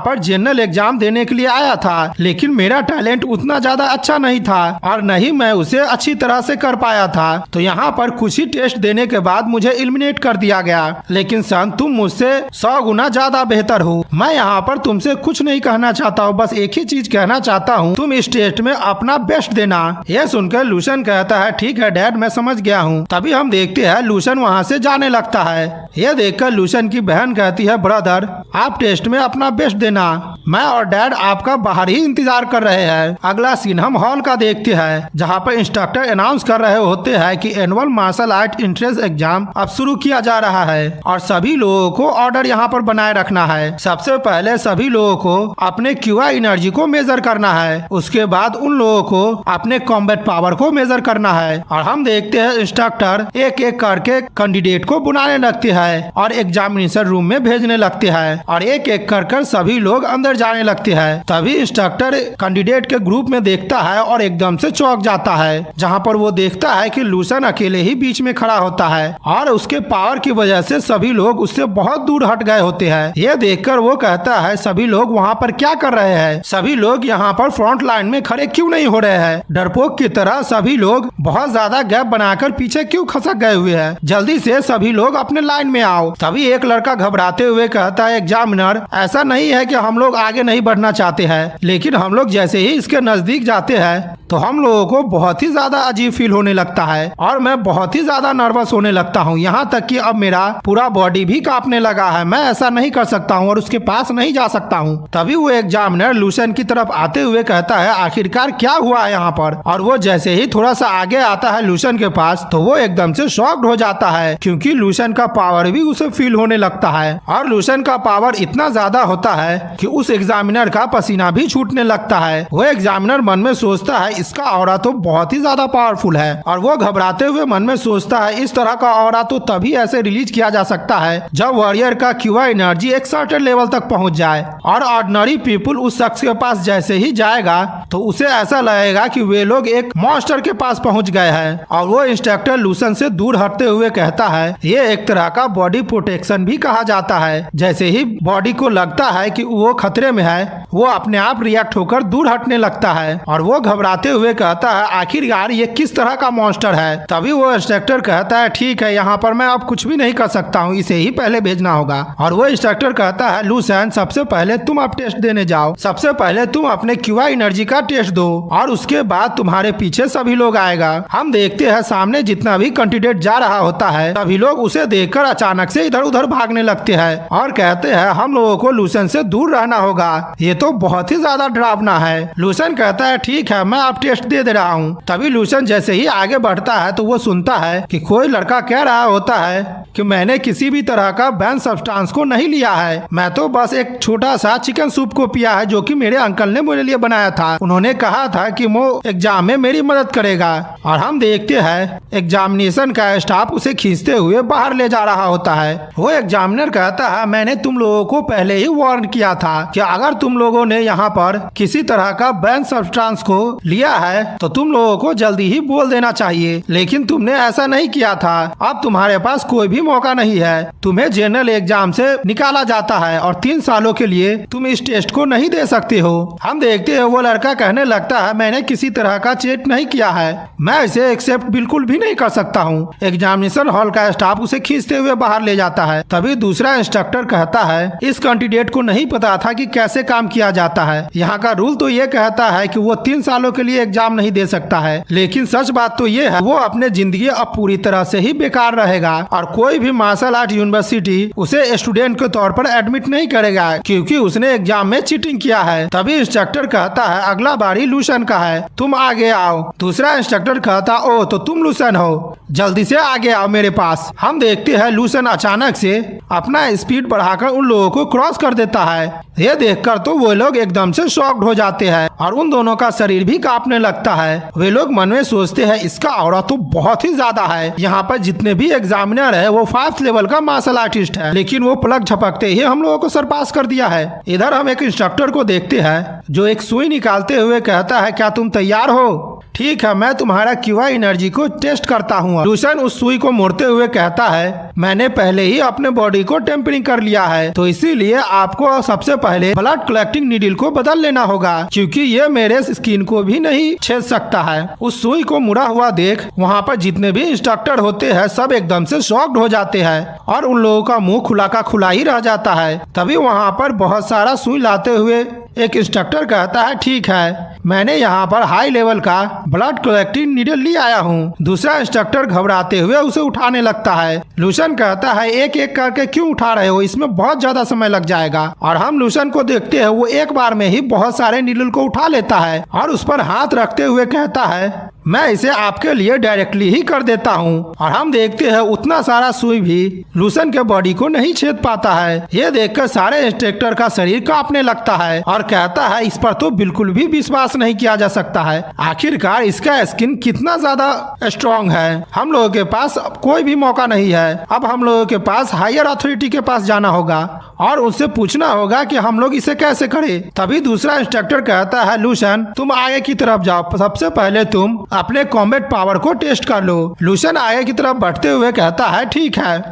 Speaker 1: पर जनरल एग्जाम देने के लिए आया था, लेकिन मेरा टैलेंट उतना ज्यादा अच्छा नहीं था और न ही मैं उसे अच्छी तरह से कर पाया था। तो यहाँ पर कुछ ही टेस्ट देने के बाद मुझे एलिमिनेट कर दिया गया। लेकिन सन, तुम मुझसे 100 गुना ज्यादा बेहतर हो। मैं यहाँ पर तुमसे कुछ नहीं कहना चाहता हूँ, बस एक ही चीज कहना चाहता हूँ, तुम इस टेस्ट में अपना बेस्ट देना। यह सुनकर लूसन कहता है, ठीक है डैड, मैं समझ गया हूँ। तभी हम देखते हैं लूसन वहाँ से जाने लगता है। यह देखकर लूसन की बहन कहती है, ब्रदर आप टेस्ट में अपना बेस्ट देना, मैं और डैड आपका बाहर ही इंतजार कर रहे हैं। अगला सीन हम हॉल का देखते हैं, जहाँ पर इंस्ट्रक्टर अनाउंस कर रहे होते हैं कि annual martial art entrance exam अब शुरू किया जा रहा है और सभी लोगों को ऑर्डर यहाँ पर बनाए रखना है। सबसे पहले सभी लोगों को अपने क्यूआई एनर्जी को मेजर करना है, उसके बाद उन लोगों को अपने कॉम्बैट पावर को मेजर करना है। और हम देखते हैं इंस्ट्रक्टर एक एक करके कैंडिडेट को बुलाने लगते हैं और एग्जामिनेशन रूम में भेजने लगते हैं और एक एक कर सभी लोग अंदर जाने लगते हैं। तभी इंस्ट्रक्टर कैंडिडेट के ग्रुप में देखता है और एकदम से चौंक जाता है, जहाँ पर वो देखता है कि लूसन अकेले ही बीच में खड़ा होता है और उसके पावर की वजह से सभी लोग उससे बहुत दूर हट गए होते हैं। ये देखकर वो कहता है, सभी लोग वहाँ पर क्या कर रहे हैं? सभी लोग यहाँ पर फ्रंट लाइन में खड़े क्यों नहीं हो रहे हैं? डरपोक की तरह सभी लोग बहुत ज्यादा गैप बनाकर पीछे क्यों खसक गए हुए हैं? जल्दी से सभी लोग अपने लाइन में आओ। तभी एक लड़का घबराते हुए कहता है, एग्जामिनर ऐसा नहीं है कि हम लोग आगे नहीं बढ़ना चाहते हैं, लेकिन हम लोग जैसे ही इसके नजदीक जाते हैं तो हम लोगों को बहुत ही ज्यादा अजीब फील होने लगता है और मैं बहुत ही ज्यादा नर्वस होने लगता हूँ, यहाँ तक कि अब मेरा पूरा बॉडी भी कांपने लगा है। मैं ऐसा नहीं कर सकता हूँ और उसके पास नहीं जा सकता हूँ। तभी वो एग्जामिनर लूसन की तरफ आते हुए कहता है, आखिरकार क्या हुआ है यहाँ पर? और वो जैसे ही थोड़ा सा आगे आता है लूसन के पास तो वो एकदम से शॉक्ड हो जाता है, क्योंकि लूसन का पावर भी उसे फील होने लगता है और लूसन का पावर इतना ज्यादा होता है कि उस एग्जामिनर का पसीना भी छूटने लगता है। वो एग्जामिनर मन में सोचता है, इसका ऑरा तो बहुत ही ज्यादा पावरफुल है और वो घबराते हुए मन में सोचता है, इस तरह का ऑरा तो तभी ऐसे रिलीज किया जा सकता है जब वॉरियर का क्यूआई एनर्जी एक सर्टेन लेवल तक पहुंच जाए और ऑर्डिनरी पीपल उस शख्स के पास जैसे ही जाएगा तो उसे ऐसा लगेगा कि वे लोग एक मॉन्स्टर के पास पहुंच गए हैं। और वो इंस्ट्रक्टर लूसन से दूर हटते हुए कहता है, ये एक तरह का बॉडी प्रोटेक्शन भी कहा जाता है। जैसे ही बॉडी को लगता है कि वो खतरे में है, वो अपने आप रिएक्ट होकर दूर हटने लगता है और वो घबराते हुए कहता है, आखिरकार ये किस तरह का मॉन्स्टर है? तभी वो इंस्ट्रक्टर कहता है, ठीक है, यहाँ पर मैं अब कुछ भी नहीं कर सकता हूँ, इसे ही पहले भेजना होगा। और वो इंस्ट्रक्टर कहता है, लूसन सबसे पहले तुम अब टेस्ट देने जाओ, सबसे पहले तुम अपने क्यूआई एनर्जी का टेस्ट दो और उसके बाद तुम्हारे पीछे सभी लोग आएगा। हम देखते हैं सामने जितना भी कैंडिडेट जा रहा होता है सभी लोग उसे देखकर अचानक से इधर उधर भागने लगते हैं और कहते हैं, हम लोगों को लूसन से दूर रहना होगा, ये तो बहुत ही ज्यादा डरावना है। लूसन कहता है, ठीक है, मैं अब टेस्ट दे रहा हूँ। तभी लूसन जैसे ही आगे बढ़ता है तो वो सुनता है कि कोई लड़का कह रहा होता है कि मैंने किसी भी तरह का बैन सब्सटेंस को नहीं लिया है, मैं तो बस एक छोटा सा चिकन सूप को पिया है जो कि मेरे अंकल ने मेरे लिए बनाया था। उन्होंने कहा था कि वो एग्जाम में मेरी मदद करेगा। और हम देखते हैं एग्जामिनेशन का स्टाफ उसे खींचते हुए बाहर ले जा रहा होता है। वो एग्जामिनर कहता है, मैंने तुम लोगों को पहले ही वार्न किया था कि अगर तुम लोगों ने यहाँ पर किसी तरह का बैन सब्सटेंस को लिया है तो तुम लोगों को जल्दी ही बोल देना चाहिए, लेकिन तुमने ऐसा नहीं किया था। अब तुम्हारे पास कोई भी मौका नहीं है, तुम्हें जनरल एग्जाम से निकाला जाता है और 3 सालों के लिए तुम इस टेस्ट को नहीं दे सकते हो। हम देखते हैं वो लड़का कहने लगता है, मैंने किसी तरह का चीट नहीं किया है, मैं इसे एक्सेप्ट बिल्कुल भी नहीं कर सकता हूँ। एग्जामिनेशन हॉल का स्टाफ उसे खींचते हुए बाहर ले जाता है। तभी दूसरा इंस्ट्रक्टर कहता है, इस कैंडिडेट को नहीं पता था कि कैसे काम किया जाता है। यहाँ का रूल तो ये कहता है कि वो 3 सालों के लिए एग्जाम नहीं दे सकता है, लेकिन सच बात तो ये है वो अपने जिंदगी अब पूरी तरह से ही बेकार रहेगा और कोई भी मार्शल आर्ट यूनिवर्सिटी उसे स्टूडेंट के तौर पर एडमिट नहीं करेगा क्योंकि उसने एग्जाम में चीटिंग किया है। तभी इंस्ट्रक्टर कहता है, अगला बारी लूसन का है, तुम आगे आओ। दूसरा इंस्ट्रक्टर कहता, ओ तो तुम लूसन हो, जल्दी से आगे आओ मेरे पास। हम देखते हैं लूसन अचानक से अपना स्पीड बढ़ाकर उन लोगों को क्रॉस कर देता है। ये देखकर तो वो लोग एकदम से शॉक्ड हो जाते हैं और उन दोनों का शरीर भी कांपने लगता है। वे लोग मन में सोचते हैं इसका ऑरा तो बहुत ही ज्यादा है। यहाँ पर जितने भी एग्जामिनर है वो 5th लेवल का मार्शल आर्टिस्ट है, लेकिन वो पलक झपकते ही हम लोगों को सरपास कर दिया है। इधर हम एक इंस्ट्रक्टर को देखते हैं जो एक सुई निकालते हुए कहता है, क्या तुम तैयार हो? ठीक है, मैं तुम्हारा क्यूआ एनर्जी को टेस्ट करता हूँ। लूशन उस सुई को मोड़ते हुए कहता है, मैंने पहले ही अपने बॉडी को टेम्परिंग कर लिया है, तो इसीलिए आपको सबसे पहले ब्लड कलेक्टिंग नीडल को बदल लेना होगा, क्योंकि ये मेरे स्किन को भी नहीं छेद सकता है। उस सुई को मुड़ा हुआ देख वहाँ पर जितने भी इंस्ट्रक्टर होते हैं सब एकदम से शॉक्ड हो जाते हैं और उन लोगों का मुंह खुला का खुला ही रह जाता है। तभी वहाँ पर बहुत सारा सुई लाते हुए एक इंस्ट्रक्टर कहता है, ठीक है, मैंने यहाँ पर हाई लेवल का ब्लड कलेक्टिंग नीडल ले आया हूँ। दूसरा इंस्ट्रक्टर घबराते हुए उसे उठाने लगता है। लूशन कहता है, एक एक करके क्यों उठा रहे हो, इसमें बहुत ज्यादा समय लग जाएगा। और हम लूशन को देखते हैं वो एक बार में ही बहुत सारे नीडल को उठा लेता है और उस पर हाथ रखते हुए कहता है, मैं इसे आपके लिए डायरेक्टली ही कर देता हूँ। और हम देखते हैं उतना सारा सुई भी लूशन के बॉडी को नहीं छेद पाता है। ये देखकर सारे इंस्ट्रक्टर का शरीर कांपने लगता है और कहता है, इस पर तो बिल्कुल भी विश्वास नहीं किया जा सकता है। आखिरकार इसका स्किन कितना ज्यादा स्ट्रॉन्ग है। हम लोगों के पास कोई भी मौका नहीं है। अब हम लोगों के पास हायर अथॉरिटी के पास जाना होगा और उनसे पूछना होगा कि हम लोग इसे कैसे करें। तभी दूसरा इंस्ट्रक्टर कहता है, लूशन तुम आगे की तरफ जाओ, सबसे पहले तुम अपने कॉम्बैट पावर को टेस्ट कर लो। लूशन आगे की तरफ बढ़ते हुए कहता है, ठीक है।